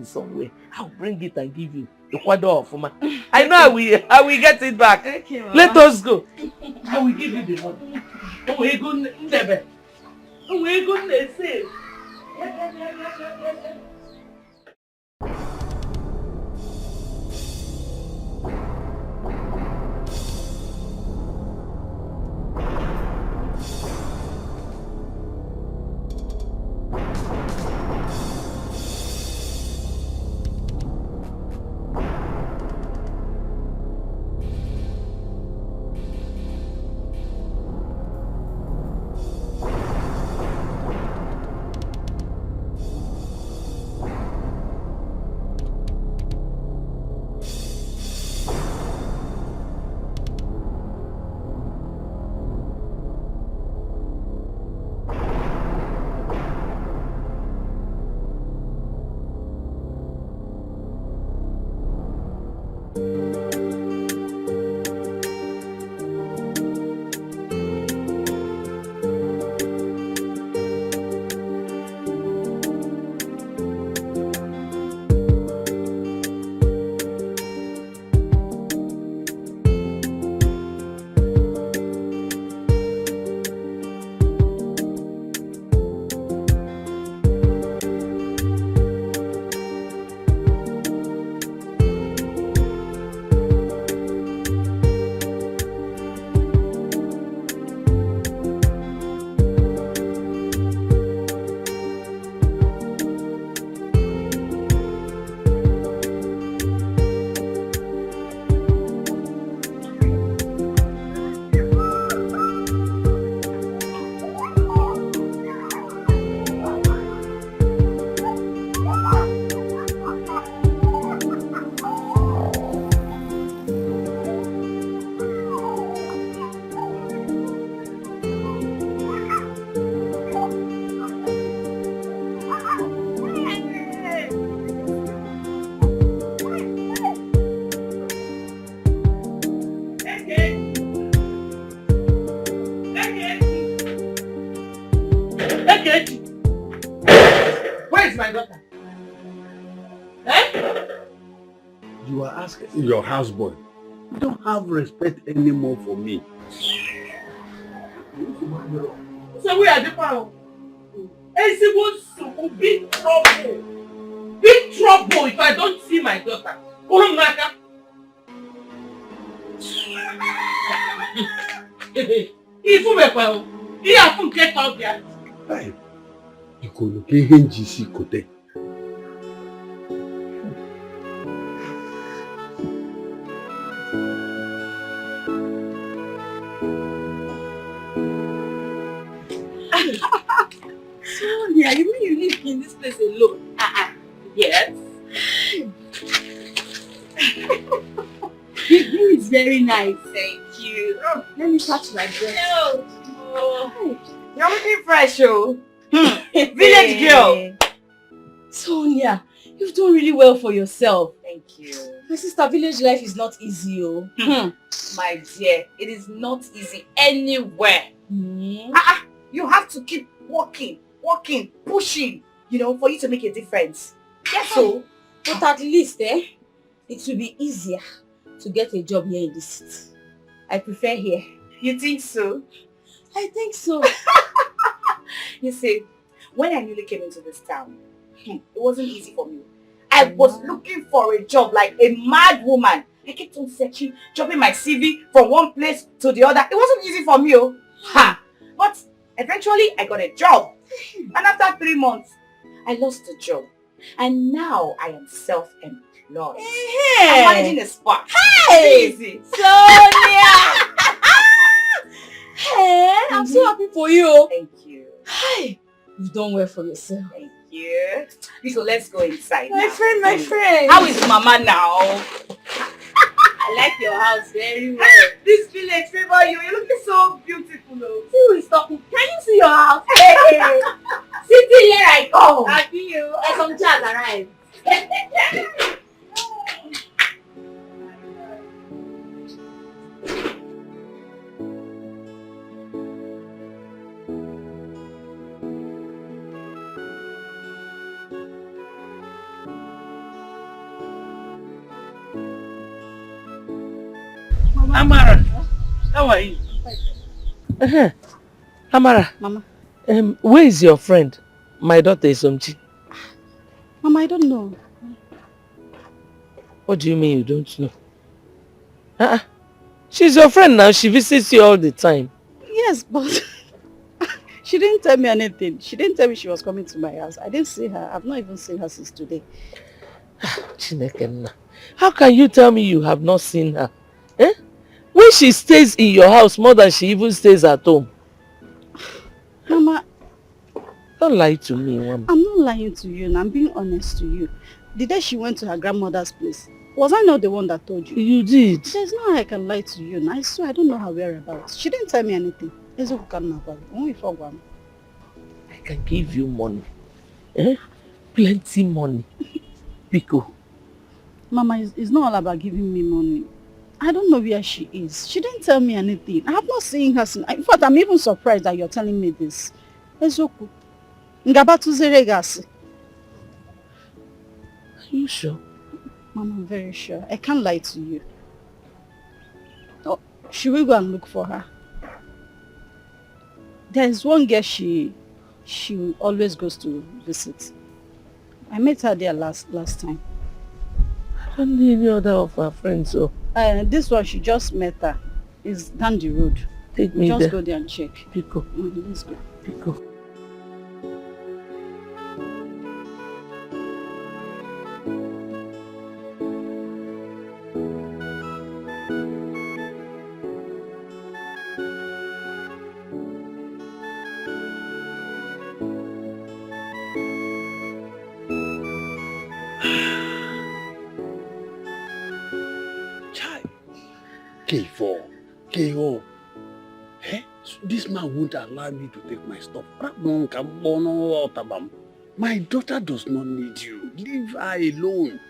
Somewhere. I'll bring it and give you the quarter of Mama. I know I will get it back.
Okay, Mama.
Let us go. I will give you the money. Oh, we're good, Nebe. Oh, we're good, say. Where is my daughter? Eh?
You are asking your houseboy. You don't have respect anymore for me.
So we are the power. Big trouble. Big trouble if I don't see my daughter.
Hey, you go look at NGC Kote.
Sonia, you mean you live in this place alone? Yes. The view is very nice.
Thank you.
Oh, let me touch my breast.
No. Oh. You're looking fresh, oh. Village girl.
Sonia, you've done really well for yourself.
Thank you.
My sister, village life is not easy, oh.
My dear, it is not easy anywhere. You have to keep working, pushing, for you to make a difference. Yes, so.
But at least, it will be easier to get a job here in this city. I prefer here.
You think so?
I think so.
You see, when I newly came into this town, it wasn't easy for me. I was looking for a job like a mad woman. I kept on searching, dropping my CV from one place to the other. It wasn't easy for me, But eventually, I got a job. And after 3 months, I lost the job. And now I am self-employed.
Hey.
I'm managing a spa.
Hey!
Easy.
Sonia! Hey, I'm so happy for you.
Thank you.
Hey, you've done well for yourself.
Thank you. So let's go inside
My
now.
friend.
How is Mama now?
I like your house very well.
This village favor you. You're looking so beautiful.
See who is talking. Can you see your house?
Hey.
Sitting here I come.
Happy you.
There's some chairs arrived.
Amara, how are you? Amara.
Mama.
Where is your friend? My daughter is Omchi.
Mama, I don't know.
What do you mean you don't know? She's your friend now. She visits you all the time.
Yes, but she didn't tell me anything. She didn't tell me she was coming to my house. I didn't see her. I've not even seen her since today.
Chineke, how can you tell me you have not seen her? When she stays in your house more than she even stays at home.
Mama,
don't lie to me, Mama.
I'm not lying to you, and I'm being honest to you. The day she went to her grandmother's place, was I not the one that told you?
You did.
There's no way I can lie to you. And I swear I don't know her whereabouts. She didn't tell me anything.
I can give you money. Plenty money. Pico.
Mama, it's not all about giving me money. I don't know where she is. She didn't tell me anything. I have not seen her since. In fact, I'm even surprised that you're telling me this. Ezoku. Are
you sure?
Mama, I'm very sure. I can't lie to you. Oh, should we go and look for her? There's one girl she always goes to visit. I met her there last time.
I don't need any other of her friends, so.
This one, she just met her. It's down the road.
Take me
just
there.
Go there and check.
Pico.
Let's go.
Pico.
K.O. This man won't allow me to take my stuff. My daughter does not need you. Leave her alone.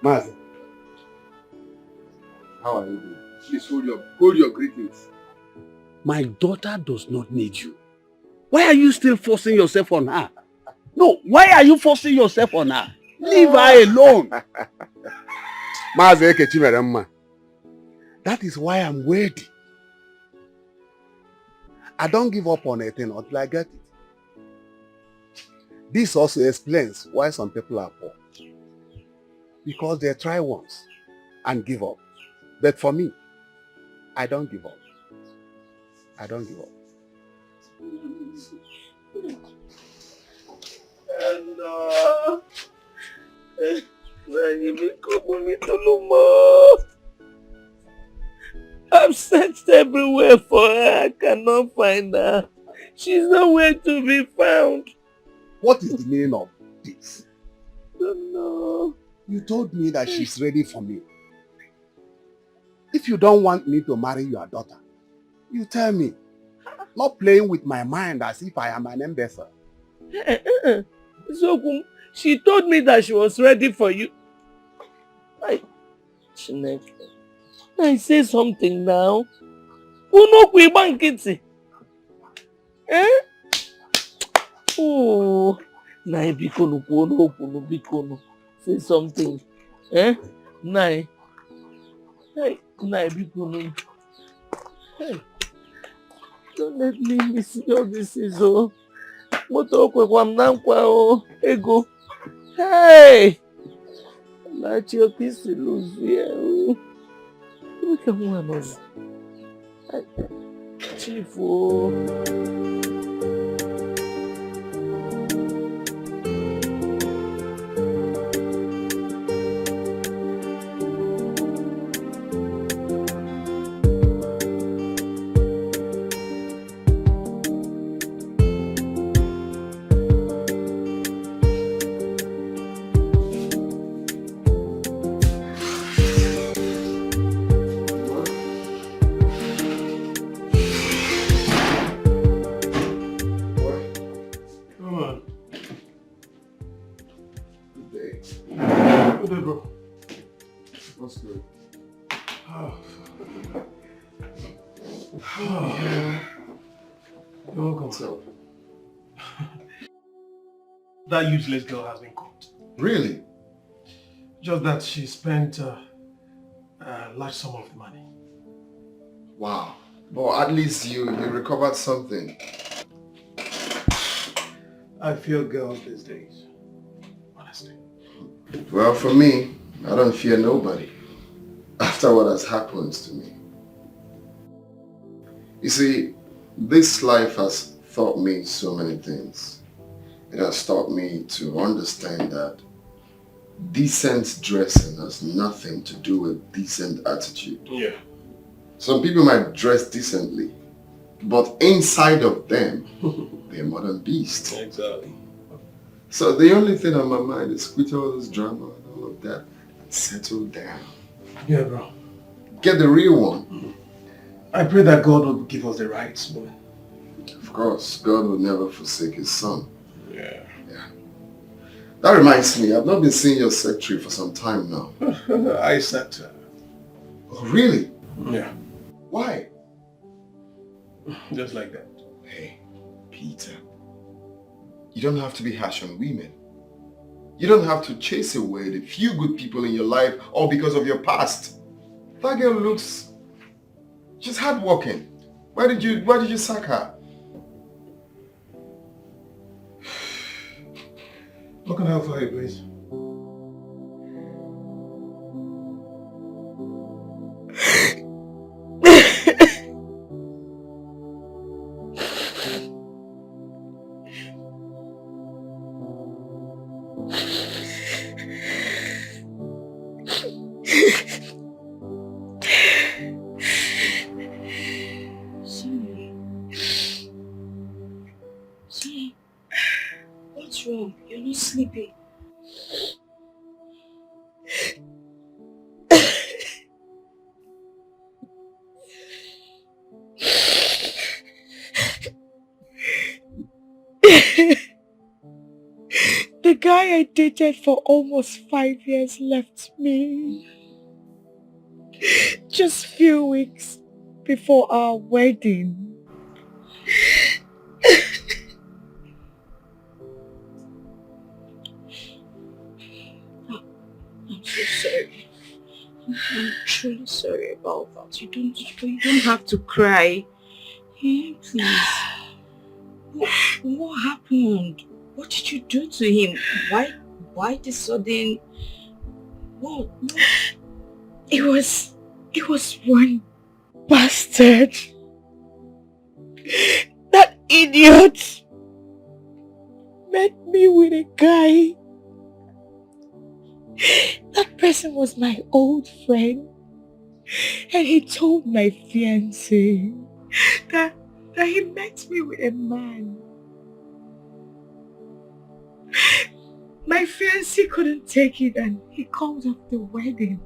Mazi, how are you doing? Please hold your greetings.
My daughter does not need you. Why are you still forcing yourself on her? No, why are you forcing yourself on her? Leave her alone.
Mazi Ekechi, that is why I'm ready. I don't give up on anything until I get it. This also explains why some people are poor. Because they try once and give up. But for me, I don't give up. I don't give up.
I've searched everywhere for her. I cannot find her. She's nowhere to be found.
What is the meaning of this?
I don't know.
You told me that she's ready for me. If you don't want me to marry your daughter, you tell me. Not playing with my mind as if I am an imbecile.
So, she told me that she was ready for you. I say something now. Oh, Nai bikono. Say something. Nai bikono. Hey. Don't let me miss all this is all. Moto kwam nankwa o ego. Hey! Let your peace lose here. We can one us. Chief oh.
That useless girl has been caught.
Really?
Just that she spent a large sum of money.
Wow. But at least you recovered something.
I fear girls these days. Honestly.
Well, for me, I don't fear nobody after what has happened to me. You see, this life has taught me so many things. It has taught me to understand that decent dressing has nothing to do with decent attitude.
Yeah.
Some people might dress decently, but inside of them, they're modern beasts.
Exactly.
So the only thing on my mind is quit all this drama and all of that and settle down.
Yeah, bro.
Get the real one.
I pray that God will give us the right woman.
Of course, God will never forsake his son.
Yeah.
That reminds me, I've not been seeing your secretary for some time now.
I sacked her.
Oh, really?
Yeah.
Why?
Just like that.
Hey, Peter. You don't have to be harsh on women. You don't have to chase away the few good people in your life all because of your past. That girl looks... she's hardworking. Why did you sack her?
What can I help for you, please?
Sorry. What's wrong? You're not sleeping.
The guy I dated for almost 5 years left me. Just few weeks before our wedding.
I'm so sorry. I'm truly sorry about that. You don't have to cry. Hey, please. What happened? What did you do to him? Why this sudden... What?
It was one bastard. That idiot met me with a guy. That person was my old friend. And he told my fiancé that he met me with a man. My fiancé couldn't take it and he called off the wedding.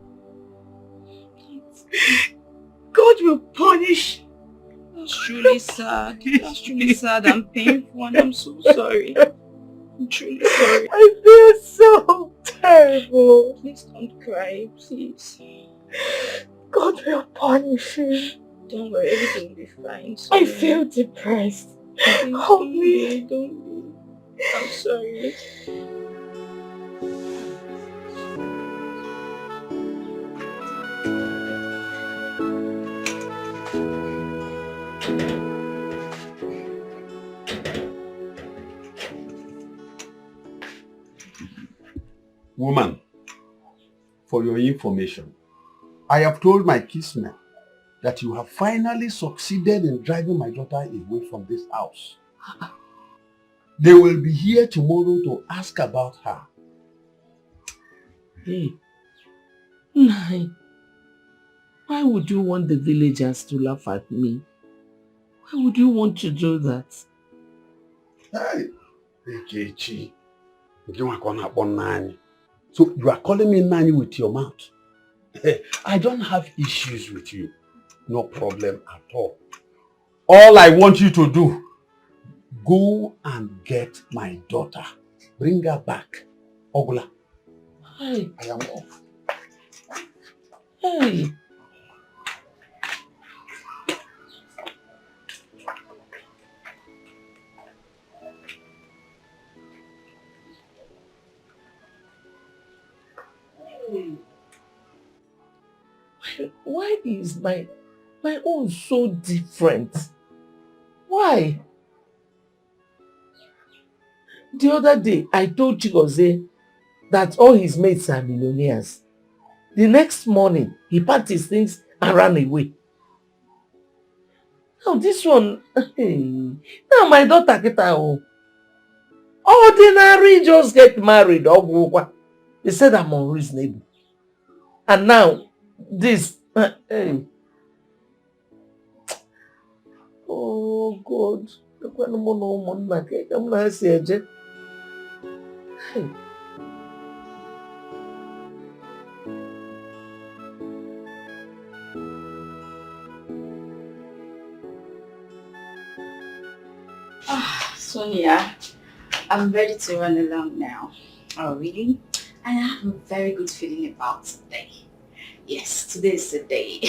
God will punish.
That's truly sad. That's truly sad and painful, and I'm so sorry. I'm truly sorry.
I feel so terrible.
Please don't cry, please.
God will punish him.
Don't worry, everything will be fine.
I feel depressed. Help me.
Don't be. I'm sorry.
Woman, for your information, I have told my kinsmen that you have finally succeeded in driving my daughter away from this house. They will be here tomorrow to ask about her.
Hey, Nai, why would you want the villagers to laugh at me? Why would you want to do that?
Hey, Nkechi, so you are calling me Nani with your mouth? I don't have issues with you. No problem at all. All I want you to do, go and get my daughter. Bring her back. Ogula.
Hey.
I am off.
Hey. Why is my My own is so different. Why? The other day, I told Chigozie that all his mates are millionaires. The next morning, he packed his things and ran away. Now this one, hey, now my daughter get her ordinary just get married. They said I'm unreasonable. And now, this, hey. Oh God. Hey.
Sonia, I'm ready to run along now. Oh, really? And I have a very good feeling about today. Yes, today is the day.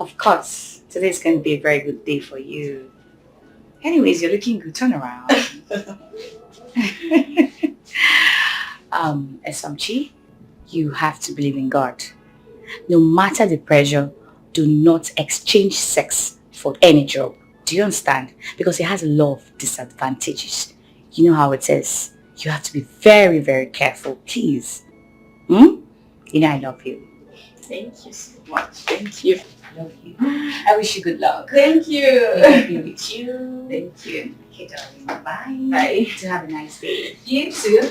Of course, today is going to be a very good day for you. Anyways, you're looking good. Turn around. Esamchi, you have to believe in God. No matter the pressure, do not exchange sex for any job. Do you understand? Because it has a lot of disadvantages. You know how it is. You have to be very, very careful, please. You know I love you. Thank you so much. Thank you. I love you. I wish you good luck. Thank you. Happy with you. Thank you. Okay, darling. Bye. Bye. To have a nice day. You too.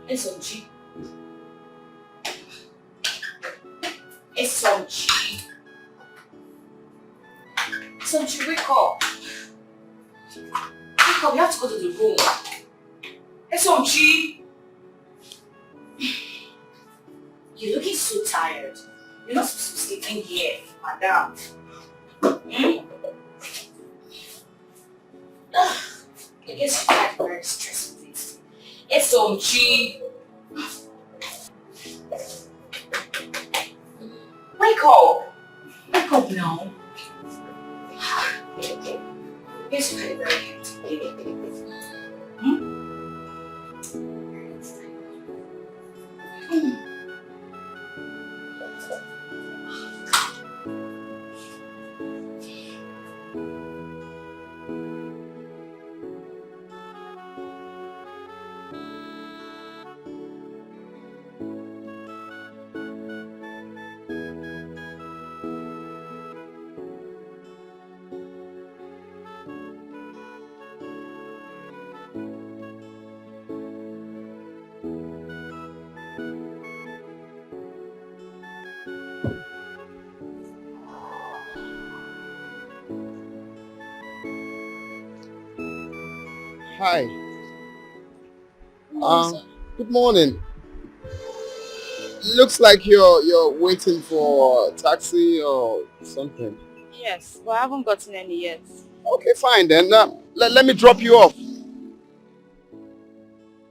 SOG. SOG. SOG, wake up. Wake up, you have to go to the room. SOG. You're looking so tired. You're not supposed to be sleeping here, madam. I guess you had very stressful days. SOG. Wake up! Wake up now. Yes, you had a very hectic day.
Hi. Good morning. Looks like you're waiting for a taxi or something.
Yes, but I haven't gotten any yet.
Okay, fine then. Let me drop you off.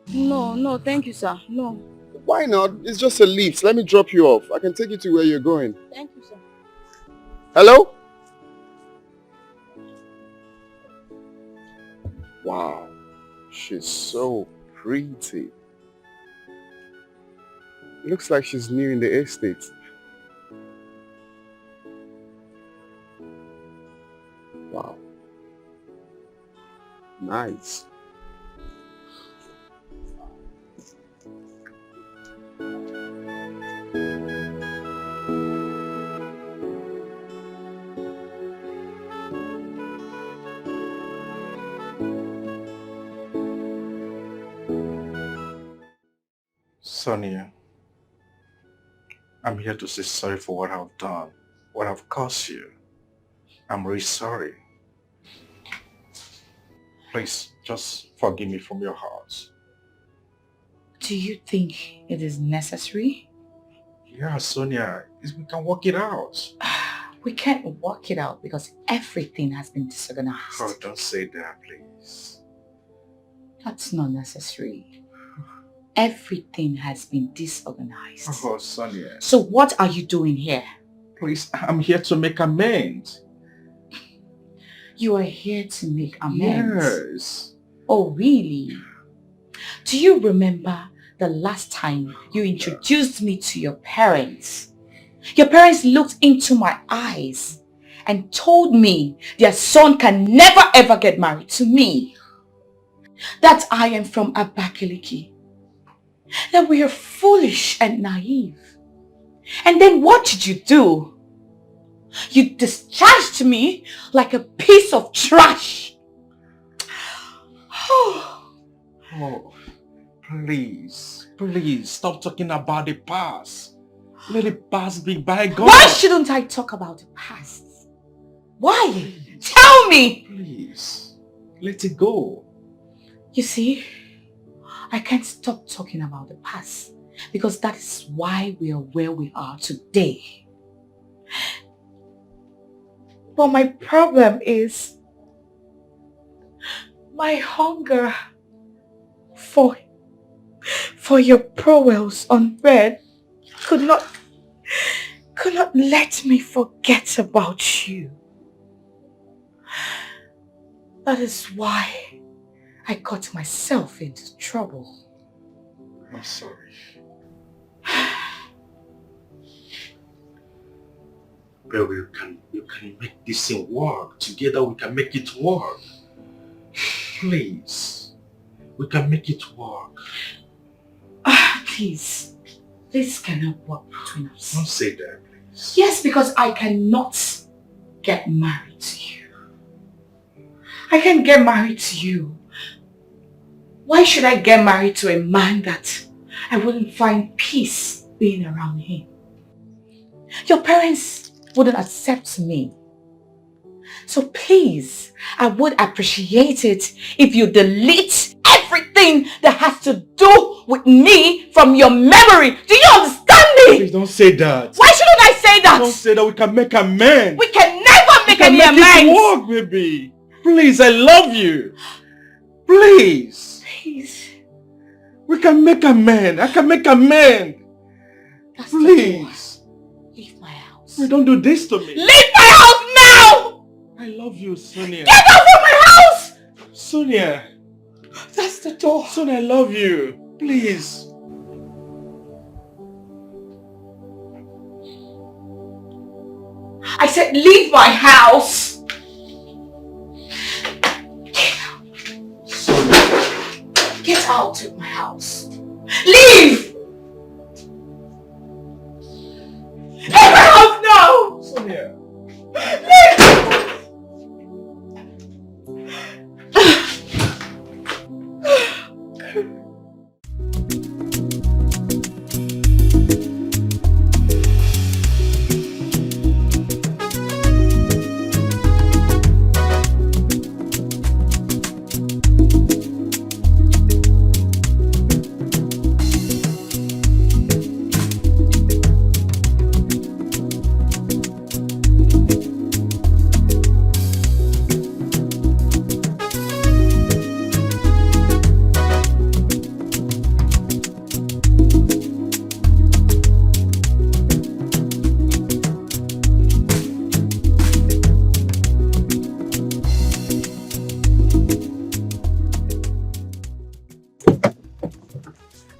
No, thank you, sir. No.
Why not? It's just a lift. Let me drop you off. I can take you to where you're going.
Thank you, sir.
Hello? Wow. She's so pretty. Looks like she's new in the estate. Wow. Nice.
Sonia, I'm here to say sorry for what I've done, what I've caused you. I'm really sorry. Please, just forgive me from your heart.
Do you think it is necessary?
Yeah, Sonia, we can work it out.
We can't work it out because everything has been disorganized.
Oh, don't say that, please.
That's not necessary. Everything has been disorganized.
Oh, Sonia.
So what are you doing here?
Please, I'm here to make amends.
You are here to make amends?
Yes.
Oh, really? Do you remember the last time you introduced me to your parents? Your parents looked into my eyes and told me their son can never ever get married to me. That I am from Abakaliki. That we are foolish and naive. And then what did you do? You discharged me like a piece of trash.
Oh, please, stop talking about the past. Let the past be bygone.
Why shouldn't I talk about the past? Why? Tell me!
Please, let it go.
You see, I can't stop talking about the past because that is why we are where we are today. But my problem is my hunger for your prowess on bed could not let me forget about you. That is why I got myself into trouble.
I'm sorry. But you can make this thing work. Together we can make it work. Please. We can make it work.
Please. This cannot work between us.
Don't say that, please.
Yes, because I cannot get married to you. I can't get married to you. Why should I get married to a man that
I wouldn't find peace being around him. Your parents wouldn't accept me. So please, I would appreciate it if you delete everything that has to do with me from your memory. Do you understand me?
Please don't say that.
Why shouldn't I say that?
Don't say that. We can make amends.
We can never make any
amends.
amends.
Work, baby. Please, I love you. Please.
Please.
We can make amends. I can make amends. Please.
Leave my house.
Please don't do this to me.
Leave my house now!
I love you, Sonia.
Get out of my house!
Sonia.
That's the door.
Sonia, I love you. Please.
I said leave my house. Get out of my house. Leave! Leave my house now!
Sonia.
Leave!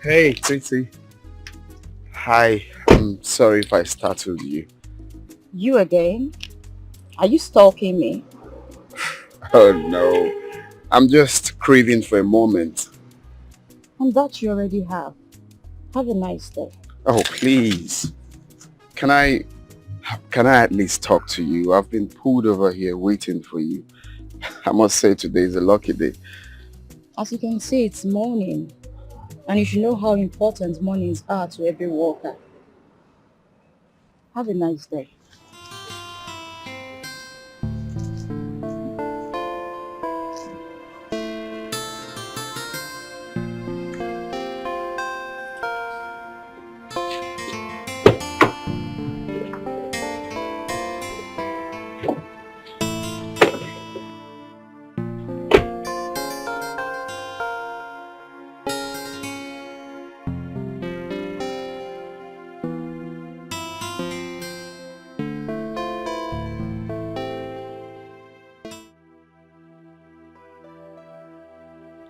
Hey, Tracy. Hi, I'm sorry if I startled you.
You again? Are you stalking me?
Oh no, I'm just craving for a moment.
And that you already have. Have a nice day.
Oh, please. Can I at least talk to you? I've been pulled over here waiting for you. I must say today is a lucky day.
As you can see, it's morning. And you should know how important mornings are to every worker. Have a nice day.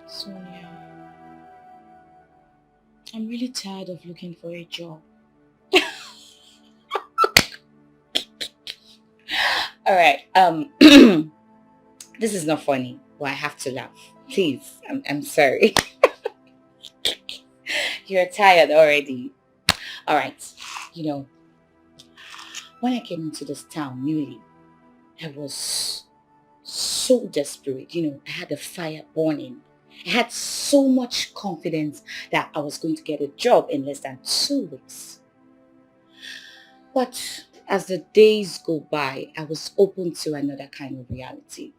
Sonia, I'm really tired of looking for a job. Alright, this is not funny, but I have to laugh. Please, I'm sorry. You're tired already. Alright, you know, when I came into this town newly, I was so desperate. You know, I had a fire burning. I had so much confidence that I was going to get a job in less than 2 weeks. But as the days go by, I was open to another kind of reality.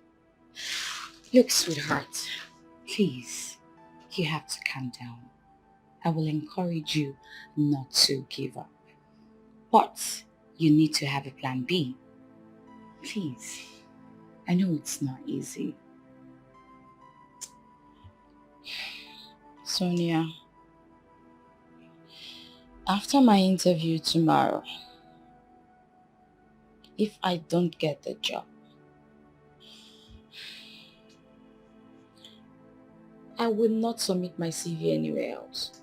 Look, sweetheart, please, you have to calm down. I will encourage you not to give up. But you need to have a plan B. Please, I know it's not easy. Sonia, after my interview tomorrow, if I don't get the job, I will not submit my CV anywhere else.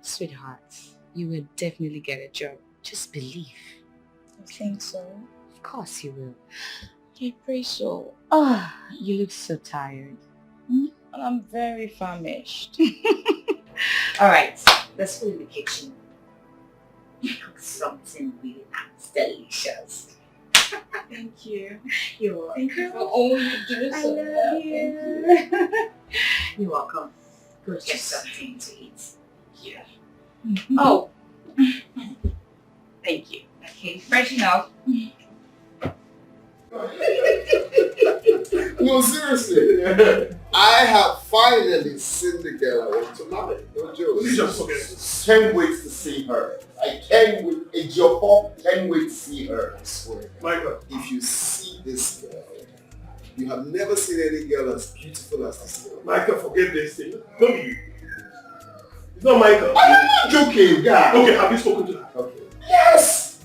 Sweetheart, you will definitely get a job. Just believe.
You think so?
Of course you will. I pray so. Ah, you look so tired. And I'm very famished. Alright, let's go in the kitchen. Cook something really nice, delicious. Thank you. You're welcome. Thank you for all you do.
I love you.
You're welcome.
Go get something to eat. Yeah. Oh. Thank you. Okay, freshen up.
No, seriously. I have finally seen the girl I want to marry. No joke. Can't wait to see her. I can't wait. It's your fault. Can't wait to see her. I swear.
Michael.
If you see this girl, you have never seen any girl as beautiful as this girl.
Michael, forget this thing. Don't be you. It's not Michael.
I'm not joking, guy.
Okay, have you spoken to her?
Okay. Yes.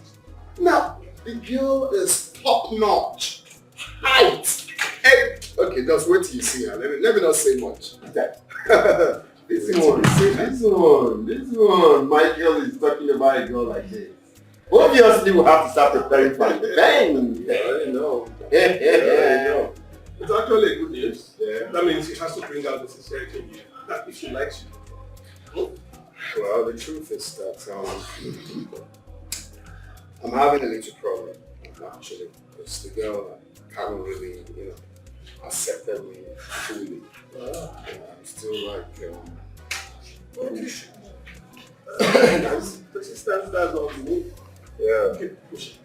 Now, the girl is top notch. Height. Okay, just wait till you see her. Let me not say much. This one, Michael is talking about a girl like this. Obviously, we'll have to start preparing for the bang.
Yeah, I know. Yeah. It's actually a good news. Yeah. That means she has to bring out the sincerity in you. That if she likes you.
Well, the truth is that I'm having a little problem, actually, because the girl haven't really, accepted me fully. I'm still like,
that's all you need.
Yeah.
Okay, push it.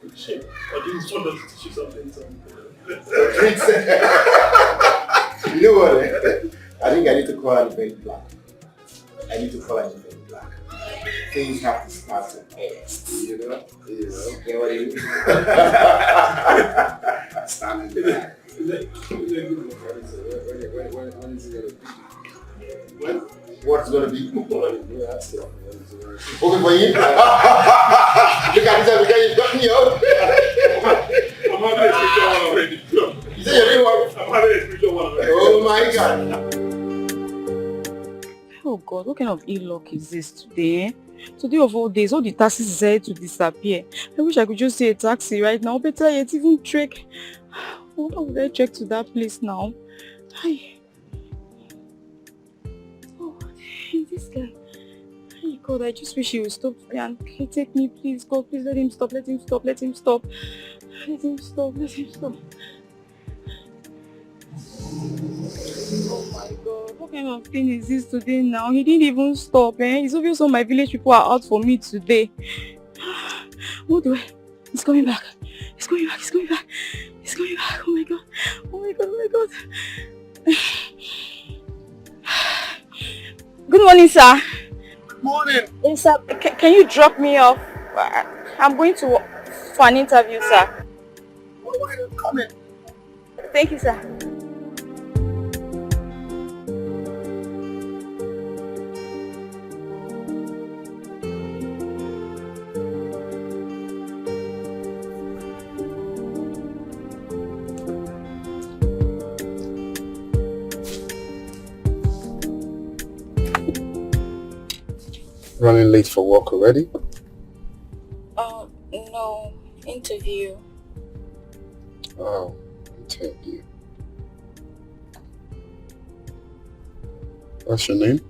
Push it. Or do you just want to teach you something?
You know what? I think I need to call her the very black. I need to call her the very black. Things have to start with S. You know? Get what I mean? Standing back. When is it gonna be? What's gonna be? Okay for you? Look at this, you got me out.
I'm having a spiritual one already.
You say you didn't want?
I'm having a spiritual one already.
Oh my God.
Oh God, what kind of ill luck is this today? Today of all days, all the taxis decided to disappear. I wish I could just see a taxi right now. Better yet, even trek. How would I trek to that place now? Hi. Oh, this guy. Hey God, I just wish he would stop today and take me, please. God, please let him stop. Let him stop. Let him stop. Let him stop. Let him stop. Oh my God, what kind of thing is this today now? He didn't even stop, It's obvious all my village people are out for me today. What do I? He's coming back. He's coming back. He's coming back. He's coming back. Oh my God. Oh my God. Oh my God. Good morning, sir.
Morning.
Yes, sir. Can you drop me off? I'm going for an interview, sir.
Oh, come in.
Thank you, sir.
Running late for work already?
No. Interview.
Oh, interview. What's your name?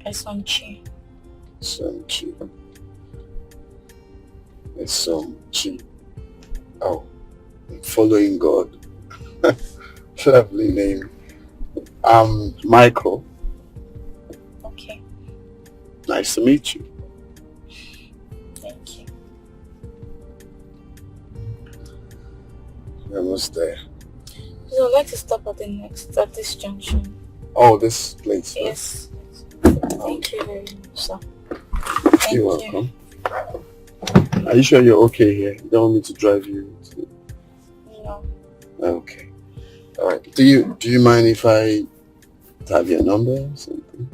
Esomchi.
Esomchi. Esomchi. Oh, following God. Lovely name. I'm Michael.
Okay.
Nice to meet you.
Thank you.
We're almost there.
So I'd like to stop at this junction.
Oh, this place?
Yes. Thank you very much, sir.
You're welcome. Are you sure you're okay here? You don't want me to drive you to...
No.
Okay. Alright. Do you mind if I have your number or something?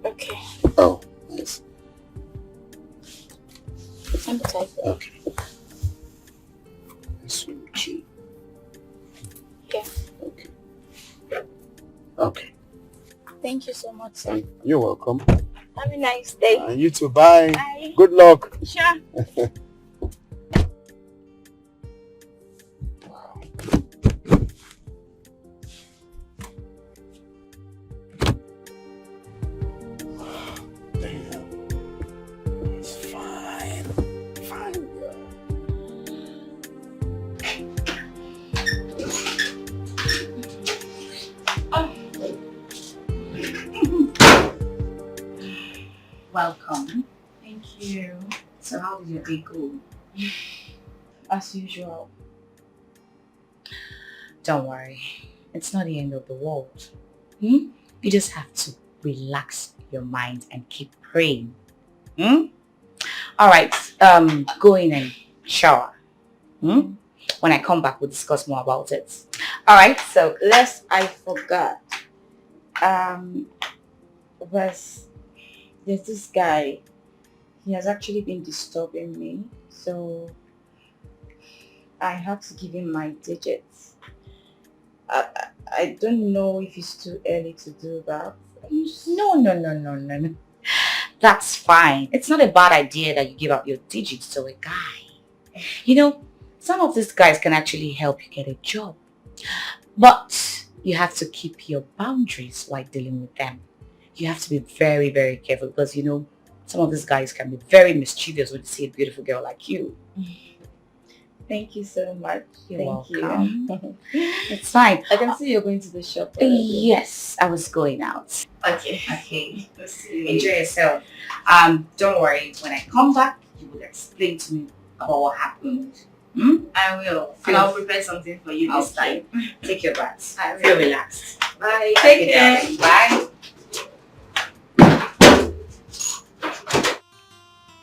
Okay.
Oh, nice.
I'm typing.
Okay. Suchi.
Yeah.
Okay. Okay.
Thank you so much, sir.
You're welcome.
Have a nice day.
You too. Bye.
Bye.
Good luck.
Sure.
Welcome.
Thank you.
So how did your day go?
As usual.
Don't worry. It's not the end of the world. You just have to relax your mind and keep praying. Alright, go in and shower. When I come back, we'll discuss more about it. Alright, so
Lest I forgot. There's this guy. He has actually been disturbing me. So I have to give him my digits. I don't know if it's too early to do that.
No. That's fine. It's not a bad idea that you give out your digits to a guy. You know, some of these guys can actually help you get a job. But you have to keep your boundaries while dealing with them. You have to be very, very careful because, you know, some of these guys can be very mischievous when they see a beautiful girl like you.
Thank you so much.
You're
welcome.
It's fine.
I can see you're going to the shop already.
Yes, I was going out.
Okay.
Enjoy yourself. Don't worry. When I come back, you will explain to me about what happened.
I will. And I'll prepare something for you this time.
Take your bath.
I will.
Feel relaxed.
Bye. Take care.
Darling. Bye.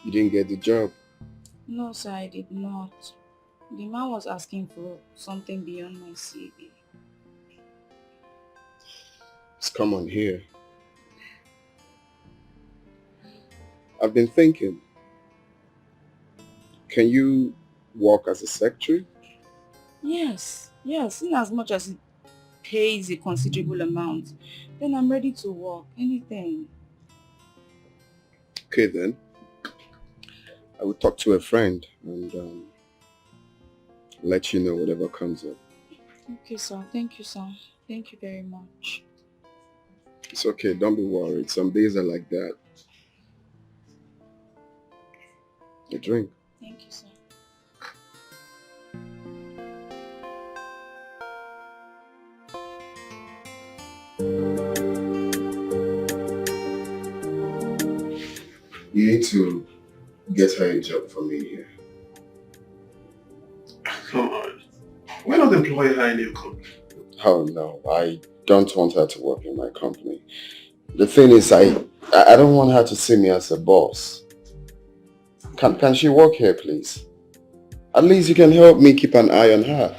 You didn't get the job.
No, sir, I did not. The man was asking for something beyond my CV.
It's come on here. I've been thinking, can you work as a secretary?
Yes, in as much as it pays a considerable amount, then I'm ready to work. Anything.
Okay then. I will talk to a friend and let you know whatever comes up.
Okay, sir. Thank you, sir. Thank you very much.
It's okay, don't be worried. Some days are like that. A drink.
Thank you, sir.
You need to get her a job for me here.
Come on. Why not employ her in your company?
Oh no, I don't want her to work in my company. The thing is, I don't want her to see me as a boss. Can she work here, please? At least you can help me keep an eye on her.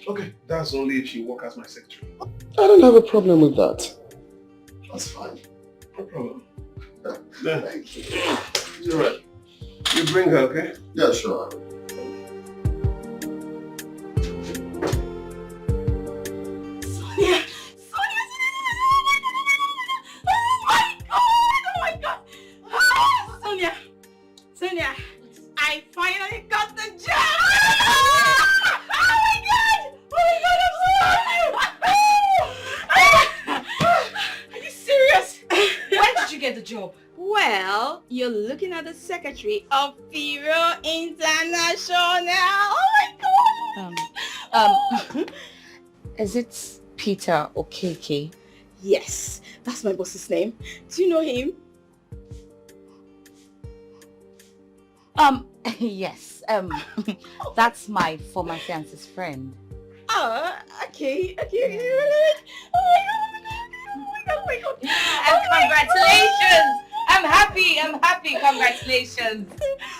Okay, that's only if she works as my secretary.
I don't have a problem with that. That's fine.
No problem. Yeah. Thank you. It's alright. You bring her, okay?
Yeah, sure.
Sonia, I finally got the job! Oh my god! I'm so happy! Are you serious? When did you get the job? Well, you're looking at the secretary of Firo International. Oh my god!
Is it Peter Okeke?
Yes, that's my boss's name. Do you know him?
Yes. That's my former fiance's friend.
Oh, okay. Oh my god.
And congratulations! I'm happy, congratulations.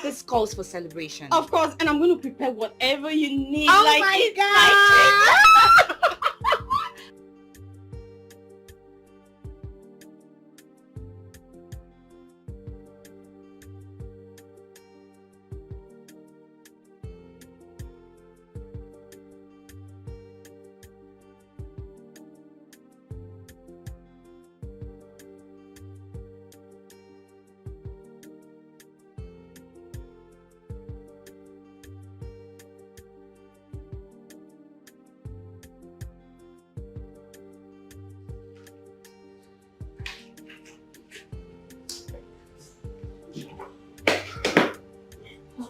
This calls for celebration.
Of course, and I'm going to prepare whatever you need.
Oh
like
my
god!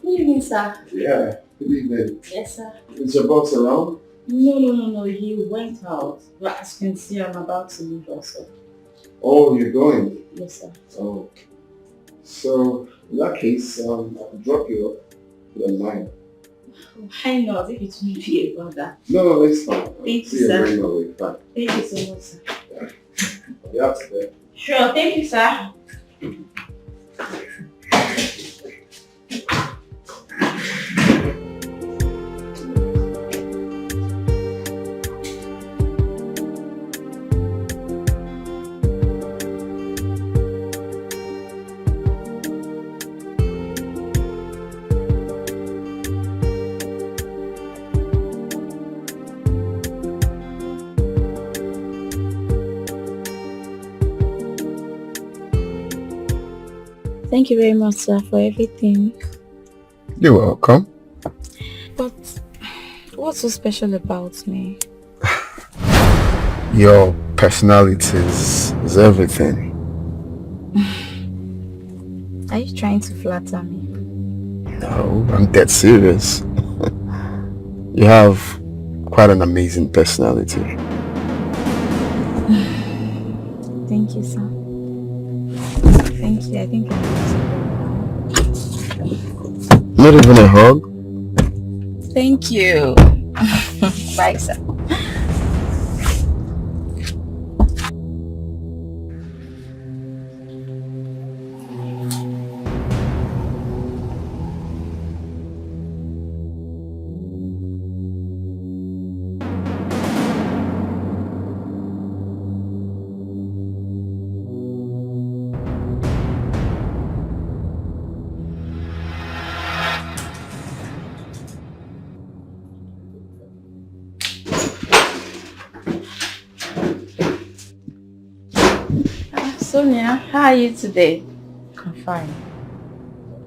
Good evening, sir.
Yeah, good evening.
Yes, sir.
Is your boss around?
No. He went out. But as you can see, I'm about to leave also.
Oh, you're going?
Yes, sir.
Oh, So, in that case, I'll drop you off to the mine.
Why not? If it will be about that.
No, it's fine.
Thank you,
See
sir.
you on my way. Fine.
Thank you so much, sir.
I'll be out today.
Sure, thank you, sir.
Thank you very much, sir, for everything.
You're welcome.
But what's so special about me?
Your personality is everything.
Are you trying to flatter me?
No, I'm dead serious. You have quite an amazing personality.
Thank you, sir. Thank you. I think
Not even a hug?
Thank you. Bye, sir. Sonia, how are you today?
I'm fine.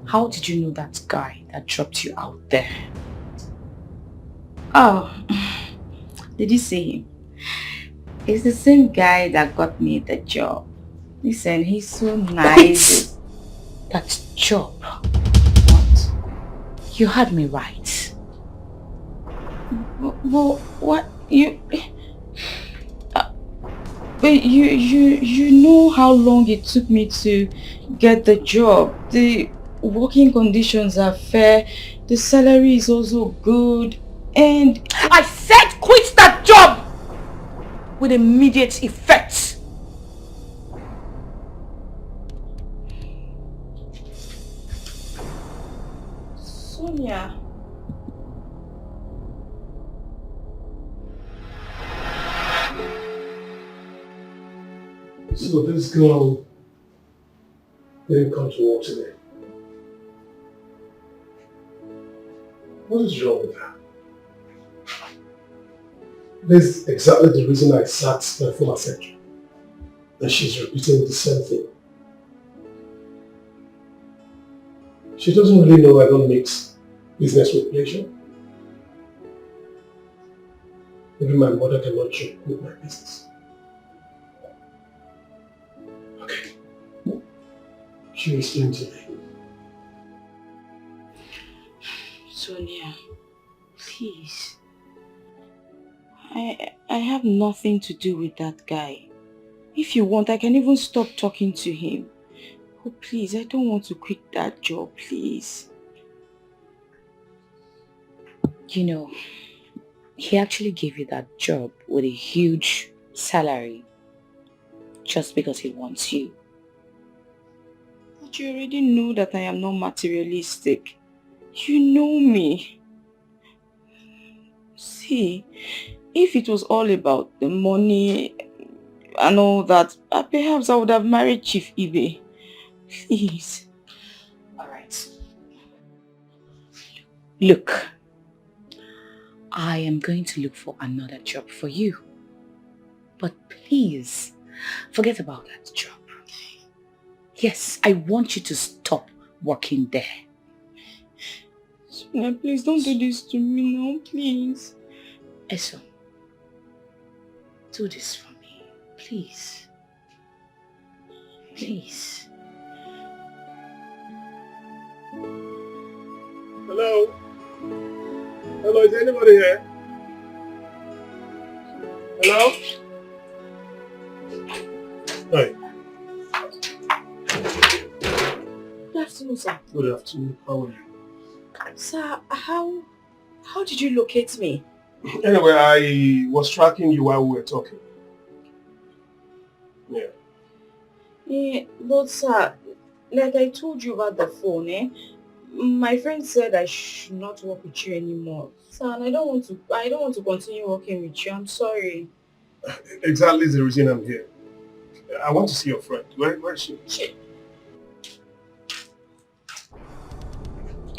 How did you know that guy that dropped you out there?
Oh, did you see him? It's the same guy that got me the job. Listen, he's so nice.
That job? What? You had me right.
Well, what? But you know how long it took me to get the job. The working conditions are fair. The salary is also good. And
I said quit that job with immediate effect.
Sonia.
So this girl didn't come to work today. What is wrong with her? This is exactly the reason I sacked my former secretary. And she's repeating the same thing. She doesn't really know I don't mix business with pleasure. Even my mother cannot joke with my business. She explained to me.
Sonia, please. I have nothing to do with that guy. If you want, I can even stop talking to him. Oh, please, I don't want to quit that job, please.
You know, he actually gave you that job with a huge salary just because he wants you.
But you already know that I am not materialistic. You know me. See, if it was all about the money and all that, perhaps I would have married Chief Ibe. Please.
Alright. Look, I am going to look for another job for you. But please, forget about that job. Yes, I want you to stop working there.
Sonia, please don't do this to me now, please.
Eso, do this for me, please. Please.
Hello? Hello, is anybody here? Hello? Hey.
afternoon, sir.
Good afternoon. How are you?
Sir, how did you locate me?
Anyway, I was tracking you while we were talking. Yeah.
Yeah, but sir, like I told you about the phone, my friend said I should not work with you anymore. Sir, and I don't want to continue working with you. I'm sorry.
Exactly the reason I'm here. I want to see your friend. Where is she?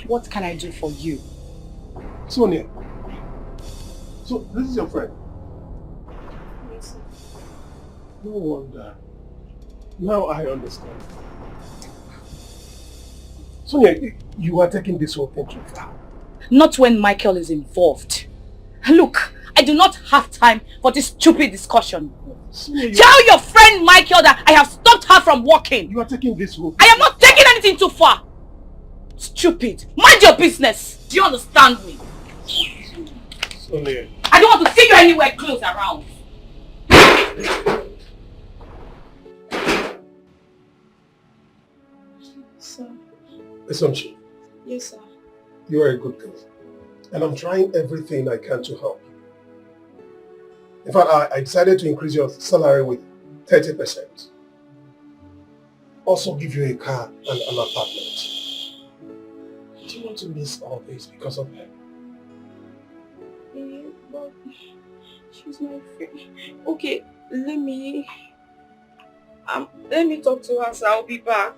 What can I do for you?
Sonia. So, this is your friend?
Yes, sir.
No wonder. Now I understand. Sonia, you are taking this whole thing too far.
Not when Michael is involved. Look, I do not have time for this stupid discussion.
Sonia,
tell your friend Michael that I have stopped her from working.
You are taking this whole thing.
I am not taking anything too far. Stupid. Mind your business. Do you understand me?
Sonia.
I don't want to see you anywhere close around.
Sir.
Assumption.
Yes, sir.
You are a good girl. And I'm trying everything I can to help you. In fact, I decided to increase your salary with 30%. Also give you a car and an apartment. Do you want to miss all this because of her?
But she's my friend. Okay, let me talk to her, so I'll be back.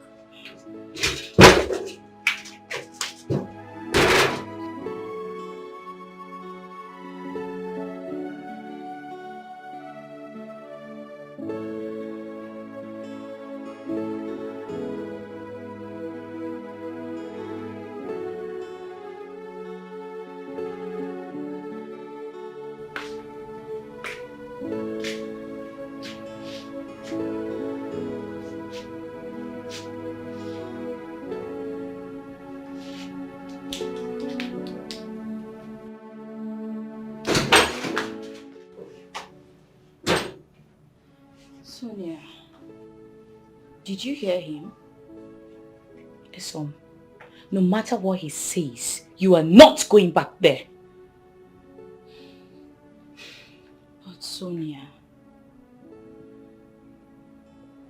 Sonia, did you hear him? Listen, no matter what he says, you are not going back there. But Sonia,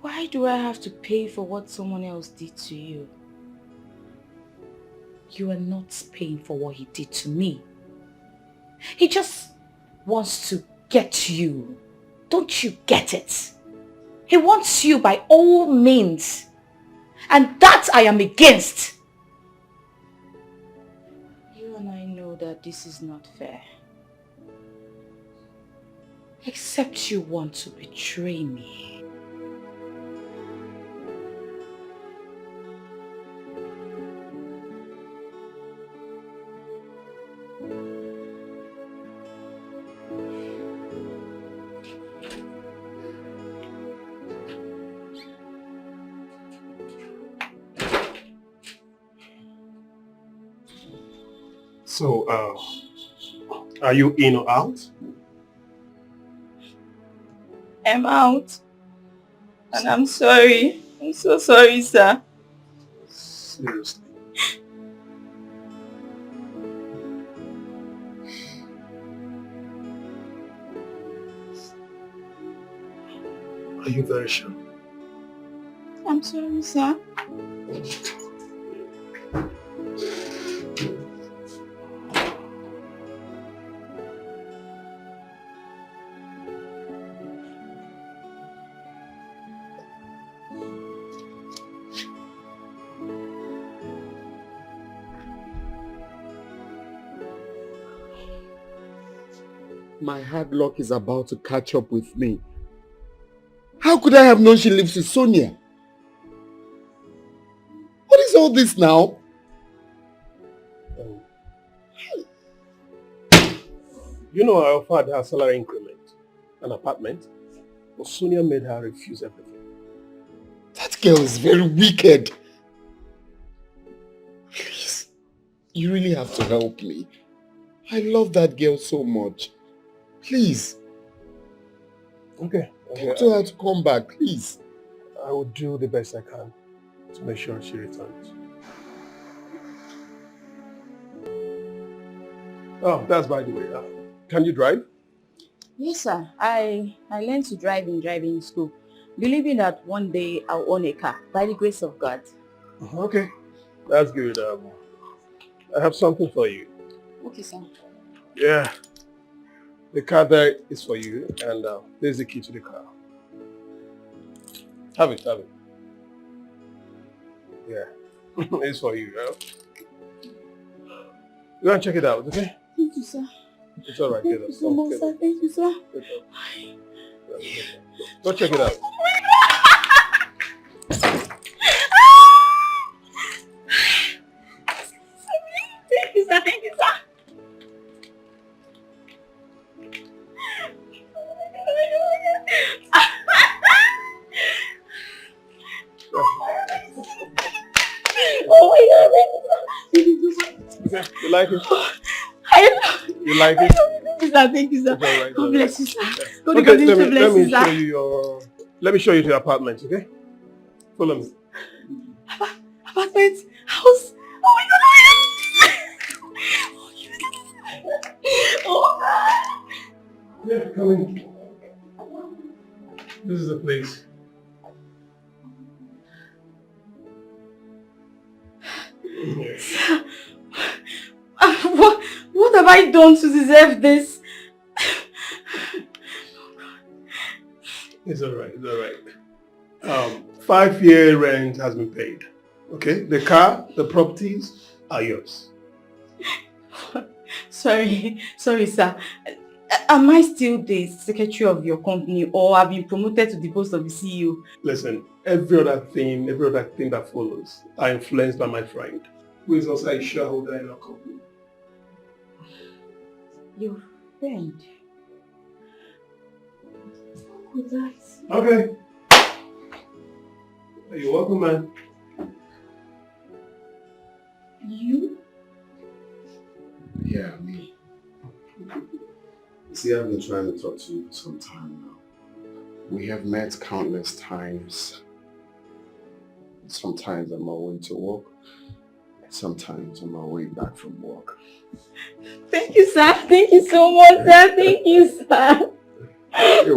why do I have to pay for what someone else did to you? You are not paying for what he did to me. He just wants to get you. Don't you get it? He wants you by all means. And that I am against. You and I know that this is not fair. Except you want to betray me.
So, are you in or out?
I'm out. And I'm sorry. I'm so sorry, sir.
Seriously. Are you very sure?
I'm sorry, sir.
My hard luck is about to catch up with me. How could I have known she lives with Sonia? What is all this now?
You know I offered her salary increment, an apartment, but Sonia made her refuse everything.
That girl is very wicked. Please, you really have to help me. I love that girl so much. Please.
Okay.
Talk to her to come back, please.
I will do the best I can to make sure she returns. Oh, that's by the way. Can you drive?
Yes, sir. I learned to drive in driving school, believing that one day I'll own a car by the grace of God.
Okay, that's good. I have something for you.
Okay, sir.
Yeah, the car there is for you, and there's the key to the car. Have it. Yeah, it's for you. Go and check it out, okay?
Thank you, sir.
It's all right.
Thank you so much, sir. Thank you, sir.
Go check it out.
Thank you, sir. Thank you, sir. Oh my God, thank you, sir.
Okay, you like it? You like
it? Thank you, sir. Thank you, sir.
Right,
God bless you, sir. God
Okay,
continue to bless you, sir.
Let me show you to your apartment, okay? Follow me.
Apartment, house. Oh my God, oh God.
Yeah, come in. This is the place.
What have I done to deserve this?
It's all right. 5-year rent has been paid. Okay? The car, the properties are yours.
Sorry, sir. Am I still the secretary of your company, or have been promoted to the post of the CEO?
Listen, every other thing that follows are influenced by my friend, who is also a shareholder in our company.
Your friend? Who's that?
Okay. You're welcome, man.
You?
Yeah, me. See, I've been trying to talk to you for some time now. We have met countless times. Sometimes on my way to work, sometimes on my way back from work.
Thank you, sir. Thank you so much, sir. Thank you, sir.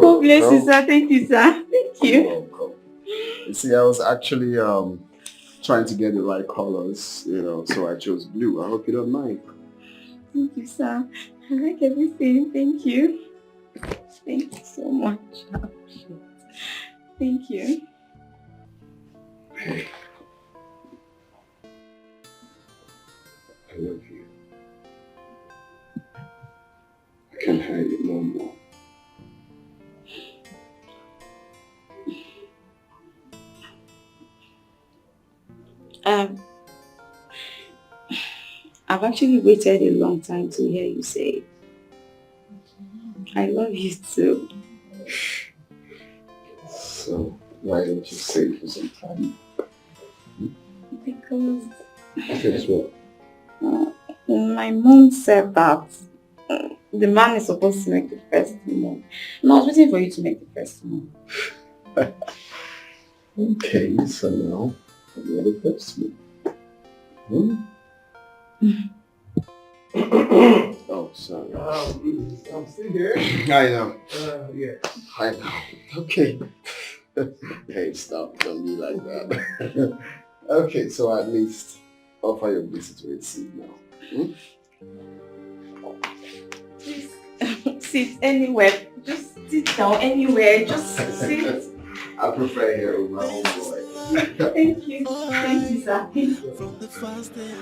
God bless you, sir. Thank you, sir. Thank you.
You're welcome. You see, I was actually trying to get the right colors, so I chose blue. I hope you don't mind.
Thank you, sir. I like everything. Thank you. Thank you so much. Thank you.
Hey. I love you. I can't hide it no more.
I've actually waited a long time to hear you say, I love you too.
So, why don't you say it for some time?
Because...
Guess what?
My mom said that the man is supposed to make the first move. And I was waiting for you to make the first move.
Okay, so now, you're the first move. Oh, sorry.
I'm still here.
I know.
Yeah.
I know. Okay. Hey, stop. Don't be like that. Okay, so at least offer your visit with a seat now.
Please sit anywhere. Just sit down anywhere. Just sit.
I prefer here with my own boy.
Thank you. Thank you, sir.
From the first day.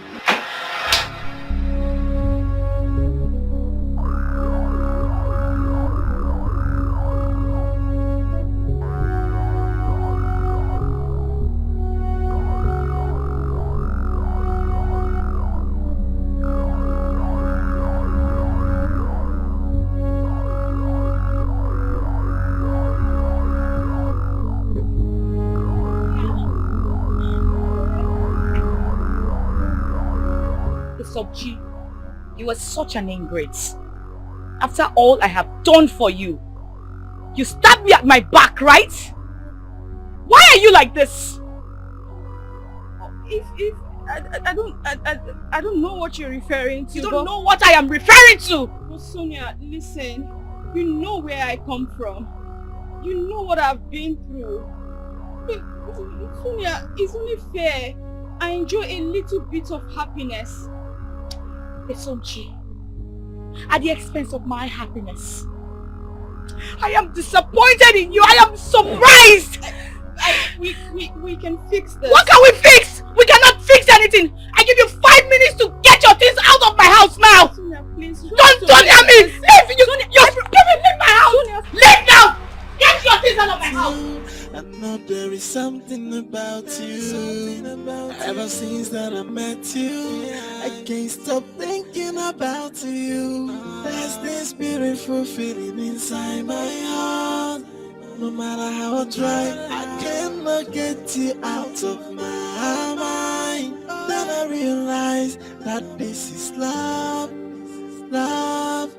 Tochi, you are such an ingrate. After all I have done for you, you stabbed me at my back, right? Why are you like this?
I don't know what you're referring to.
You don't know what I am referring to!
But Sonia, listen. You know where I come from. You know what I've been through. Sonia, it's only fair. I enjoy a little bit of happiness.
Esonchi, at the expense of my happiness. I am disappointed in you. I am surprised.
We can fix this.
What can we fix? We cannot fix anything. I give you 5 minutes to get your things out of my house now.
Sonia, please.
Don't hear me. Leave. Leave my house. Sonia. Leave now. Get your things out of my house.
I know there is something about you. Ever since that I met you, I can't stop thinking about you. There's this beautiful feeling inside my heart. No matter how I try, I cannot get you out of my mind. Then I realize that this is love, love.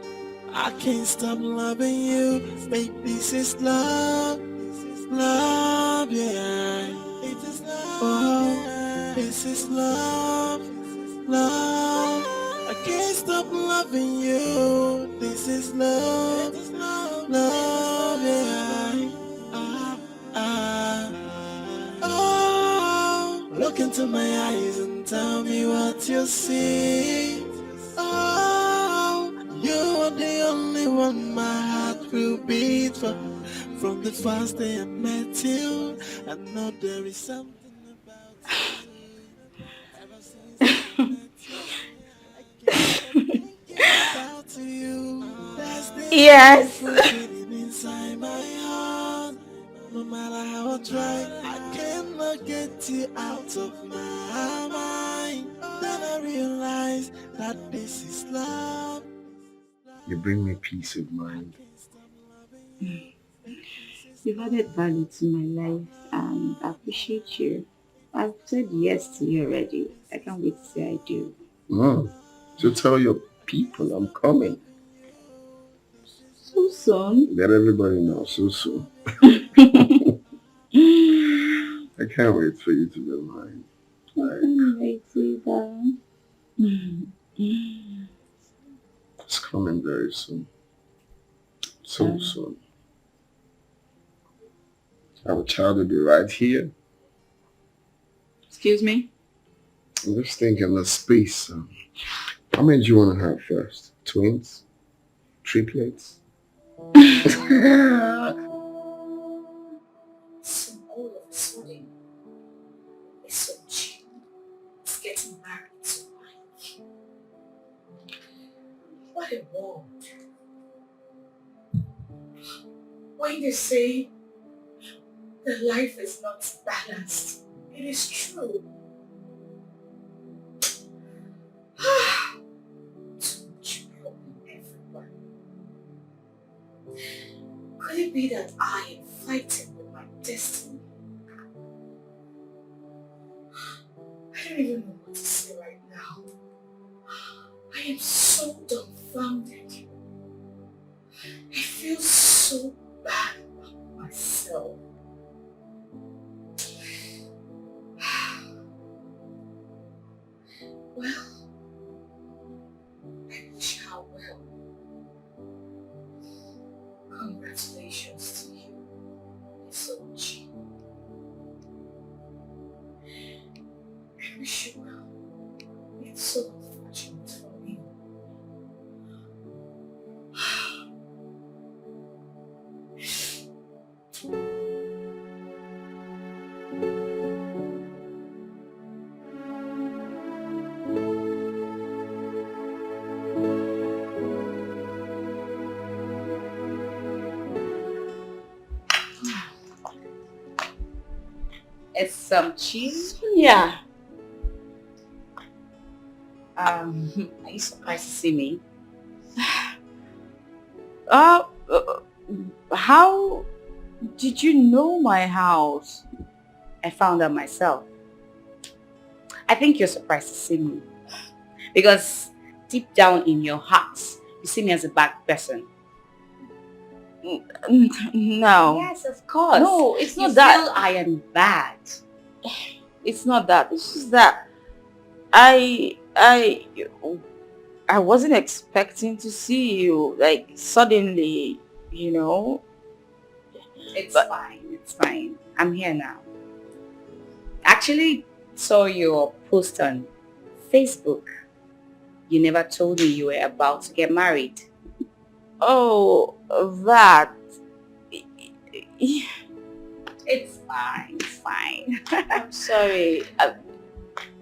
I can't stop loving you, babe. This is love, love, yeah. It is love, oh, this is love, love. I can't stop loving you. This is love, love, yeah. Oh, look into my eyes and tell me what you see. Oh, you are the only one my heart will beat for. From the first day I met you, I know there is something about you. Ever since I met you, I can't get about you. There's this feeling inside my heart. No matter how I try, I cannot get you out of my mind. Then I realize that this is love.
You bring me peace of mind.
You've added value to my life and I appreciate you. I've said yes to you already. I can't wait to say I do.
So tell your people I'm coming.
So soon?
Let everybody know so soon. I can't wait for you to be mine.
I can't wait either.
It's coming very soon. So soon. Our child will be right here.
Excuse me?
I'm just thinking the space. How many do you want to have first? Twins? Triplets?
So all of a sudden, it's so cheap. It's getting married to Mike. What a world. When they say that life is not balanced, it is true. Too much helping everyone. Could it be that I am fighting with my destiny? I don't even know what to say right now. I am so dumbfounded. I feel so bad about myself. Well, I wish her well. Congratulations to you, Sochi. I wish you well. It's so unfortunate for me.
It's some cheese?
Yeah.
Are you surprised to see me?
How did you know my house?
I found out myself. I think you're surprised to see me. Because deep down in your hearts, you see me as a bad person.
No.
Yes, of course.
No, it's not
you
that.
feel I am bad.
It's not that. It's just that
I wasn't expecting to see you, like, suddenly, you know.
It's fine. I'm here now. Actually saw your post on Facebook. You never told me you were about to get married.
Oh, that.
It's fine.
I'm sorry.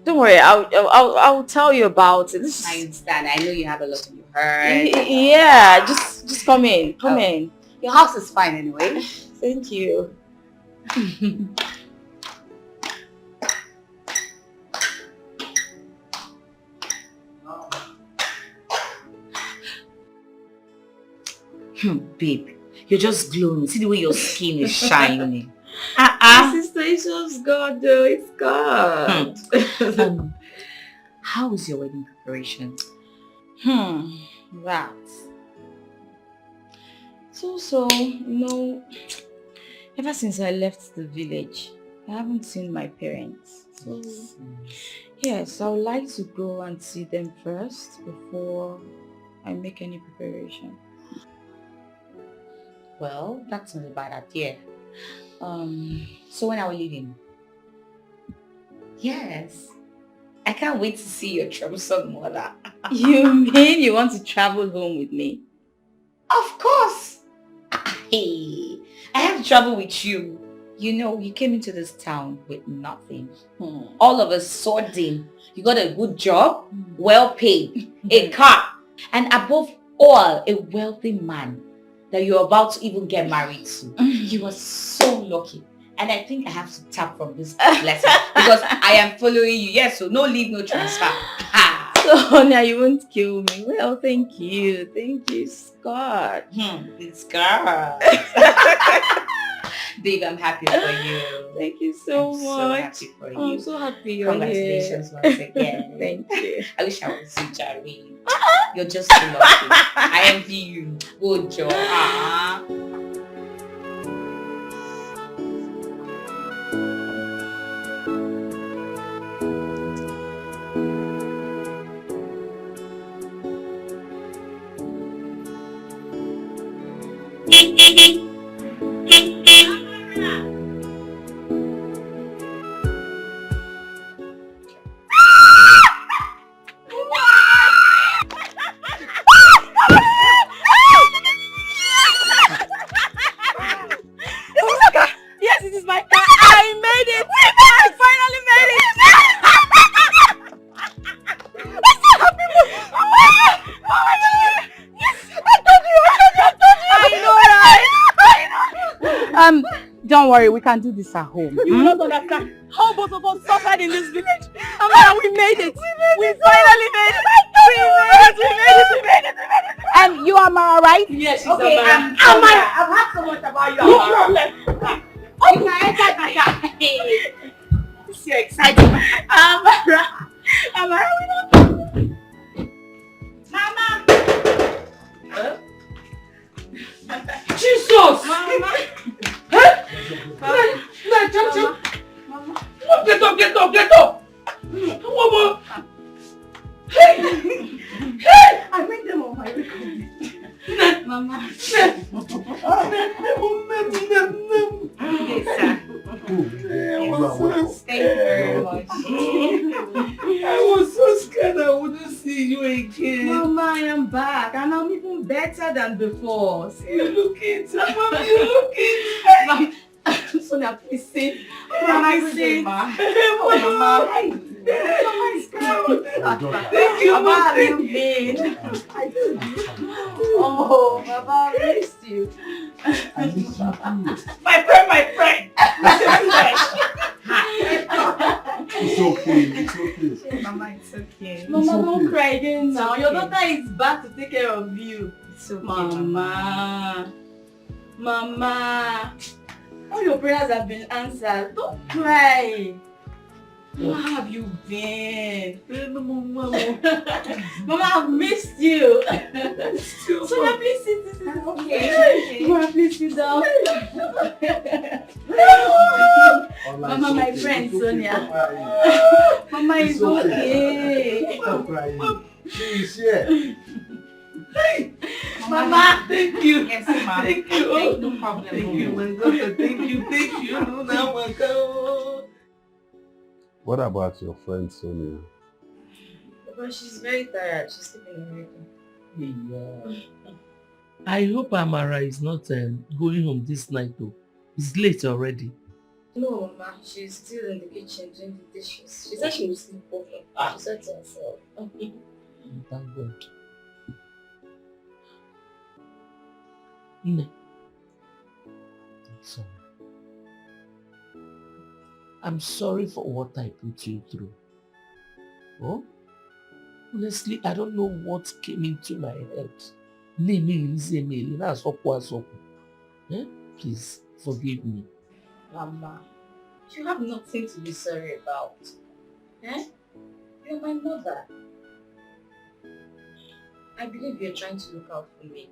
Don't worry, I'll tell you about it.
I understand. I know you have a lot on your heart.
Yeah, just come in. Come in.
Your house is fine anyway.
Thank you.
Babe, you're just glowing. See the way your skin is shining.
Sister, it's just God though. It's God.
How is your wedding preparation?
That. So, you know, ever since I left the village, I haven't seen my parents. So, yes, I would like to go and see them first before I make any preparation.
Well, that's not a bad idea. So when are we leaving? Yes. I can't wait to see your troublesome mother.
You mean you want to travel home with me?
Of course. Hey, I have to travel with you. You know, you came into this town with nothing. All of a sudden, you got a good job, well paid, a car, and above all, a wealthy man that you're about to even get married to. You are so lucky. And I think I have to tap from this blessing because I am following you. Yes, so no leave, no transfer.
So now you won't kill me. Well, thank you. Thank you, Scott.
It's God. Babe, I'm happy for you.
Thank you so much.
So happy for you.
I'm so happy you're
Congratulations
here.
once again.
Thank you.
I wish I was you, Jerry. You're just so lucky. I envy you. Good job.
Yes, it is my car. I made it. I finally made it. I'm so happy. Yes, I told you. I know, right?
Don't worry, we can do this at home.
You will not understand how both of us suffered in this village. And we made it. We finally made it. We made it.
And you are Mara, right?
Yes, she's
Okay,
Amara.
Amara, I've heard so much about you.
No problem.
You can enter the car. It's so exciting. Amara, we don't. Mama.
Jesus!
Mama.
Get up! Mama! Hey!
I made them on my record. Mama. Yes, sir. Thank you very much.
I was so scared I wouldn't see you again.
Mama, I am back and I'm even better than before. See,
You look it, Mama, you look it.
Sonia, please sit.
Mama,
sit.
Mama.
Mama.
Thank you,
Mama,
Mama.
how have you been? Oh, Mama, I missed you.
My friend.
It's okay.
Mama, it's okay.
Mama, don't cry again now. Your daughter is back to take care of you.
It's okay,
Mama. All your prayers have been answered. Don't cry. How have you been? Mama, I've missed you. Sonia, please sit.
Okay.
Mama, please sit down.
Mama, my friend Sonia. Mama is okay.
Stop crying. She is here.
Hey, Mama.
Thank you.
Yes, Mama.
Thank you.
No problem.
Thank you, my daughter. Thank you. Thank you. Now, my God.
What about your friend Sonia?
But she's very tired. She's sleeping already.
Yeah. I hope Amara is not going home this night though. It's late already.
No, Mama. She's still in the kitchen doing the dishes. She said she will sleep over. She said to herself.
Thank God. No. Sorry. I'm sorry for what I put you through. Oh? Honestly, I don't know what came into my head. Please, forgive me.
Mama, you have nothing to be sorry about. You're my mother. I believe you're trying to look out for me.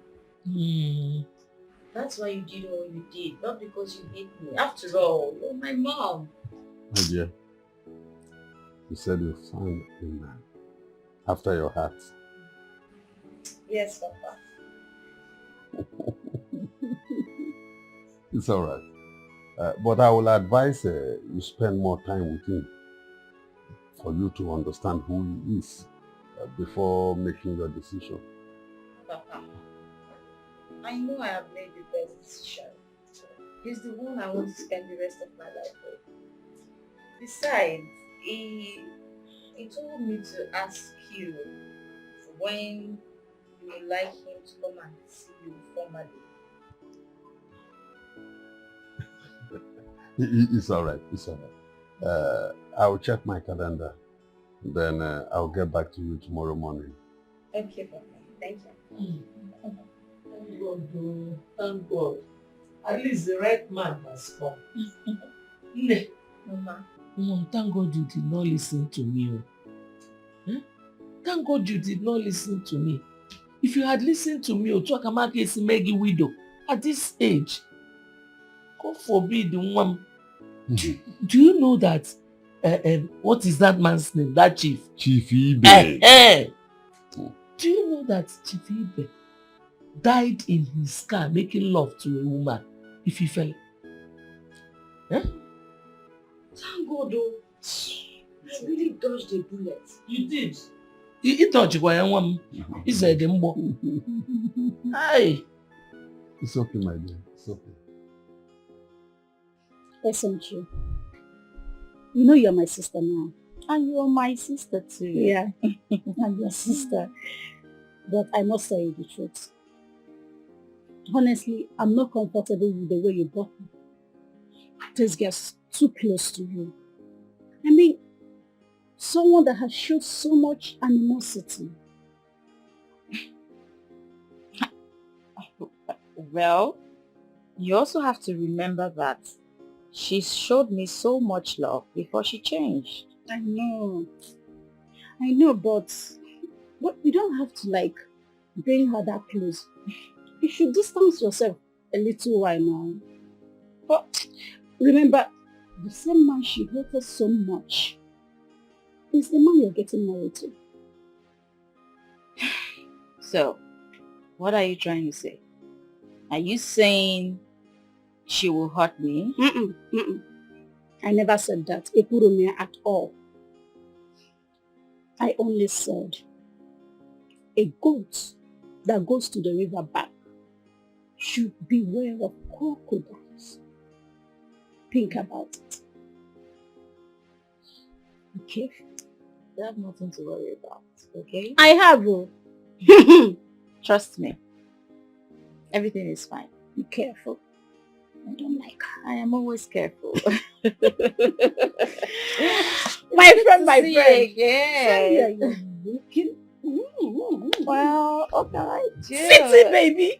That's why you did what you did, not because you hate me. After all, you're my mom.
My dear, you said you found a man after your heart.
Yes, Papa.
It's alright. But I will advise you spend more time with him for you to understand who he is before making your decision.
Papa, I know I have made the best decision. He's the one I want to spend the rest of my life with. Besides, he told me to ask you when you would like him to come and see you formally.
It's alright, it's alright. I'll check my calendar. Then I'll get back to you tomorrow morning.
Okay, Papa. Thank you.
Thank God, oh. Thank God. At least the right man has come.
Mama.
Mom, thank God you did not listen to me. Thank God you did not listen to me. If you had listened to me, Otuakamake is Maggie widow at this age. God forbid the woman. Do you know that? What is that man's name? That chief?
Chief Ibe.
Do you know that Chief Ibe died in his car making love to a woman? If he fell.
Thank God, though. I really dodged a bullet.
You did. He dodged one. He said, "Hi."
It's okay, my dear. It's okay.
Listen, you. You know you're my sister now.
And you're my sister too.
Yeah, I'm your sister. But I must tell you the truth. Honestly, I'm not comfortable with the way you brought me. This gets too close to you. I mean, someone that has showed so much animosity.
Well, you also have to remember that she showed me so much love before she changed.
I know, but you don't have to bring her that close. You should distance yourself a little while now. But remember, the same man she hated so much is the man you're getting married to.
So, what are you trying to say? Are you saying she will hurt me?
I never said that, Ekurume, at all. I only said a goat that goes to the river bank should beware of crocodiles. Think about it. Okay?
You have nothing to worry about, okay?
I have.
Trust me. Everything is fine.
Be careful. I don't like her.
I am always careful.
my friend.
Yeah.
You're looking.
Well, okay.
Sexy, baby.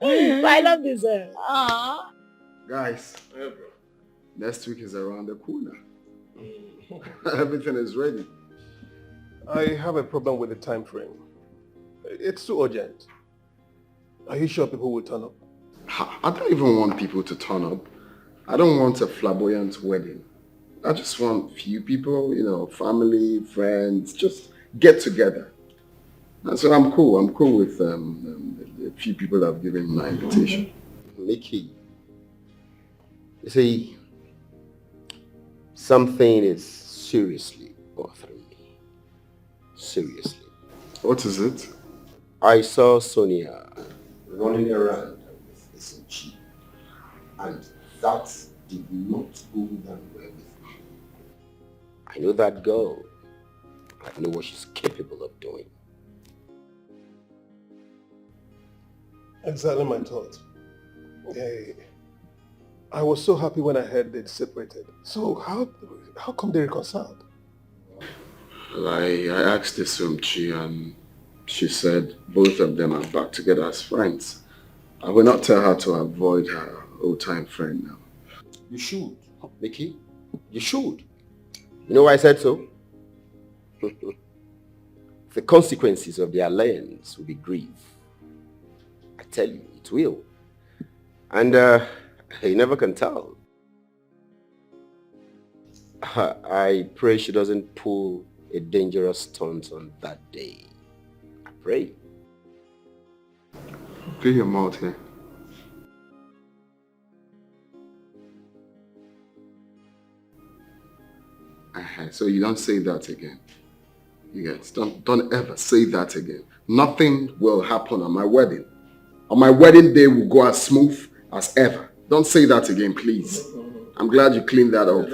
I love this.
Guys, next week is around the corner. Everything is ready.
I have a problem with the time frame. It's too urgent. Are you sure people will turn up?
I don't even want people to turn up. I don't want a flamboyant wedding. I just want few people, you know, family, friends, just get together. And so I'm cool. I'm cool with a few people that have given my invitation.
Mickey, you see, something is seriously bothering me. Seriously.
What is it?
I saw Sonia running around with this Uju, and that did not go down well with me. I know that girl. I know what she's capable of doing.
Exactly my thought. I was so happy when I heard they'd separated. So how come they reconciled?
Well, I asked this Uju and she said both of them are back together as friends. I will not tell her to avoid her old-time friend now.
You should, Mickey. You should. You know why I said so? The consequences of the alliance will be grief. I tell you, it will. And you never can tell. I pray she doesn't pull a dangerous stunt on that day. I pray.
Clear your mouth here. So you don't say that again. You guys, don't ever say that again. Nothing will happen on my wedding. On my wedding day will go as smooth as ever. Don't say that again, please. I'm glad you cleaned that up.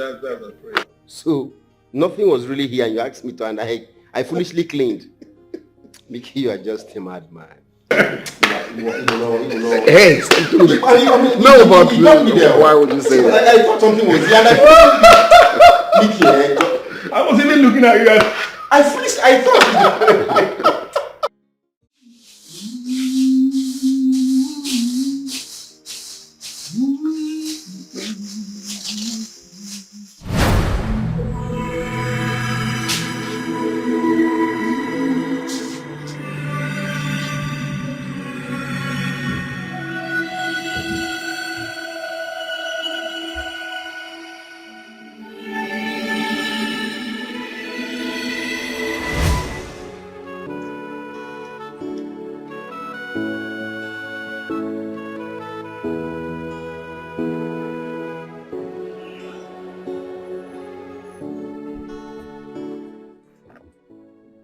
So, nothing was really here and you asked me to, and I foolishly cleaned. Mickey, you are just a madman.
Hey, no, but why would you say that?
I thought something was here and Mickey,
I was even looking at you.
I thought.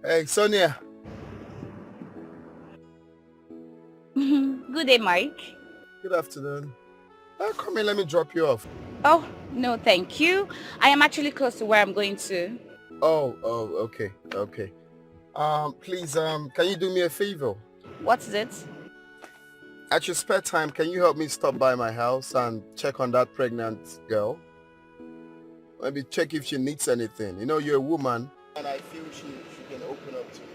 Hey, Sonia.
Good day, Mike.
Good afternoon. Come in, let me drop you off.
Oh, no, thank you. I am actually close to where I'm going to.
Oh, okay. Please, can you do me a favor?
What is it?
At your spare time, can you help me stop by my house and check on that pregnant girl? Maybe check if she needs anything. You know, you're a woman. And I feel she can open up to you.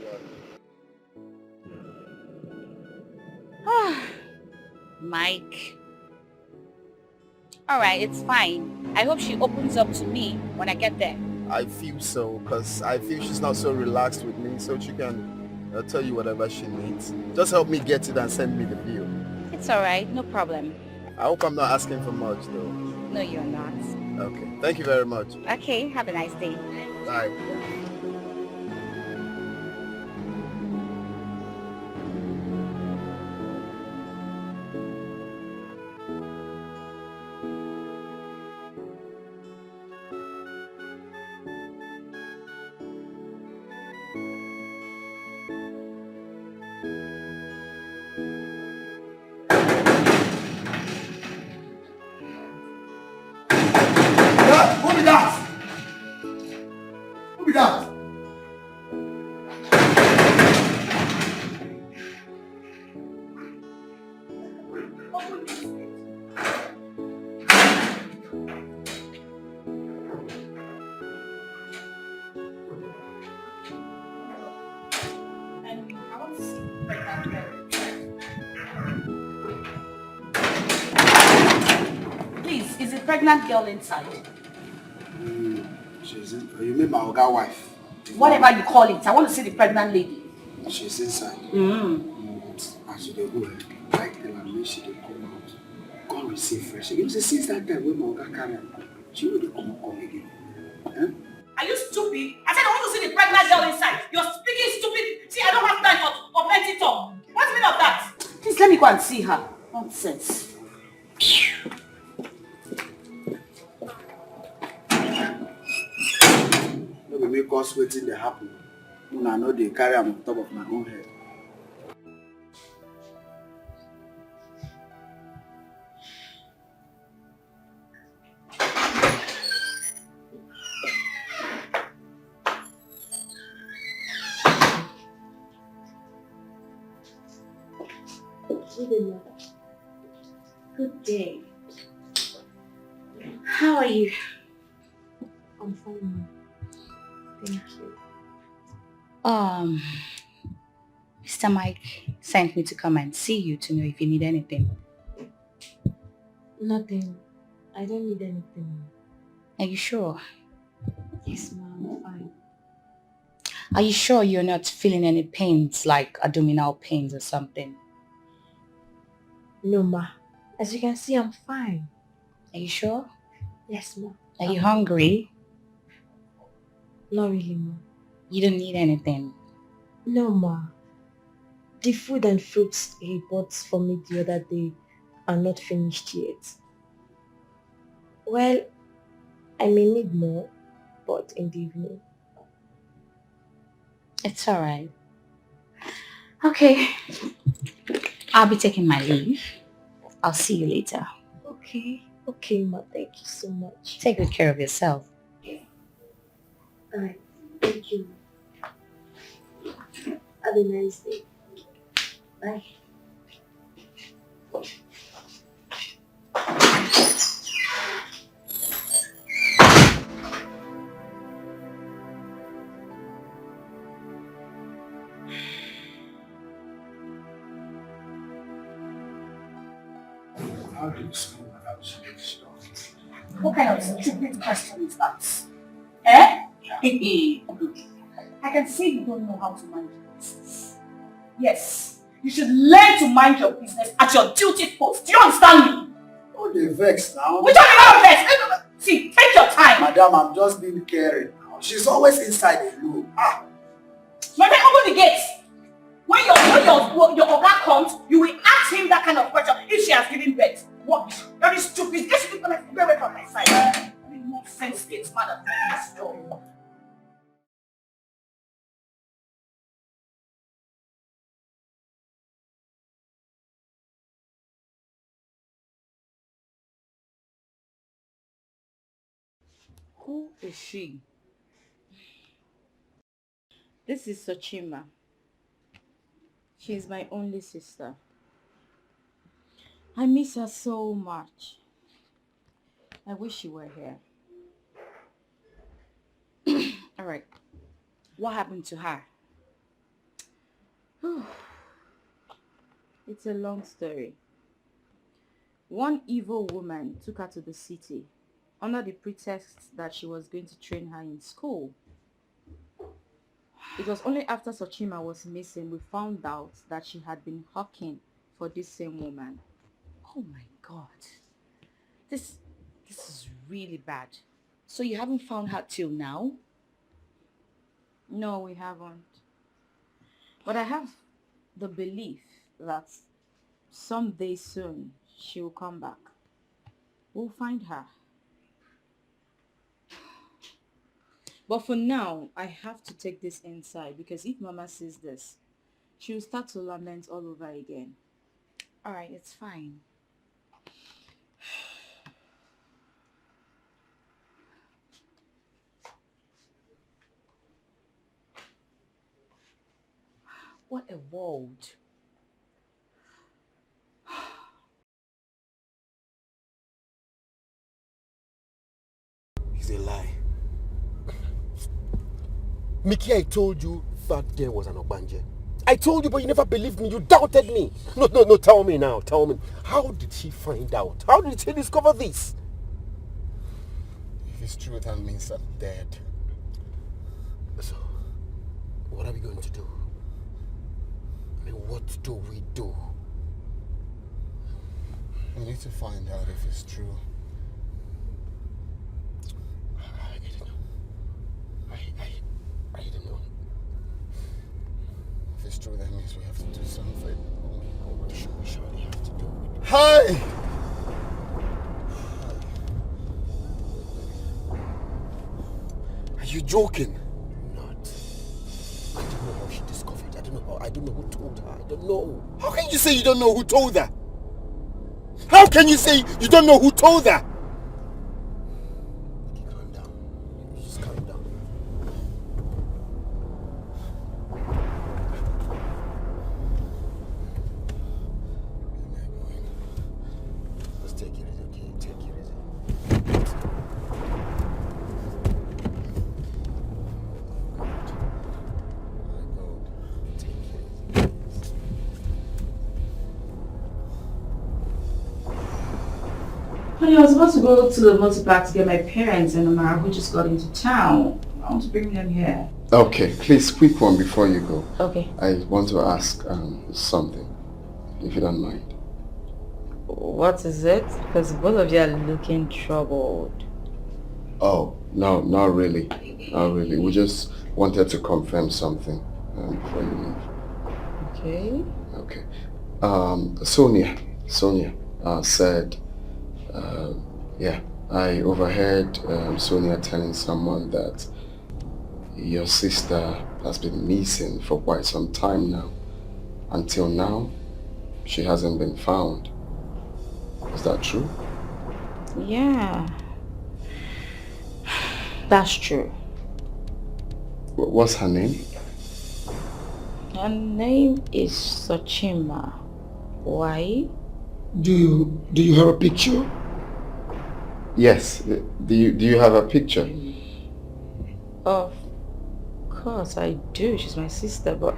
Mike. Alright, it's fine. I hope she opens up to me when I get there.
I feel so, because I feel she's not so relaxed with me, so she can tell you whatever she needs. Just help me get it and send me the bill.
It's alright, no problem.
I hope I'm not asking for much, though.
No, you're not.
Okay, thank you very much.
Okay, have a nice day.
Bye.
Please, is the pregnant girl inside?
She's in. You mean my Oga wife?
Whatever you call it, I want to see the pregnant lady.
She's inside.
Mm.
As they go, I tell her, she dey come out.
come see fresh. You know, since that time when my carry she will come again. Huh?
Are you stupid? I said I want to see the pregnant girl inside. You're speaking stupid. See, I don't have time for plenty talk. What's the meaning of that? Please let me go and see her. Nonsense.
No, we make us waiting they happen. When I know they carry them on top of my own head.
Good day. How are you?
I'm fine. Thank you.
Mr. Mike sent me to come and see you to know if you need anything.
Nothing. I don't need anything.
Are you sure?
Yes, ma'am. I'm fine.
Are you sure you're not feeling any pains, like abdominal pains or something?
No, ma. As you can see, I'm fine.
Are you sure?
Yes, ma.
Are you hungry?
Not really, ma.
You don't need anything?
No, ma. The food and fruits he bought for me the other day are not finished yet. Well, I may need more, but in the evening.
It's alright. Okay. I'll be taking my leave. I'll see you later.
Okay. Okay, ma. Thank you so much.
Take good care of yourself.
Alright. Thank you. Have a nice day. Bye.
How do you school without stuff?
What kind of stupid question is that? Eh? I can see you don't know how to mind your business. Yes, you should learn to mind your business at your duty post. Do you understand me?
Oh, they vex now.
Which one is not vex? See, take your time.
Madam, I'm just being caring now. She's always inside the room.
Madam, open the gate. When your oga comes, you will ask him that kind of question if she has given birth. What? Very stupid. Get away from my side. I mean, more sense gets mad at this door.
Who is she? This is Sochima. She is my only sister. I miss her so much. I wish she were here. Alright. What happened to her? It's a long story. One evil woman took her to the city under the pretext that she was going to train her in school. It was only after Sochima was missing we found out that she had been hawking for this same woman. Oh my god. This is really bad.
So you haven't found her till now?
No, we haven't. But I have the belief that someday soon she will come back. We'll find her. But for now, I have to take this inside because if Mama sees this, she will start to lament all over again.
Alright, it's fine. What a world.
It's a lie. Mickey, I told you that there was an Ogbanje. I told you, but you never believed me. You doubted me. No, tell me now. Tell me. How did she find out? How did she discover this?
If it's true, that means I'm dead.
So, what are we going to do? I mean, what do we do?
We need to find out if it's true. I don't know. I don't know. If it's true, that means we have to do something. What should we surely have to do? Hi! Are you joking? Not. I don't know how she discovered. I don't know who told her. I don't know. How can you say you don't know who told her? How can you say you don't know who told her? Okay, calm down. Just calm down. Let's take it easy, okay? Take it easy.
Honey, I was about to go to the multi-park to get my parents and Amara who just got into town. I want to bring them here.
Okay, please, quick one before you go.
Okay.
I want to ask something, if you don't mind.
What is it? Because both of you are looking troubled.
Oh, no, not really. Not really. We just wanted to confirm something before you leave.
Okay.
Okay. Sonia said, yeah, I overheard Sonia telling someone that your sister has been missing for quite some time now. Until now, she hasn't been found. Is that true?
Yeah. That's true.
What's her name?
Her name is Sochima. Why?
Do you have a picture? Yes. Do you have a picture?
Of course I do. She's my sister, but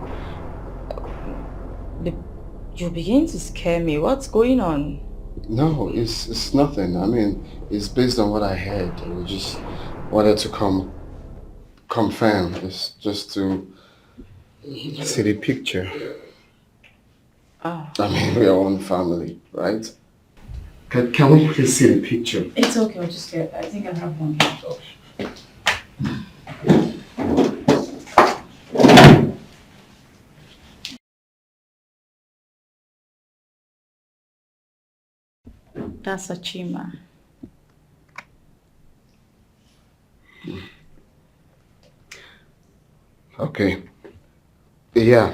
you're beginning to scare me. What's going on?
No, it's nothing. I mean, it's based on what I heard. We just wanted to confirm, just to see the picture.
Oh.
I mean, we are one family, right? Can we please see the picture?
It's okay, I'll just get, I think I have one here. That's Achima.
Okay. Yeah,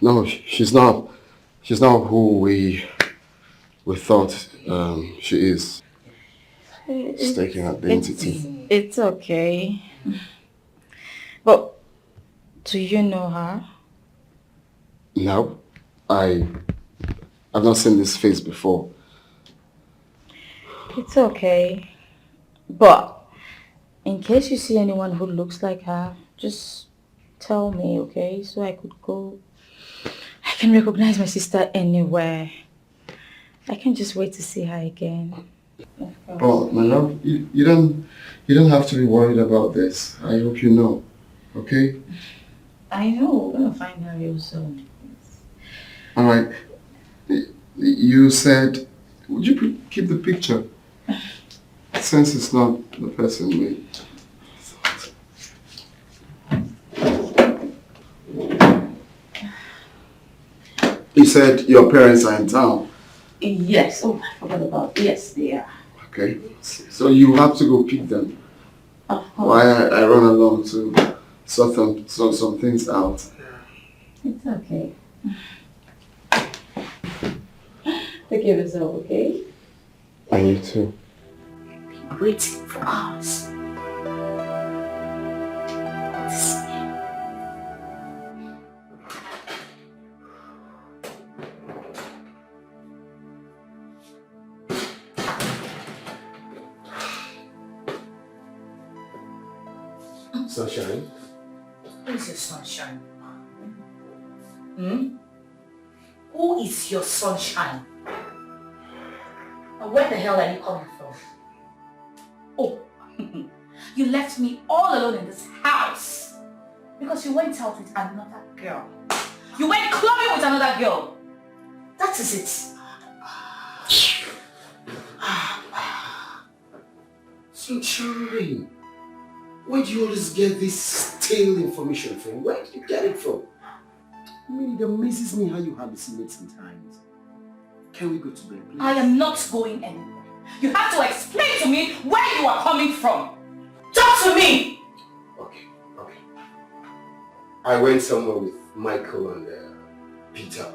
no, she's not who we thought she is. Mistaken identity.
It's okay. But do you know her?
No, I've not seen this face before.
It's okay. But in case you see anyone who looks like her, just tell me, okay? So I could go. I can recognize my sister anywhere. I can't just wait to see her again.
Oh, my love, you don't have to be worried about this. I hope you know, okay?
I know, we're gonna find her real soon.
All right. You said, would you keep the picture? Since it's not the person we thought. You said your parents are in town.
Yes. Oh, I forgot about. Yes, they are.
Okay. So you have to go pick them.
Of course.
Why I run along to sort some things out.
It's okay. Take care of yourself, okay?
And you too.
Waiting for hours.
Sunshine?
Who is your sunshine? Hmm? Who is your sunshine? And where the hell are you coming from? Oh, you left me all alone in this house because you went out with another girl. You went clubbing with another girl. That is it.
Sunshine, where do you always get this stale information from? Where do you get it from? I mean, it amazes me how you hallucinate sometimes. Can we go to bed, please?
I am not going anywhere. You have to explain to me where you are coming from. Talk to me!
Okay. I went somewhere with Michael and Peter.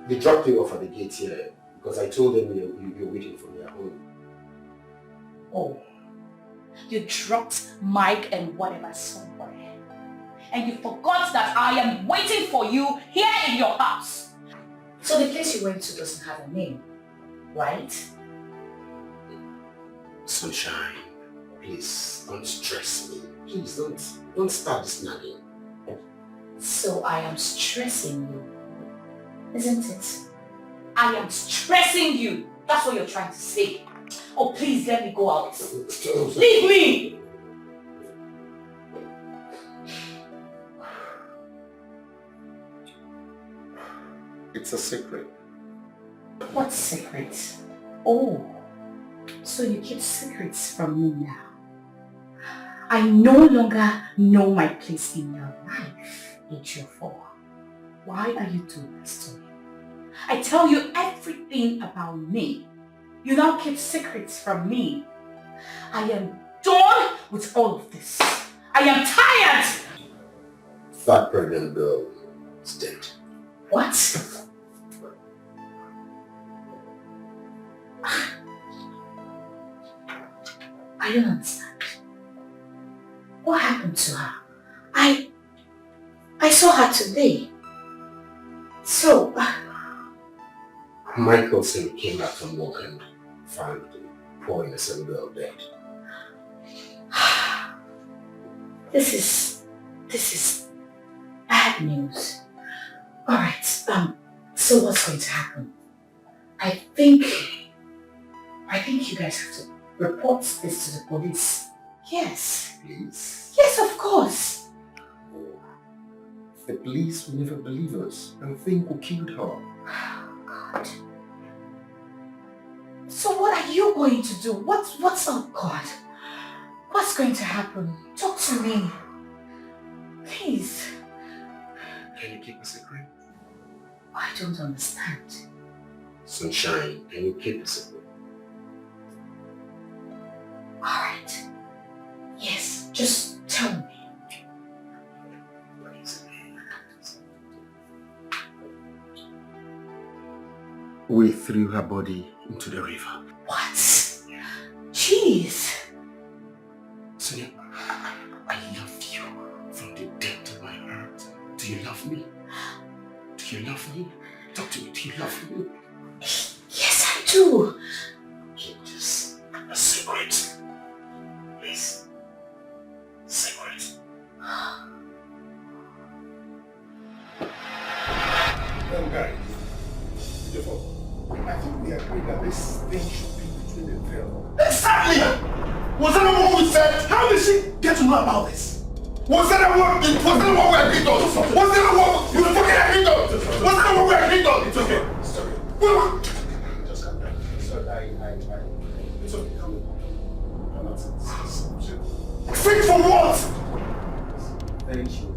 They dropped me off at the gate here because I told them you're waiting for me at home.
Oh, you dropped Mike and whatever somewhere. And you forgot that I am waiting for you here in your house. So the place you went to doesn't have a name, right?
Sunshine, please don't stress me. Please don't start this nagging.
So I am stressing you, isn't it? I am stressing you. That's what you're trying to say. Oh, please let me go out. Leave me!
It's a secret.
What secret? Oh, so you keep secrets from me now. I no longer know my place in your life, H4. Why are you doing this to me? I tell you everything about me. You now keep secrets from me. I am done with all of this. I am tired!
That pregnant girl is dead.
What? I don't understand. What happened to her? I saw her today. So...
Michael said he came back from work and found the poor innocent girl dead.
This is bad news. Alright, so what's going to happen? I think you guys have to report this to the police. Yes.
Please?
Yes, of course.
The police will never believe us and think we killed her.
God. So what are you going to do? What's oh God? What's going to happen? Talk to me. Please.
Can you keep a secret?
I don't understand.
Sunshine, can you keep a secret?
Alright. Yes, just tell me.
We threw her body into the river.
What? Jeez.
Sonia, I love you from the depth of my heart. Do you love me? Do you love me? Talk to me. Do you love me?
Yes, I do.
Keep this a secret. Please. Secret.
Guys, I think we agree that this thing should be between the three of us.
Exactly! Was that not what we said?
How did she get to know about this?
Was that not what we agreed on? Was that not what we fucking agreed on? Was that not what we agreed on?
It's okay. It's okay.
Just calm down. Sorry,
It's okay. Come on.
Speak for what?
Very sure.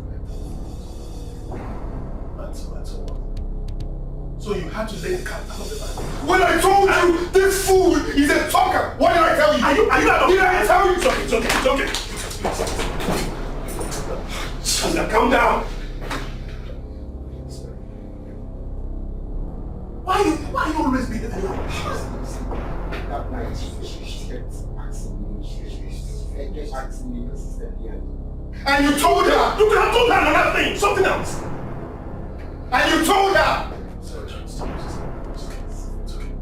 That's all. So you had to lay the cat out of the bag.
When I told you this fool is a talker, what did I tell you? Did I tell you?
It's okay. Now calm down. Why you always be the
That night, she kept asking me consistently.
And you told her!
You could have told her another thing, something else.
And you told her!
Sorry, John, stop. It's okay.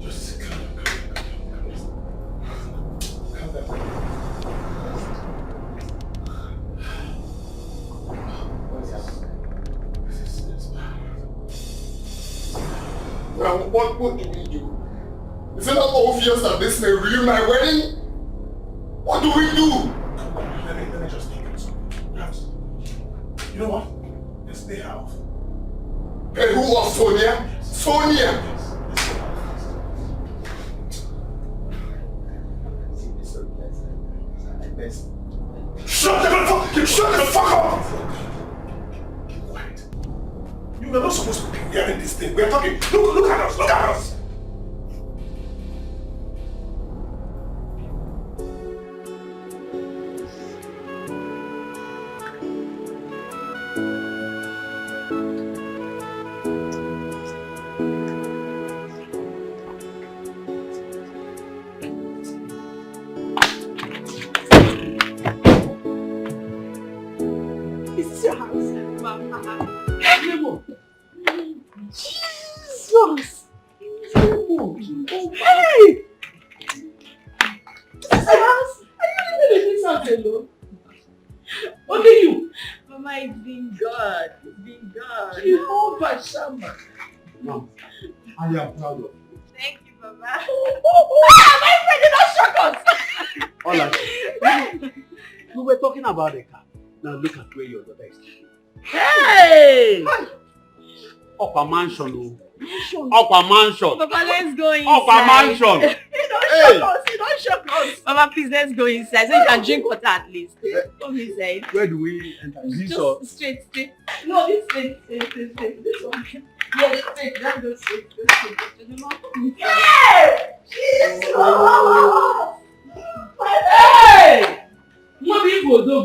Just calm down.
Well, what do we do? Is it not obvious that this may ruin my wedding? What do we do?
Come on, let me just think of something. You know what? Let's pay her off.
Pay who off, Sonia? Sonia!
hearing this thing. We're talking. Look at us. Look at us.
This is your house, Mama. Jesus! Hey! This is your house? Are you living in this house alone? Only you?
Mama, it's been God. It's been God.
Jehovah Shammah.
Mom, I am proud of you.
Thank you, Mama.
My friend did not shock us!
Alright. We were talking about the car. Now look at where your daughter is.
Hey!
Upper mansion. Upper mansion.
Papa, let's go inside.
Upper mansion.
You don't shock us. You don't shock us.
Mama, please, let's go inside so you can drink water at least. Come inside.
Where do we enter? This or?
Just straight. No, this straight. This one. Yeah, straight. Let's go straight.
Yeah! Jesus! Hey! What people do?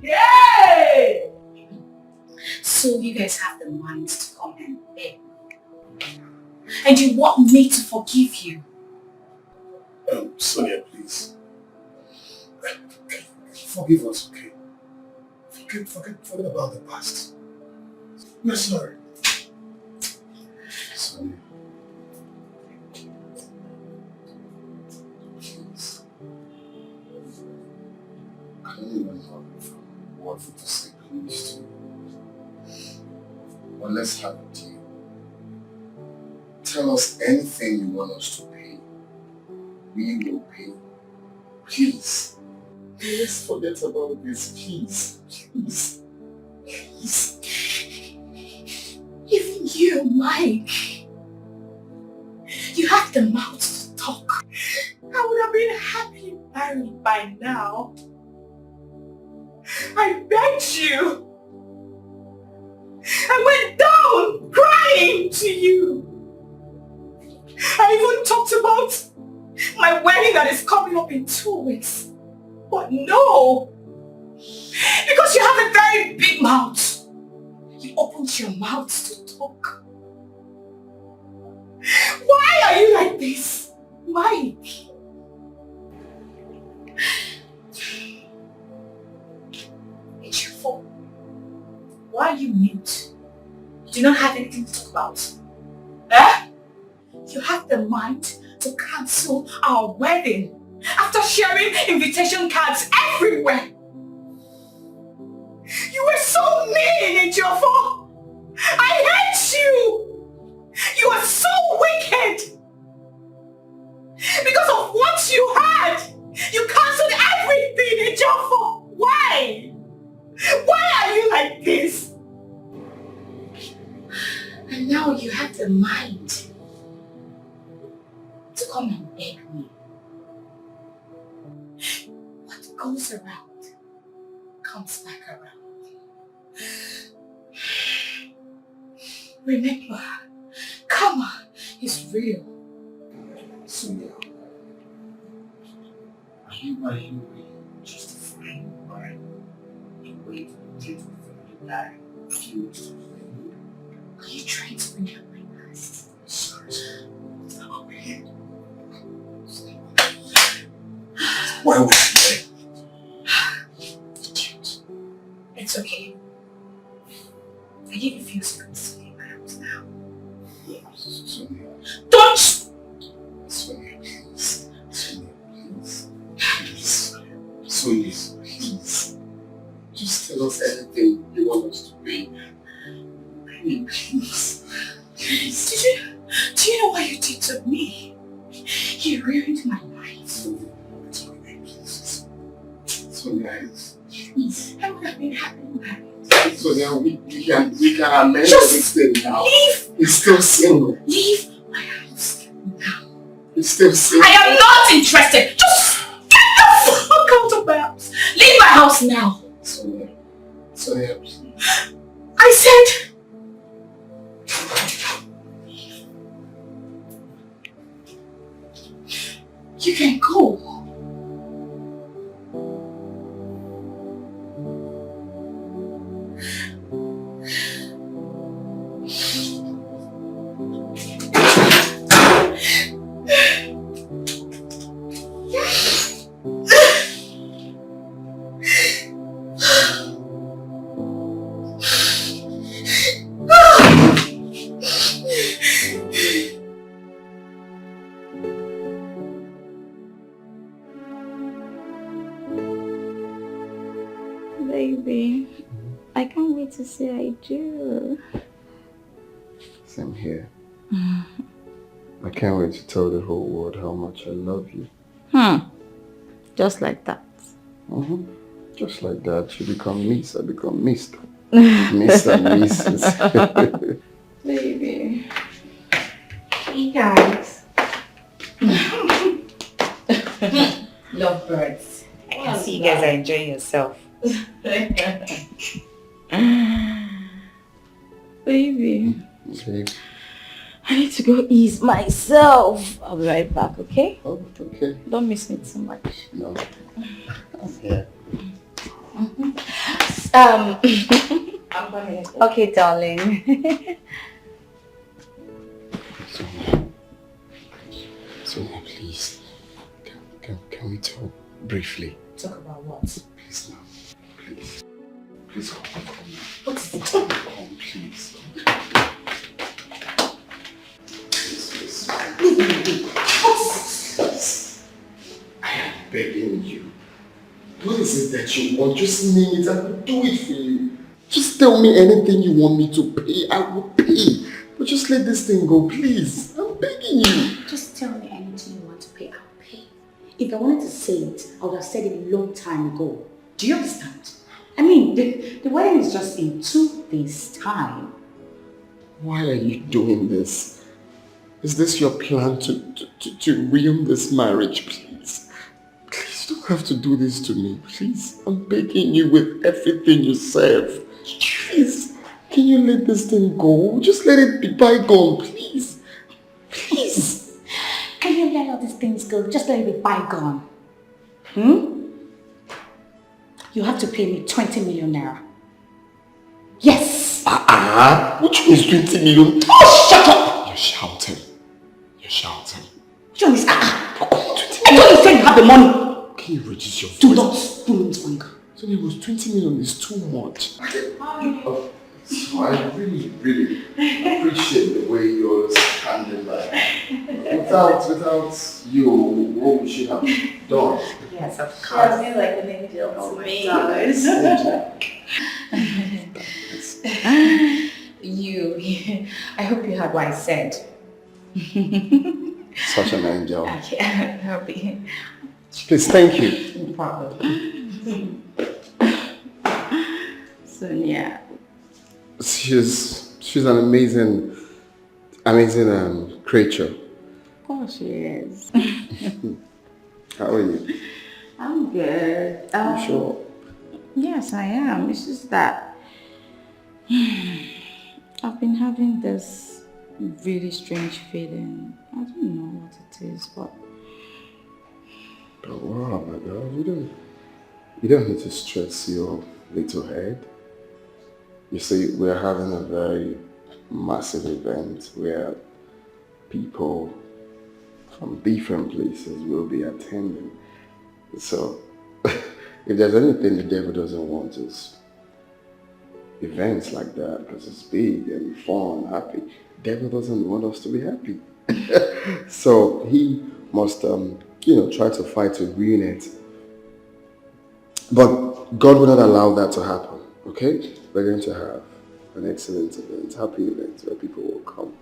Yay!
So you guys have the minds to come and beg me. And you want me to forgive you?
Sonia, please. Forgive us, okay? Forget about the past. We're sorry.
Sonia. Please. I don't even know what to say please to. But let's have a deal. Tell us anything you want us to pay. We will pay. Please. Let's forget about this, please. Please. Please.
Even you, Mike. You have the mouth to talk. I would have been happily married by now. I begged you. I went down crying to you. I even talked about my wedding that is coming up in 2 weeks. But no. Because you have a very big mouth. You opened your mouth to talk. Why are you like this, Mike? It's your fault. Why are you mute? You do not have anything to talk about. Eh? You have the mind to cancel our wedding after sharing invitation cards everywhere. You were so mean, Ejiofor. I hate you. You are so wicked. Because of what you had, you cancelled everything, Ejiofor. Why? Why are you like this? And now you have the mind to come and beg me. What goes around comes back around. Remember, karma is real.
Sonia, are you justifying why you wait until you die?
Are you trying to bring up my past?
Sorry. Why would you say?
It's okay. I give you a few seconds to leave my house now.
Sonia.
Don't!
Sonia, please. Sonia, please. Please. Sonia, please. Just tell us anything you want us to pay. Please. Please.
Do you know what you did to me? You ruined my life.
Sonia, please. Sonia, please.
I would have been happy married.
Sonia, we can amend
Just
everything now.
leave.
It's still single.
Leave my house now.
It's still single.
I am not interested. Just get the fuck out of my house. Leave my house now.
Sonia, Sonia, please.
I said... You can go.
Baby, I can't wait to say I do.
Same here. I can't wait to tell the whole world how much I love you.
Just like that.
Just like that. You become Miss, I become Mr. Miss and Mrs.
Baby. Hey guys.
Lovebirds. I can see you guys are enjoying yourself.
Baby. I need to go ease myself. I'll be right back, okay?
Oh, okay.
Don't miss me too much.
No. Yeah.
I'm coming.
Okay, darling.
Sonia, please. Can we talk briefly?
Talk about what?
Please now. Please. Please come.
What's it?
Come, please. I am begging you. What is it that you want? Just name it, I will do it for you. Just tell me anything you want me to pay, I will pay. But just let this thing go, please. I'm begging you.
Just tell me anything you want to pay, I'll pay. If I wanted to say it, I would have said it a long time ago. Do you understand? I mean, the wedding is just in 2 days' time.
Why are you doing this? Is this your plan to ruin this marriage, please? Please don't have to do this to me, please. I'm begging you with everything you serve. Please, can you let this thing go? Just let it be bygone, please. Please.
Can you let all these things go? Just let it be bygone. You have to pay me 20 million naira. Yes!
Which means 20 million?
Oh, shut up!
You're shouting. You're shouting.
John is I thought you said you have the money.
Can you reduce your voice?
Do not do me anger.
So it was 20 million is too much. So I really, really appreciate the way you're standing by. Without you, what we should have done.
Yes, of
She
course.
has been like an angel to me.
I hope you heard what I said.
Such an angel.
Okay, I'll be.
Please, thank you.
No problem. Sonia.
She's an amazing creature.
Of course she is.
How are you?
I'm good.
You sure?
Yes, I am. It's just that I've been having this really strange feeling. I don't know what it is, but...
But wow, my girl, you don't need to stress your little head. You see, we're having a very massive event where people from different places will be attending. So, if there's anything the devil doesn't want is events like that, because it's big and fun, happy. The devil doesn't want us to be happy. So he must, try to fight to ruin it. But God will not allow that to happen, okay? We're going to have an excellent event, happy event, where people will come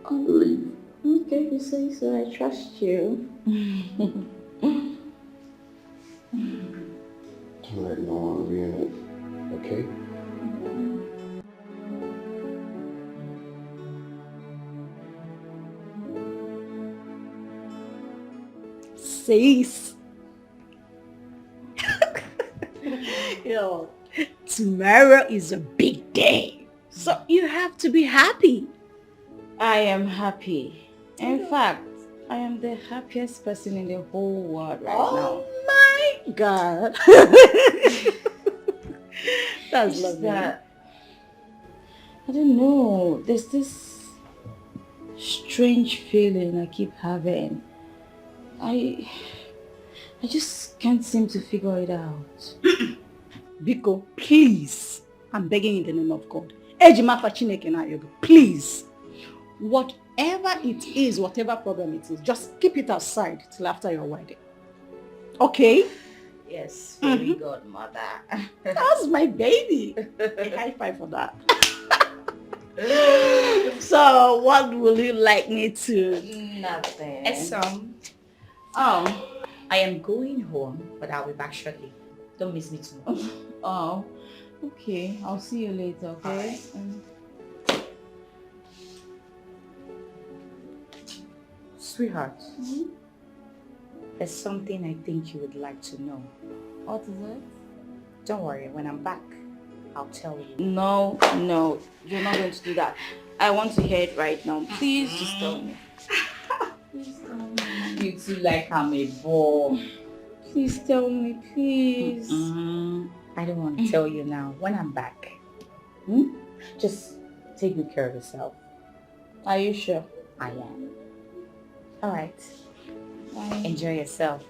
and leave.
Okay, you say so. I trust you.
Don't let no one ruin it, okay?
Sis. Yo, tomorrow is a big day. So you have to be happy.
I am happy. In fact, I am the happiest person in the whole world right now.
Oh my God. That's
It's
lovely.
that, I don't know, there's this strange feeling I keep having. I just can't seem to figure it out.
Biko, please. I'm begging in the name of God. Ejimafa Chineke na yogo. Please. Whatever it is, whatever problem it is, just keep it aside till after your wedding. Okay?
Yes, very good, mother.
That's my baby. A high five for that. So, what will you like me to?
Nothing.
Oh, I am going home, but I'll be back shortly. Don't miss me too much.
Oh, okay. I'll see you later, okay?
Sweetheart, there's something I think you would like to know.
What is it?
Don't worry, when I'm back, I'll tell you.
No, you're not going to do that. I want to hear it right now. Please just tell me. Please tell me.
You two like I'm a ball.
Please tell me, please.
I don't want to tell you now. When I'm back, just take good care of yourself.
Are you sure?
I am. All right.
Bye.
Enjoy yourself.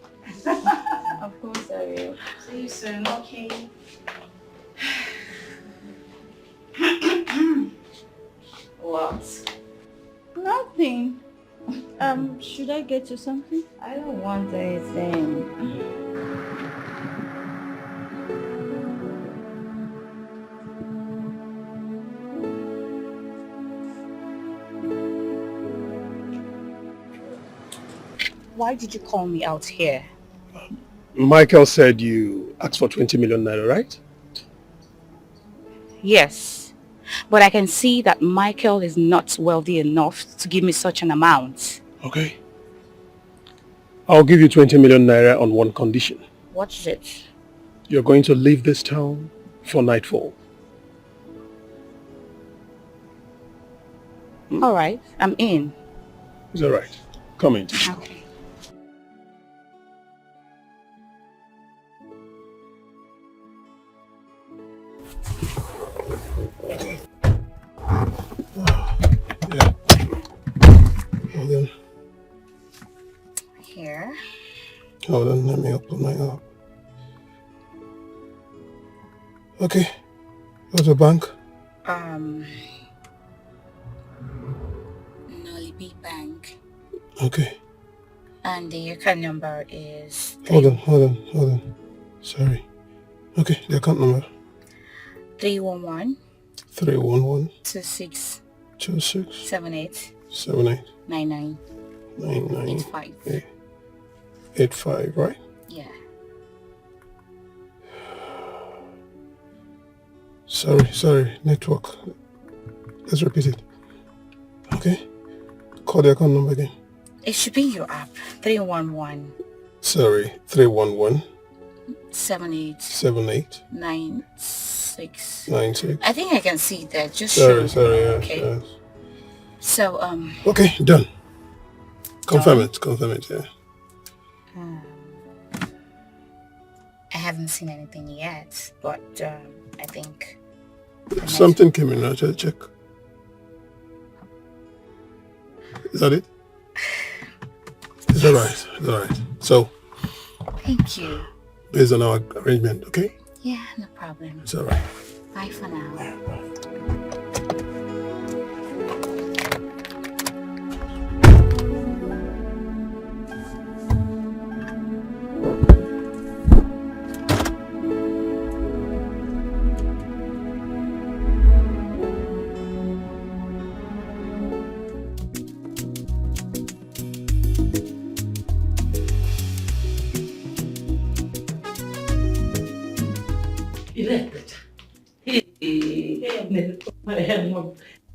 Of course I will.
See you soon. Okay.
What? Nothing. Should I get you something? I don't want anything.
Why did you call me out here?
Michael said you asked for 20 million naira, right?
Yes, but I can see that Michael is not wealthy enough to give me such an amount.
Okay. I'll give you 20 million naira on one condition.
What is it?
You're going to leave this town for nightfall.
All right, I'm in.
It's all right. Come in.
Okay.
Yeah. Hold on.
Here.
Hold on, let me open my app. Okay. Go to the bank.
Nollywood Bank.
Okay.
And the account number is...
Hold on. Sorry. Okay, the account number.
311
311
26
26
78
78
99
99
85.
85, right?
Yeah.
Sorry, network. Let's repeat it. Okay? Call the account number again.
It should be your app. 311
Sorry, 311
78
78
96.
96.
I think I can see that. Just
Sorry,
show.
yes,
Okay.
yes.
So,
Okay, done. Confirm it, yeah.
I haven't seen anything yet, but I think...
Something came in, I'll check. Is that it? It's alright. So,
Thank you.
based on our arrangement, okay?
Yeah, no problem.
It's alright.
Bye for now.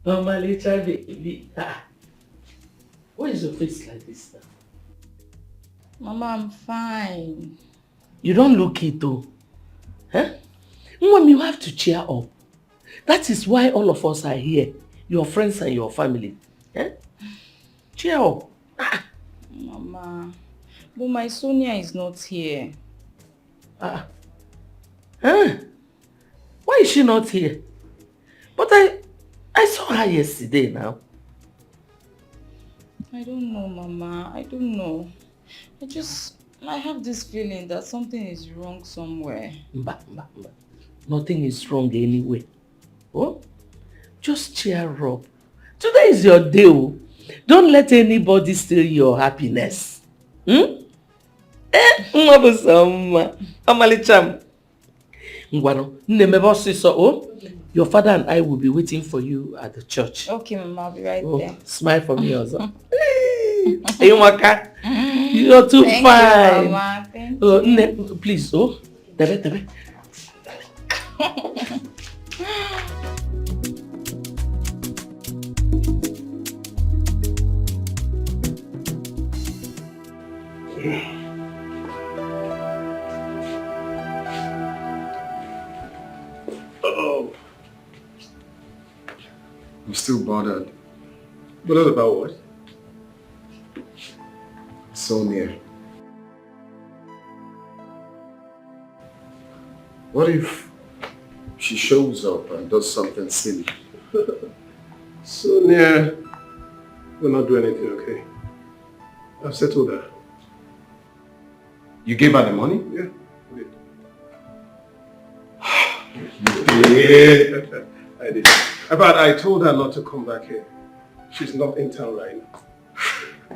Mama, little baby. Why is your face like this now?
Mama, I'm fine.
You don't look it though. Huh? Mom, you have to cheer up. That is why all of us are here. Your friends and your family. Eh? Cheer up.
Mama, but my Sonia is not here.
Huh? Why is she not here? But I saw her yesterday now.
I don't know, Mama. I don't know. I have this feeling that something is wrong somewhere.
Mba. Nothing is wrong anyway. Oh? Just cheer up. Today is your day. Oh. Don't let anybody steal your happiness. Amalicham. Your father and I will be waiting for you at the church.
Okay, Mama, I'll be right there.
Smile for me also. Hey, Maka. You're too
Thank
fine.
You, Mama. Thank you.
Please, Tebe.
Oh. I'm still bothered. Bothered about what? Sonia. What if she shows up and does something silly?
Sonia will not do anything, okay? I've settled her.
You gave her the money?
Yeah, I did. I did. But I told her not to come back here. She's not in town right now.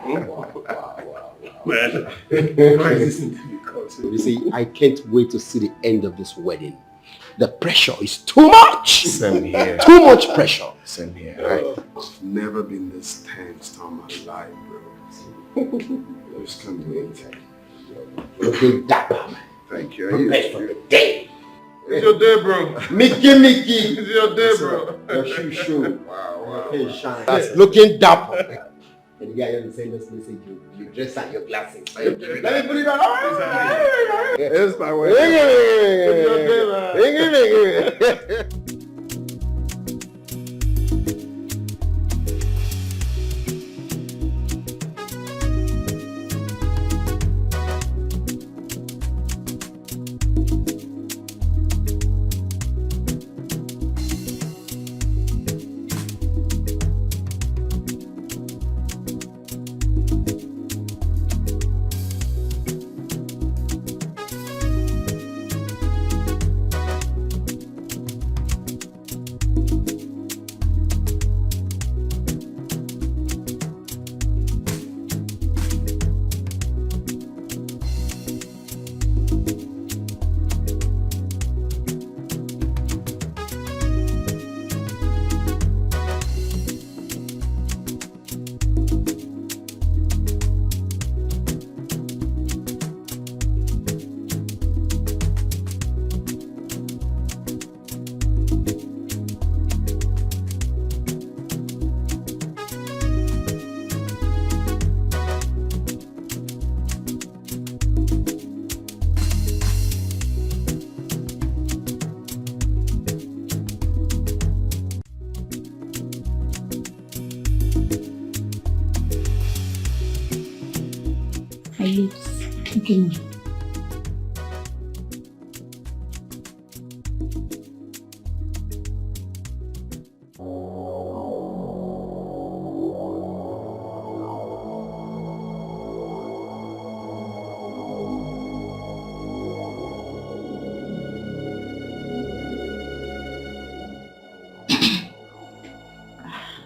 Wow. Man, why is this interview constant?
You see, I can't wait to see the end of this wedding. The pressure is too much.
Same here.
Too much pressure.
Same here. I've never been this tense all my life, bro. I just can't wait.
Looking dapper.
Thank you.
Prepare for the day.
It's your day, bro.
Mickey.
It's your day, bro.
Your shoe.
Wow.
Your face shine. That's looking dapper. And the guy on the same message, you dress out your glasses. Let me put it on.
It's my way. It's your day, man.
Okay.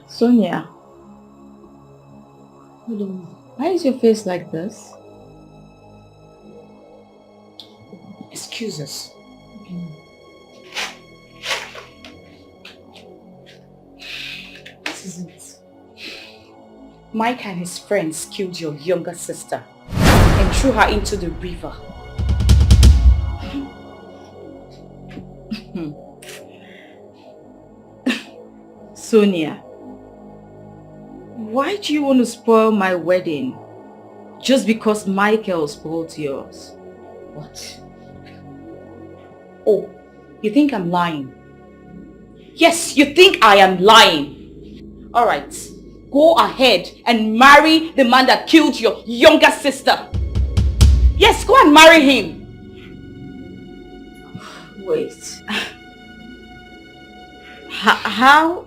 Sonia,
Hold on.
why is your face like this?
Excuses. This is it. Mike and his friends killed your younger sister and threw her into the river.
Sonia, why do you want to spoil my wedding just because Michael spoiled yours?
What? Oh,
You think I'm lying? Yes, you think I am lying. Alright, go ahead and marry the man that killed your younger sister. Yes, go and marry him.
Wait. How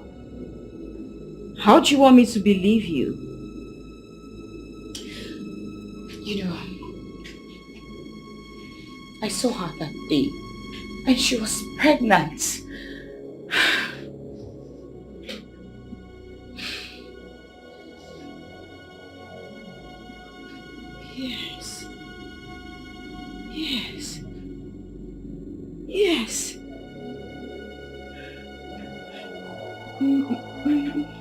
do you want me to believe you?
You know, I saw her that day and she was pregnant.
Yes. Yes. Yes.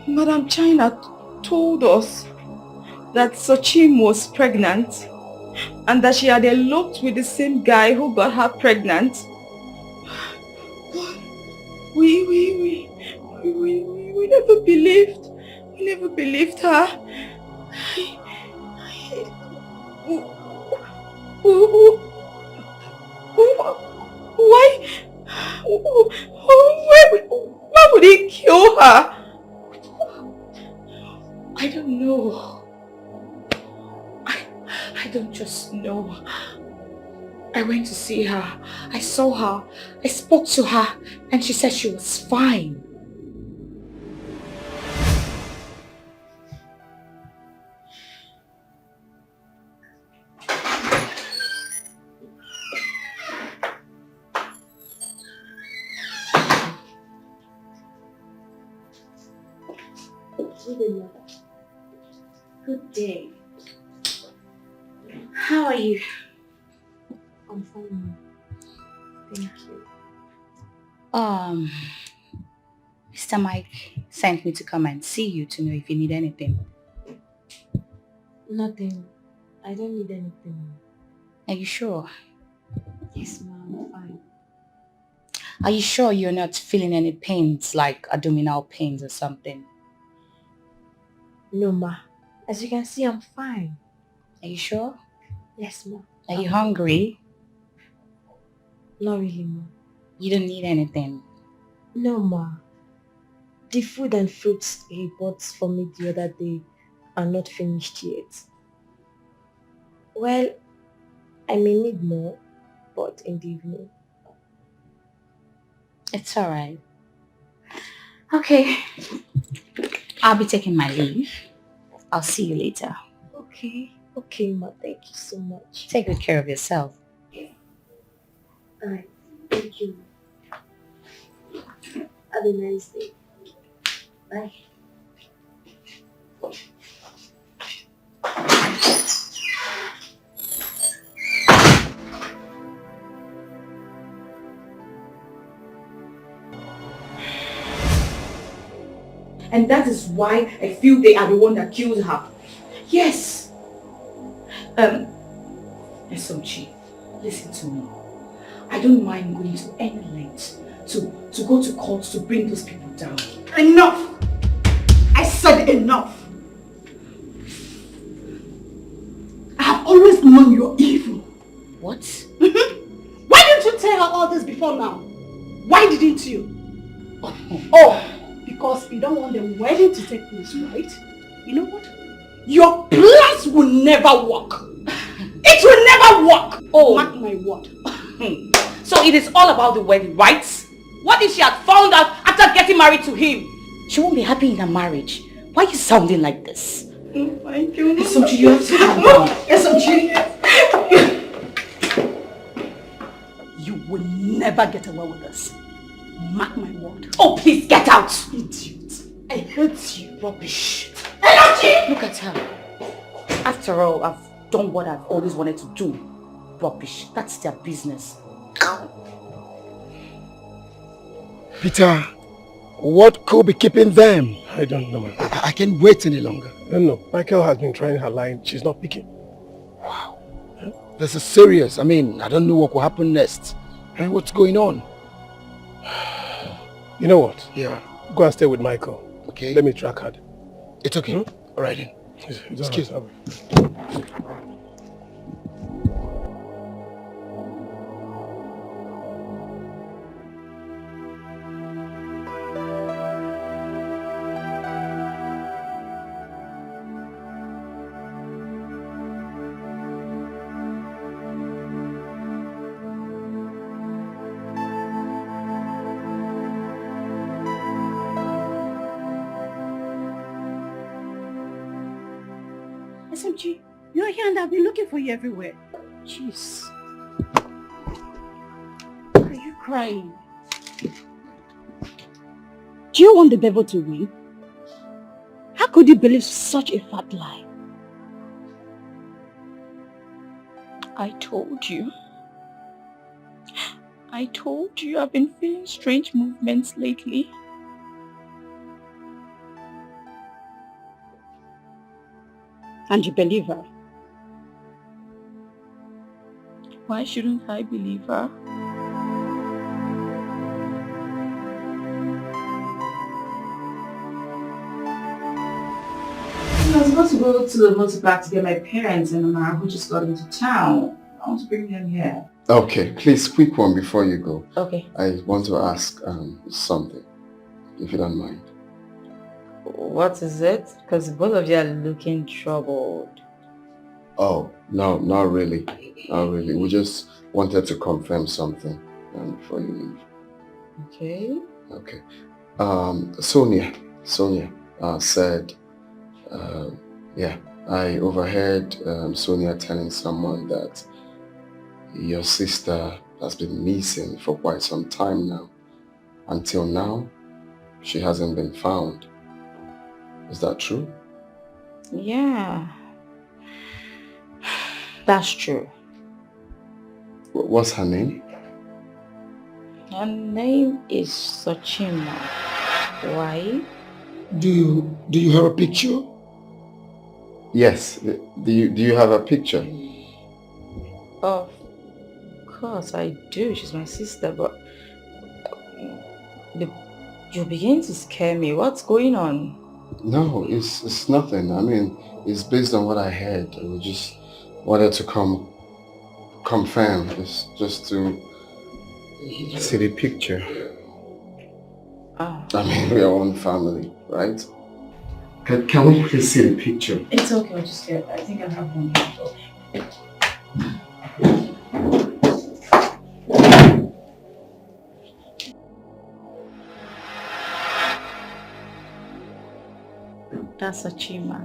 Madam China told us that Tochi was pregnant and that she had eloped with the same guy who got her pregnant. We never believed. We never believed her. Why would he kill her?
I don't know. I don't just know. I went to see her. I saw her. I spoke to her and she said she was fine.
Good day. How are you?
I'm fine. Thank you.
Mr. Mike sent me to come and see you to know if you need anything.
Nothing. I don't need anything.
Are you sure?
Yes, ma'am. I'm fine.
Are you sure you're not feeling any pains, like abdominal pains or something?
No, ma. As you can see, I'm fine.
Are you sure?
Yes, ma.
Are you hungry?
Not really, ma.
You don't need anything?
No, ma. The food and fruits he bought for me the other day are not finished yet. Well, I may need more, but in the evening.
It's alright. Okay. I'll be taking my leave. I'll see you later.
Okay. Okay, ma. Thank you so much.
Take good care of yourself.
Alright. Thank you. Have a nice day. Bye.
And that is why I feel they are the one that killed her. Yes. Tochi, listen to me. I don't mind going to any length to go to court to bring those people down.
Enough! I said enough! I have always known you're evil.
What?
Why didn't you tell her all this before now? Why didn't you? Oh, because you don't want the wedding to take place, right? You know what? Your plans will never work. It will never work.
Oh,
mark my word.
So it is all about the wedding, right? What if she had found out after getting married to him? She won't be happy in her marriage. Why are you sounding like this?
Thank you.
Tochi, you have to calm down.
You will never get away with this. Mark my word.
Oh, please get out!
Idiot. I hate you.
Rubbish. Edochie! Look at her. After all, I've done what I've always wanted to do. Rubbish. That's their business.
Peter, what could be keeping them?
I don't know.
I can't wait any longer.
No. Michael has been trying her line. She's not picking.
Wow. This is serious. I mean, I don't know what will happen next. And what's going on?
You know what?
Yeah.
Go and stay with Michael.
Okay.
Let me track her.
It's okay. All right then.
Excuse me.
SMG, you're here and I've been looking for you everywhere. Jeez. Why are you crying? Do you want the devil to win? How could you believe such a fat lie?
I told you. I've been feeling strange movements lately.
And you believe her?
Why shouldn't I believe her?
I was supposed to go to the motor park to get my parents and Mama who just got into town. I want to bring them here.
Okay, please, quick one before you go.
Okay.
I want to ask something, if you don't mind.
What is it? Because both of you are looking troubled.
Oh, no, not really. Not really. We just wanted to confirm something before you leave.
Okay.
Okay. Sonia said, yeah, I overheard Sonia telling someone that your sister has been missing for quite some time now. Until now, she hasn't been found. Is that true?
Yeah. That's true.
What's her name?
Her name is Sochima. Why?
Do you have a picture?
Yes. Do you have a picture?
Of course I do. She's my sister, but you're beginning to scare me. What's going on?
No, it's nothing. I mean, it's based on what I heard. We just wanted to confirm. It's just to see the picture.
Oh.
I mean, we are one family, right? Can we please see the picture?
It's okay, I'll just get it. I think I have one here. That's Sochima.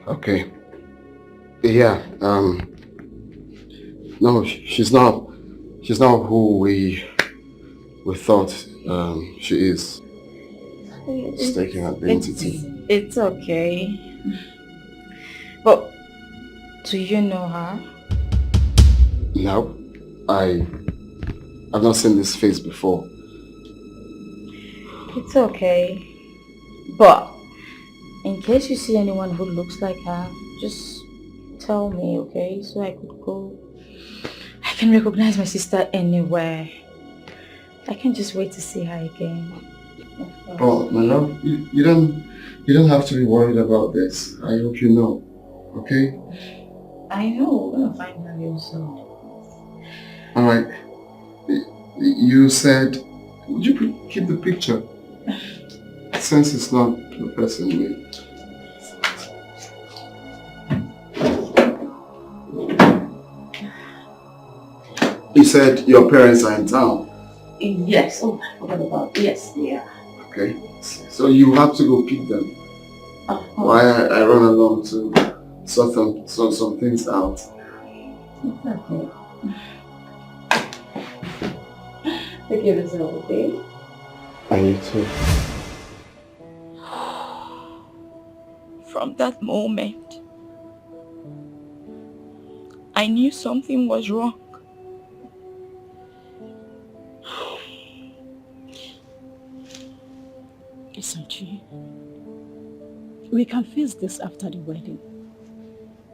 Okay. Yeah. No, she's not who we thought she is. It's taking identity.
It's okay. But do you know her?
No, I've not seen this face before.
It's okay. But in case you see anyone who looks like her, just tell me, okay? So I could go. I can recognize my sister anywhere. I can't just wait to see her again.
Oh, my love, you don't have to be worried about this. I hope you know, okay?
I know, we're gonna find her real soon.
Alright. You said, would you keep the picture? Since it's not the person we... You said your parents are in town.
Yes, oh, I forgot about yes, yeah.
Okay, so you have to go pick them. While I run along to sort some things out.
It's okay. Take care of yourself, okay?
And you too.
From that moment, I knew something was wrong.
SMG, we can face this after the wedding.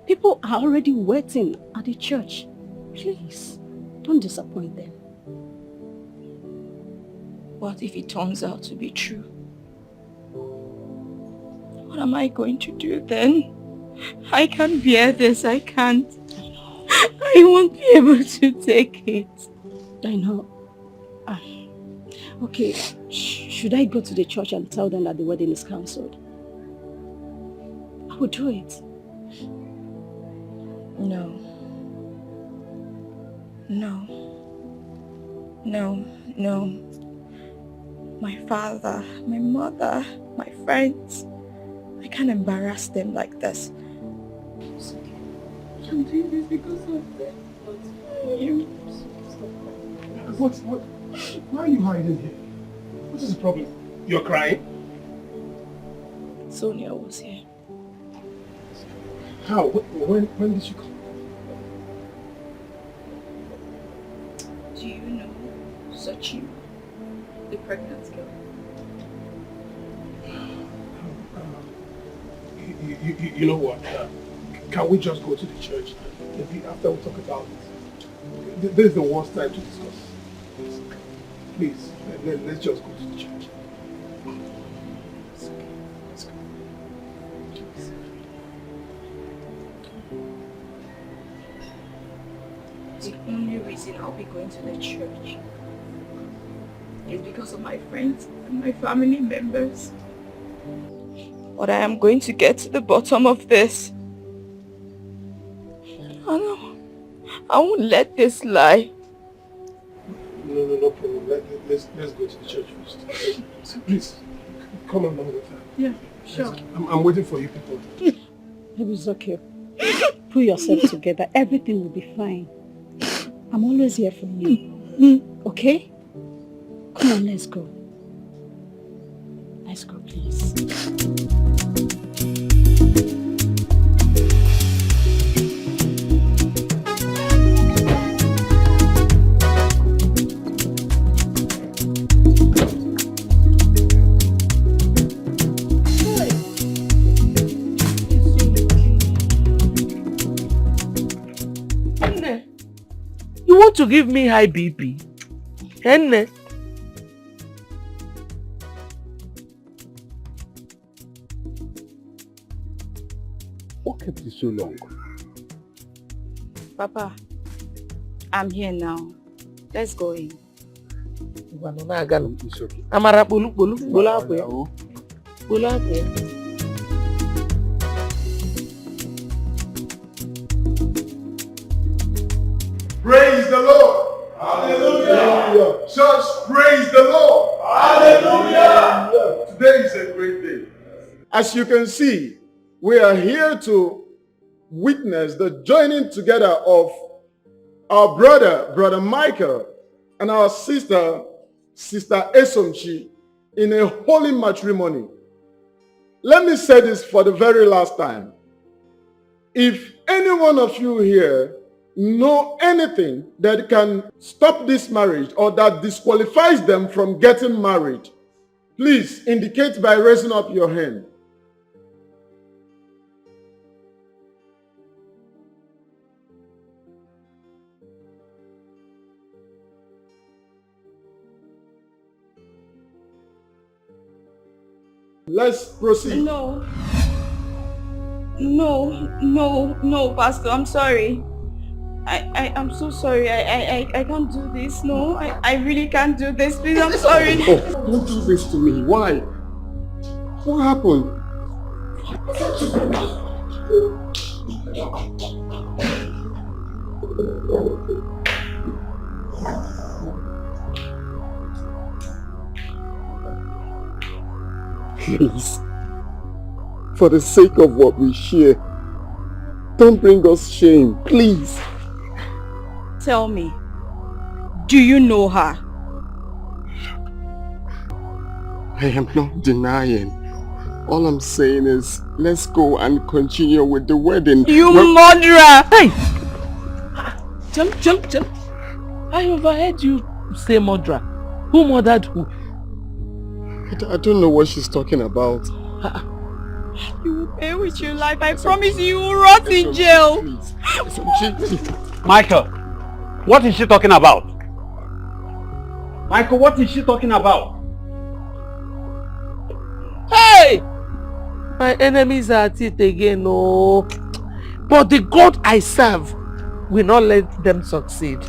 People are already waiting at the church. Please, don't disappoint them.
What if it turns out to be true? What am I going to do then? I can't bear this, I can't. I won't be able to take it.
I know. Okay, should I go to the church and tell them that the wedding is cancelled? I will do it.
No. No. No, no. my father, my mother, my friends. I can't embarrass them like this. I'm doing this because of them. Not you.
What? Why are you hiding here? What is the problem? You're crying?
Sonia was here.
How? When did she come?
Do you know Tochi, the pregnant girl?
You know what? Can we just go to the church? Maybe after we talk about it. This is the worst time to discuss. Please, let's just go to the church. Let's go.
The only reason I'll be going to the church is because of my friends and my family members. But I am going to get to the bottom of this. I won't let this lie.
No problem. Let's go to the church first. Please, come along with her.
Yeah, sure.
I'm waiting for you people.
Maybe it's okay. Pull yourself together. Everything will be fine. I'm always here for you. Okay? Come on, let's go. Let's go, please.
You want to give me high BP? Henne?
What kept you so long?
Papa, I'm here now. Let's go in.
It's okay.
Amara bulu hapo ya. Bulu hapo ya.
Praise the Lord. Hallelujah. Church, praise the Lord. Hallelujah. Today is a great day. As you can see, we are here to witness the joining together of our brother Michael, and our sister Esomchi in a holy matrimony. Let me say this for the very last time. If any one of you here know anything that can stop this marriage or that disqualifies them from getting married, please indicate by raising up your hand. Let's proceed.
No, Pastor, I'm sorry. I'm so sorry. I can't do this. No, I really can't do this. Please, I'm sorry.
Oh, don't do this to me. Why? What happened? Please, for the sake of what we share, don't bring us shame, please.
Tell me, do you know her?
I am not denying. All I'm saying is, let's go and continue with the wedding.
You murderer!
Hey! Jump. I overheard you say murderer. Who murdered who?
I don't know what she's talking about.
You will pay with your life. I promise you will rot in jail.
Michael, what is she talking about? Michael, what is she talking about?
Hey! My enemies are at it again, no. But the God I serve will not let them succeed.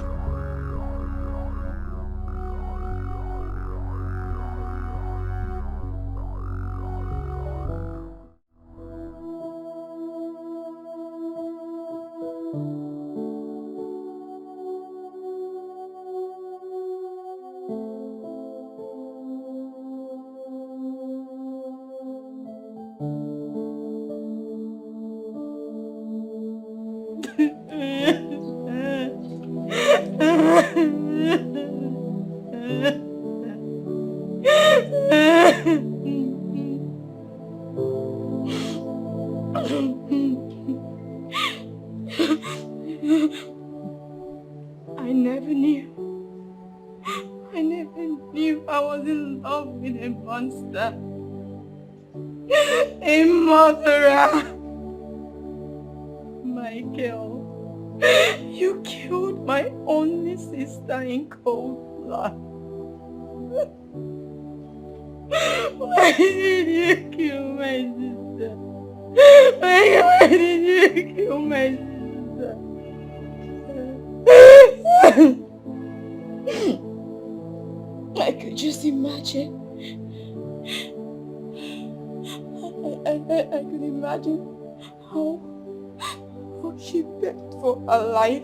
I was in love with a monster. A murderer. Michael, you killed my only sister in cold blood. Why did you kill my sister? Why did you kill my sister? I could just imagine. I could imagine how she begged for her life.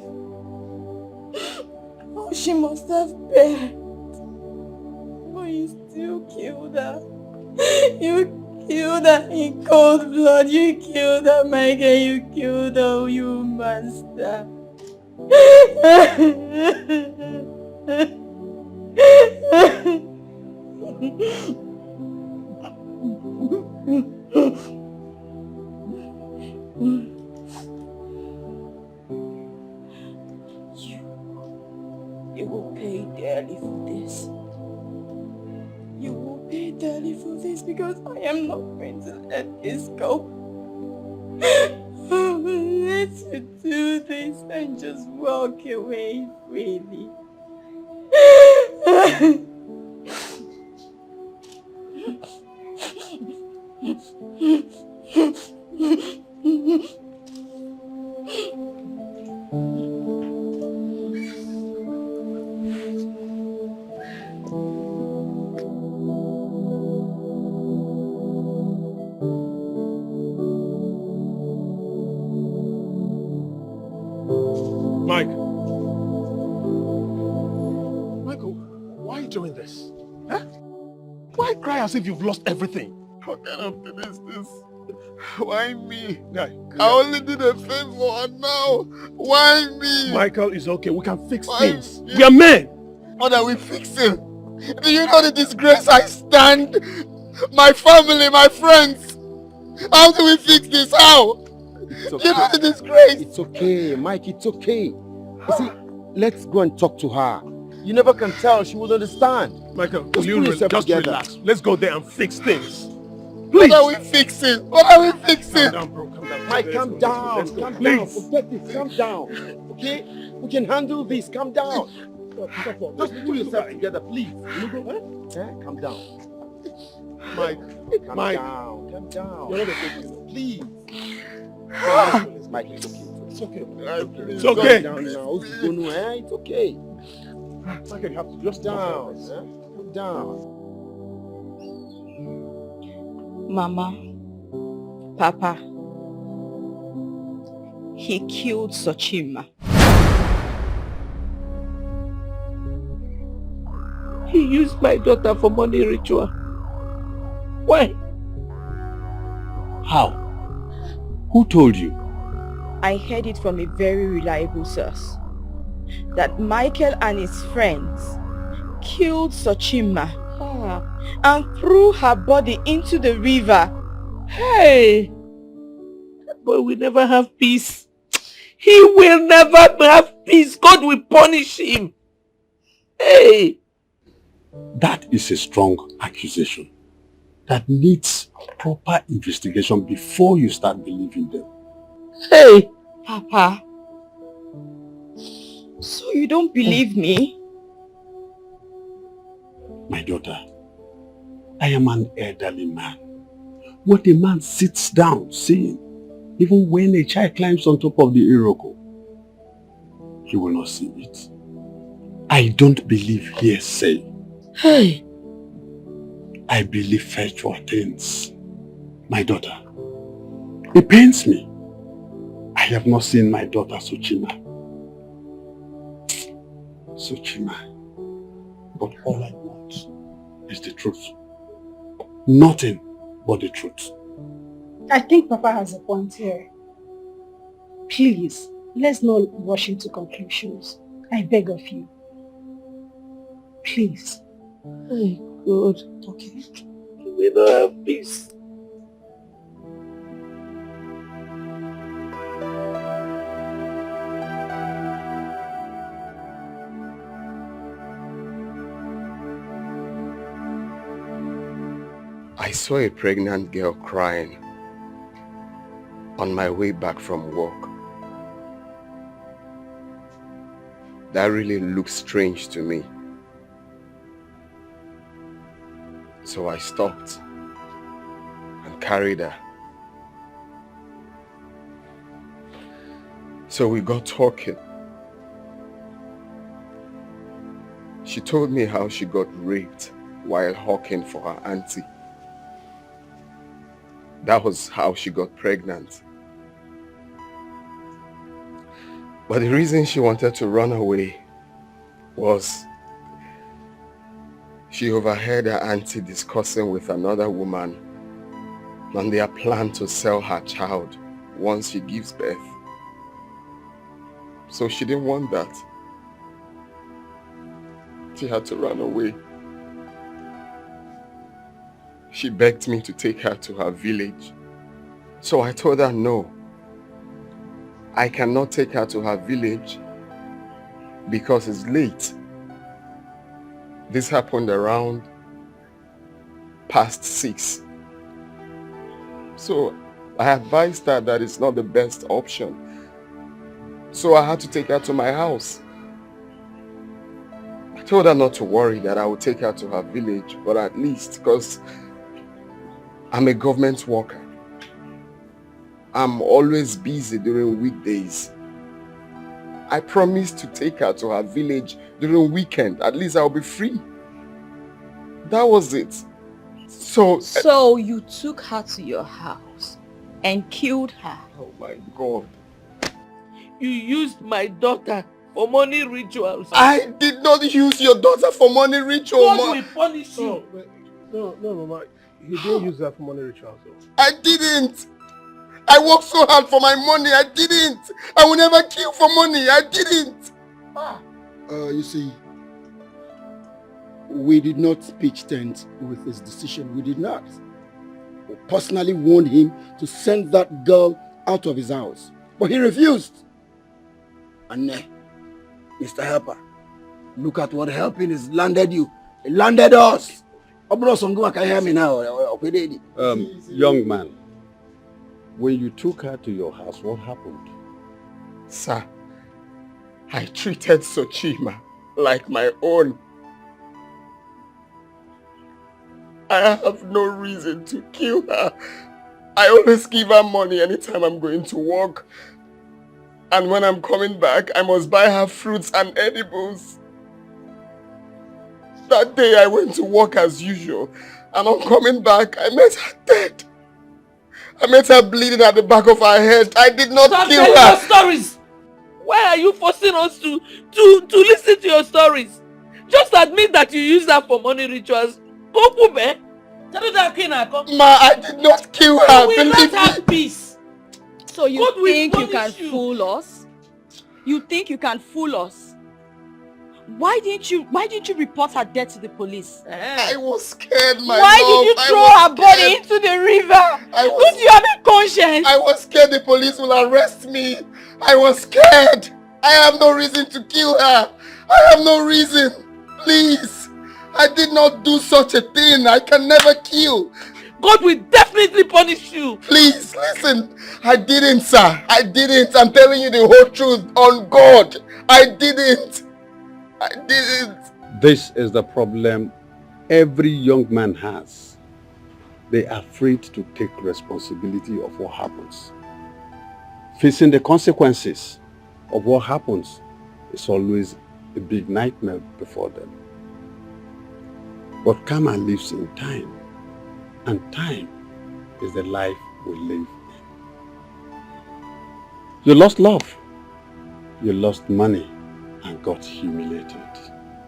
How she must have begged. But you still killed her. You killed her in cold blood. You killed her, Michael. You killed her, you monster. You will pay dearly for this. You will pay dearly for this because I am not going to let this go. Let's do this and just walk away freely.
Michael, why are you doing this? Huh? Why cry as if you've lost everything?
What kind of thing is this? Why me?
Guy,
I only did a favor and now, why me?
Michael, is okay. We can fix
Why
things.
me?
We are men.
What are we fixing? Do you know the disgrace I stand? My family, my friends. How do we fix this? How?
It's
Do you know
okay.
the disgrace?
It's okay, Mike, it's okay. You see, let's go and talk to her. You never can tell, she will understand.
Michael,
Just pull yourself
just
together.
relax. Let's go there and fix things.
What are we fixing? What are we fixing?
Calm down, bro. Calm down.
Mike,
Let's
calm
go,
down.
let's go.
Calm down.
Please.
Forget this. Calm down. Okay? We can handle this. Calm down. Just pull yourself together, please. Calm down.
Mike.
Calm
Mike.
down. Calm down.
You're not a big
Please. Mike, it's okay.
It's okay.
It's
It's okay.
Calm down now. It's okay.
Michael, you have to just
down. Calm down.
Mama, Papa, he killed Sochima.
He used my daughter for money ritual. Why?
How? Who told you?
I heard it from a very reliable source that Michael and his friends killed Sochima and threw her body into the river.
Hey! But we never have peace. He will never have peace. God will punish him. Hey!
That is a strong accusation that needs proper investigation before you start believing them.
Hey!
Papa, so you don't believe me?
My daughter, I am an elderly man. What a man sits down saying, even when a child climbs on top of the Iroko, he will not see it. I don't believe hearsay.
Hey!
I believe factual things. My daughter, it pains me. I have not seen my daughter Sochima. But all I want is the truth. Nothing but the truth.
I think Papa has a point here. Please, let's not rush into conclusions. I beg of you. Please.
Hey, God.
Okay.
We don't have peace.
I saw a pregnant girl crying on my way back from work. That really looked strange to me. So I stopped and carried her. So we got talking. She told me how she got raped while hawking for her auntie. That was how she got pregnant. But the reason she wanted to run away was she overheard her auntie discussing with another woman on their plan to sell her child once she gives birth. So she didn't want that. She had to run away. She begged me to take her to her village. So I told her no. I cannot take her to her village because it's late. This happened around past 6. So I advised her that it's not the best option. So I had to take her to my house. I told her not to worry, that I would take her to her village, but at least, because I'm a government worker, I'm always busy during weekdays. I promised to take her to her village during weekend. At least I'll be free. That was it.
So you took her to your house and killed her?
Oh my God.
You used my daughter for money rituals.
I did not use your daughter for money rituals.
God will punish you.
No, Mama. You didn't use that for money rituals, though.
I didn't. I worked so hard for my money. I didn't. I will never kill for money. I didn't.
You see, we did not pitch tent with his decision. We did not. We personally warned him to send that girl out of his house. But he refused. And Mr. Helper, look at what helping has landed you. It landed us. Can hear me now?
Young man, when you took her to your house, what happened?
Sir, I treated Sochima like my own. I have no reason to kill her. I always give her money anytime I'm going to work. And when I'm coming back, I must buy her fruits and edibles. That day I went to work as usual. And on coming back, I met her dead. I met her bleeding at the back of her head. I did not kill her.
Stop telling your stories! Why are you forcing us to listen to your stories? Just admit that you used her for money rituals. Ma,
I did not kill her.
We will not have peace.
So you think you can fool us? You think you can fool us? Why didn't you report her death to the police?
I was scared, my
Why
love.
did you throw her body into the river? Don't you have a conscience?
I was scared the police will arrest me. I was scared. I have no reason to kill her. I have no reason. Please. I did not do such a thing. I can never kill.
God will definitely punish you.
Please, listen. I didn't, sir. I didn't. I'm telling you the whole truth on God. I didn't. I didn't.
This is the problem every young man has. They are afraid to take responsibility of what happens. Facing the consequences of what happens is always a big nightmare before them. But karma lives in time, and time is the life we live in. You lost love, you lost money, and got humiliated.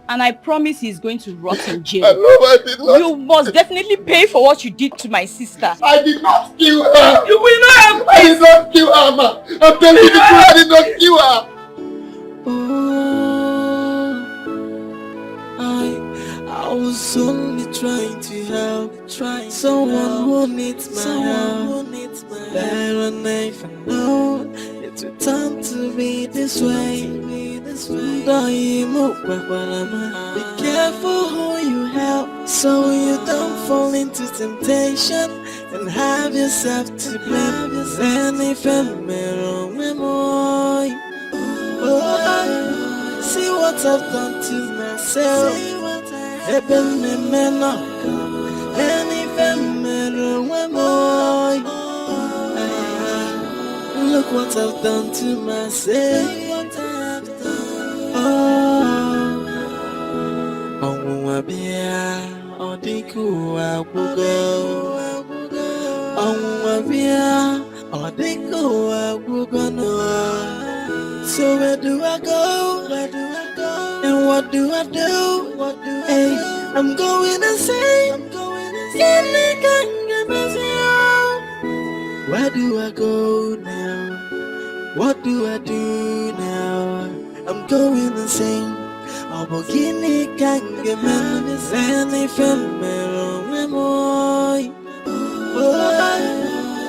And I promise he's going to rot in jail.
I did not.
You must definitely pay for what you did to my sister.
I did not kill her.
You will not have
I did not kill her, ma. I'm telling you the truth. I did not kill her.
I was only trying to help, someone who needs my help. There and if I know it will turn to be this way. Be careful who you help, so you don't fall into temptation and have yourself to blame. And if I'm wrong, see what I've done to myself. And if I'm wrong, look what I've done to myself. So where do I go? And what do I do? Hey, I'm going insane. Where do I go now? What do I do now? I'm going insane. I'm beginning to man.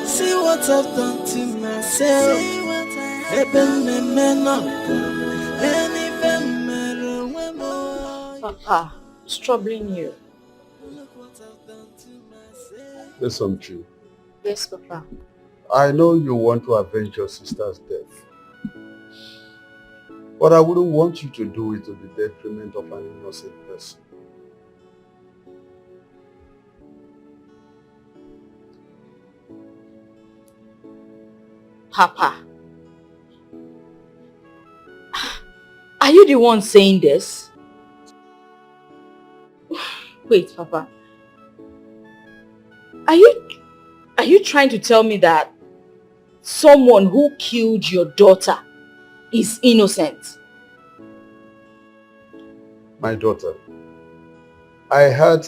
See what I've done to myself.
Papa, what's troubling you?
There's some truth.
Yes, Papa.
I know you want to avenge your sister's death. But I wouldn't want you to do it to the detriment of an innocent person.
Papa, are you the one saying this? Wait, Papa. Are you trying to tell me that someone who killed your daughter is innocent?
My daughter, I heard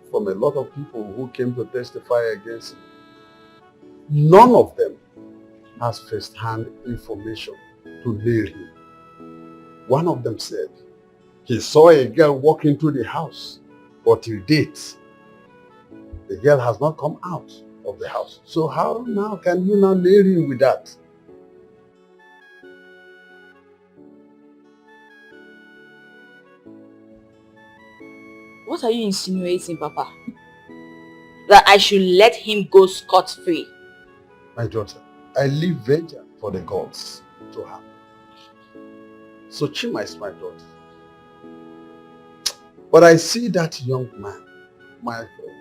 from a lot of people who came to testify against him. None of them has first-hand information to nail him. One of them said he saw a girl walk into the house, but till date, the girl has not come out of the house. So how now can you now nail him with that?
What are you insinuating, Papa? That I should let him go scot-free?
My daughter, I leave vengeance for the gods to have. So Chima is my daughter. But I see that young man, my friend.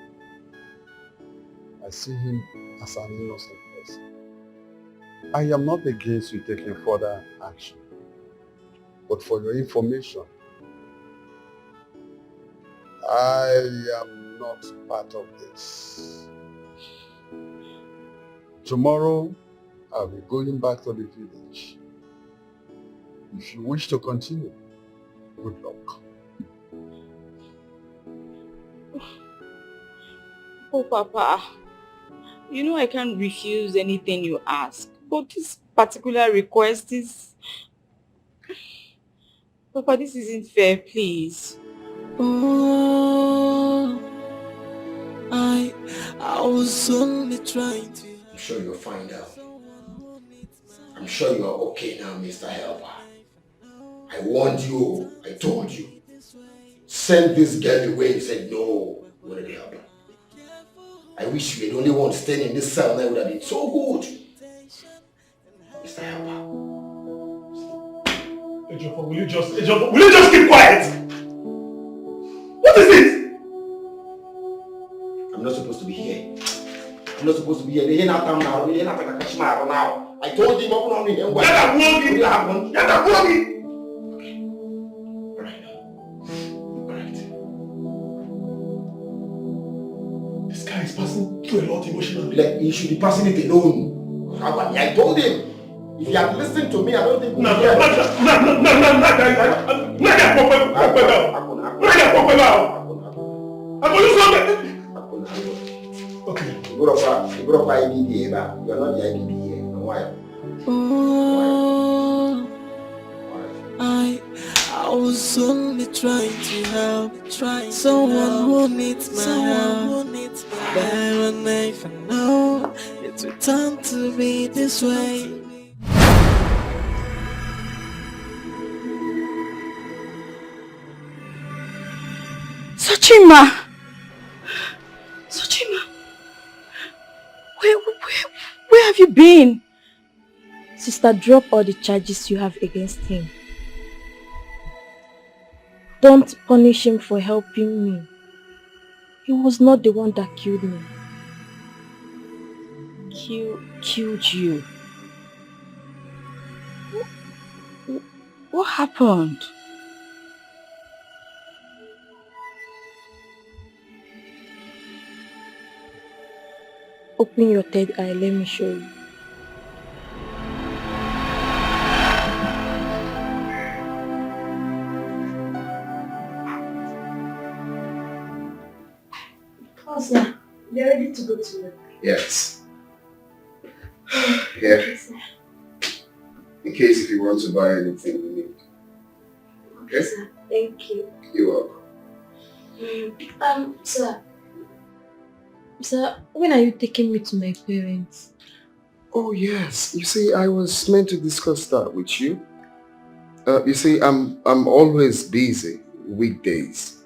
I see him as an innocent person. I am not against you taking further action. But for your information, I am not part of this. Tomorrow, I'll be going back to the village. If you wish to continue, good luck.
Oh, Papa, you know I can't refuse anything you ask, but this particular request is... Papa, this isn't fair, please.
Oh, I was only trying to...
I'm sure you'll find out. I'm sure you are okay now, Mr. Helper. I warned you, I told you. Send this girl away and said no, you wanted to help her. I wish you were the only one staying in this cell now, would have been so good. Mr. Helper.
Ejiofor, will you just keep quiet? What is it?
I'm not supposed to be here. I'm not supposed to be here. They're not now. They're not now. I told him open on me. What happened? Okay. Alright.
This guy is passing through a lot emotionally.
Like, he should be passing it alone. I told him. If he had listened to me, I don't think...
Okay.
You are not the IBB here. Why?
Oh, I was only trying to help, someone who needs my help. There and if I know it would turn to be this way.
Chima! have you been? Sister, drop all the charges you have against him. Don't punish him for helping me. He was not the one that killed me.
Killed you? What happened?
Open your third eye, let me show you. Oh, sir, they're ready to go to work.
Yes. Yeah. In case if you want to buy anything you need. Okay?
Sir, thank you.
You're welcome.
Sir, when are you taking me to my parents?
Oh yes. You see, I was meant to discuss that with you. You see, I'm always busy weekdays.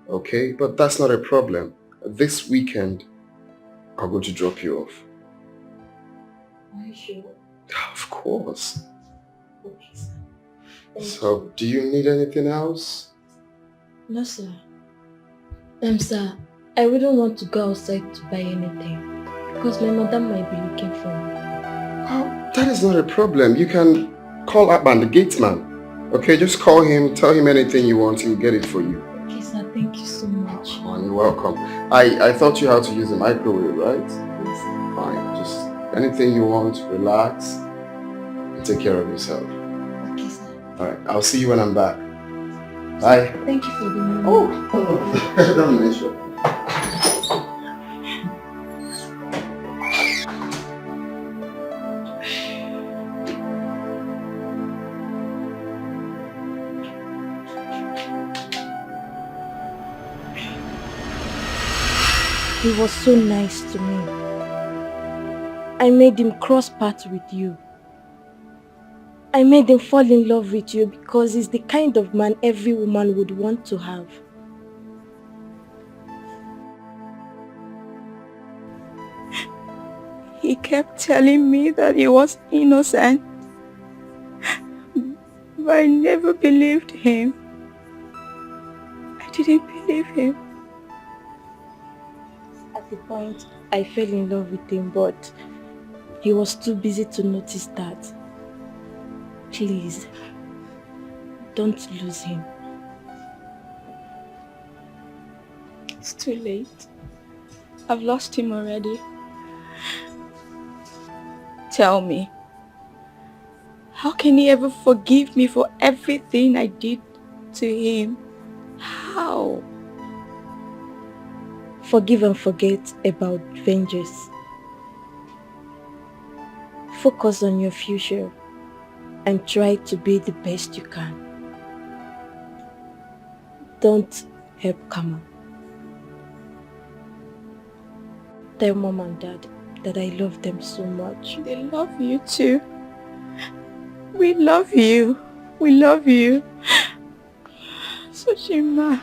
Okay? But that's not a problem. This weekend, I'm going to drop you off.
Are you sure?
Of course.
Okay, sir. Thank
So, do you need anything else?
No, sir. Sir, I wouldn't want to go outside to buy anything because my mother might be looking for me.
Oh, that is not a problem. You can call up and the gate man. Okay, just call him, tell him anything you want, he'll get it for you.
Okay, sir. Thank you so much.
Oh, you're welcome. I thought you had to use the microwave, right?
Yes, sir.
Fine. Just anything you want, relax, and take care of yourself.
Okay, sir.
Alright, I'll see you when I'm back. Bye.
Thank you for the money.
Oh, don't mention.
He was so nice to me. I made him cross paths with you. I made him fall in love with you because he's the kind of man every woman would want to have.
He kept telling me that he was innocent, but I never believed him. I didn't believe him.
At the point, I fell in love with him, but he was too busy to notice that. Please, don't lose him.
It's too late. I've lost him already. Tell me, how can he ever forgive me for everything I did to him? How?
Forgive and forget about vengeance. Focus on your future and try to be the best you can. Don't help karma. Tell mom and dad that I love them so much.
They love you too. We love you. We love you. Such a man.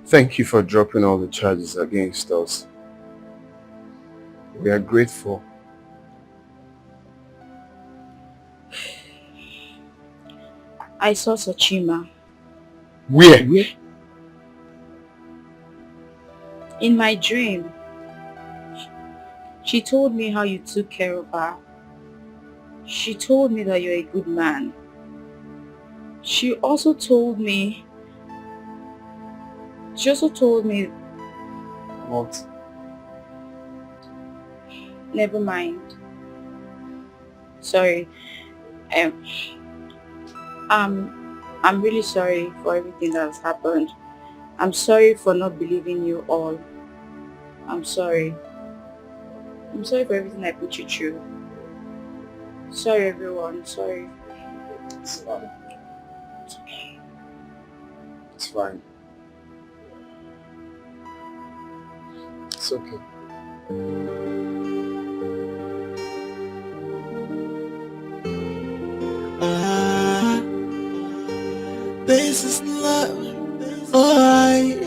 Thank you for dropping all the charges against us. We are grateful.
I saw Sochima.
Where?
In my dream. She told me how you took care of her. She told me that you're a good man. She also told me
What?
never mind. Sorry. I'm really sorry for everything that has happened. I'm sorry for not believing you all. I'm sorry. I'm sorry for everything I put you through. Sorry everyone, sorry.
It's fine. It's fine. It's okay.
This is love, alright.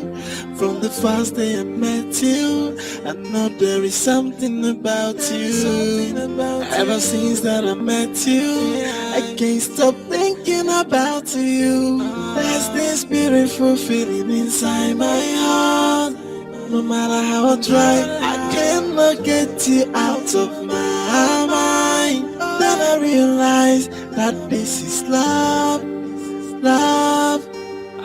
From the first day I met you, I know there is something about you. Ever since that I met you, I can't stop thinking about you. There's this beautiful feeling inside my heart. No matter how I try, I cannot get you out of my mind. Then I realize that this is love, love.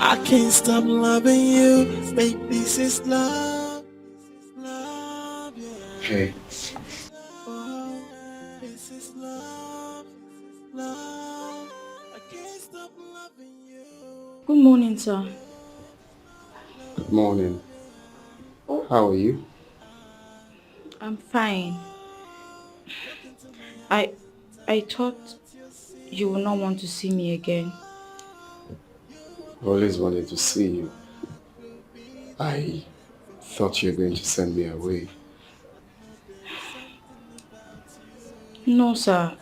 I can't stop loving you, babe, this is love, love, yeah.
Hey.
Oh, this is love, love. I can't stop loving you.
Good morning, sir.
Good morning. How are you?
I'm fine. I thought you would not want to see me again.
I always wanted to see you. I thought you were going to send me away.
No, sir.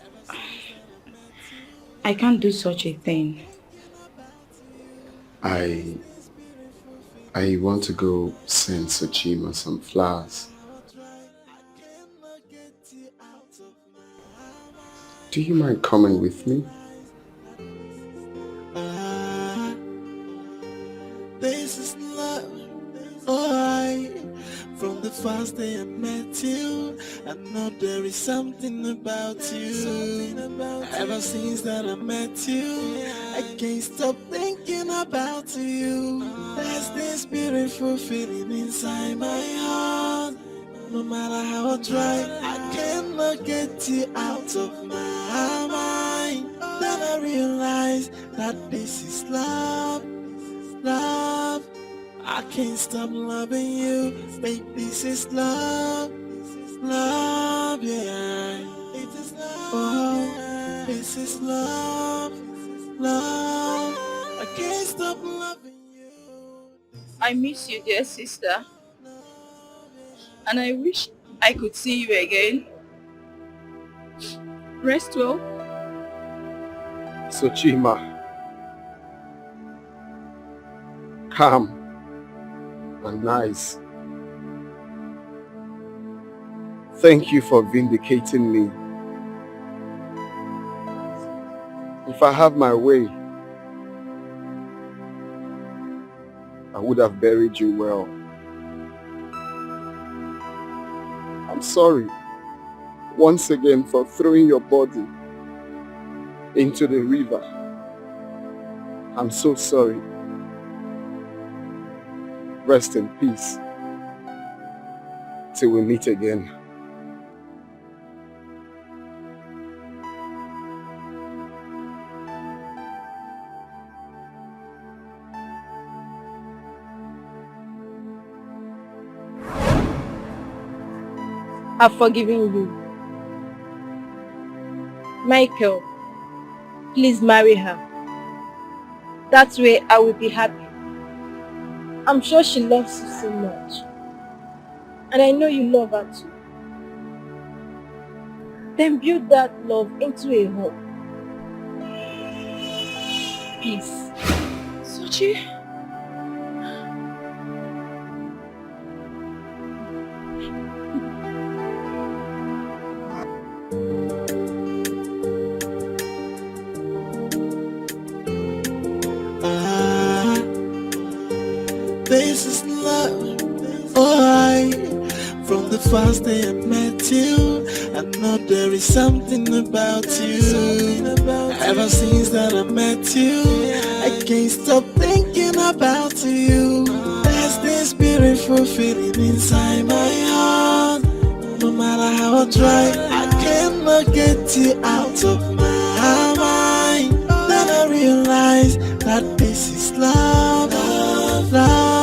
I can't do such a thing.
I want to go send Sochima some flowers. Do you mind coming with me?
This is love, alright. From the first day I met you, I know there is something about you. Ever since that I met you, I can't stop thinking about you. There's this beautiful feeling inside my heart. No matter how I try, I cannot get you out of my mind. Then I realize that this is love, love. I can't stop loving you, babe, this is love, love, yeah. It is love, oh, this is love, love. I can't stop loving you.
I miss you, dear sister. And I wish I could see you again. Rest well.
Sochima. Calm and nice. Thank you for vindicating me. If I have my way, I would have buried you well. I'm sorry once again for throwing your body into the river. I'm so sorry. Rest in peace till we meet again.
I've forgiven you. Michael, please marry her. That way I will be happy. I'm sure she loves you so much. And I know you love her too. Then build that love into a home. Peace.
Sochi?
This is love, alright. From the first day I met you, I know there is something about you. Ever since that I met you, I can't stop thinking about you. There's this beautiful feeling inside my heart. No matter how I try, I cannot get you out of my mind. Then I realize that this is love, love.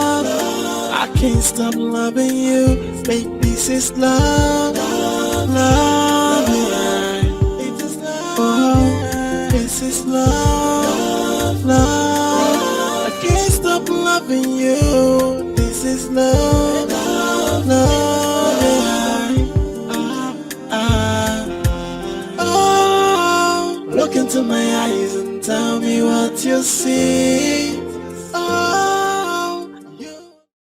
I can't stop loving you, babe, this is love, love, yeah. It is love, oh, this is love, love. I can't stop loving you. This is love, love, love. Oh, look into my eyes and tell me what you see. Oh,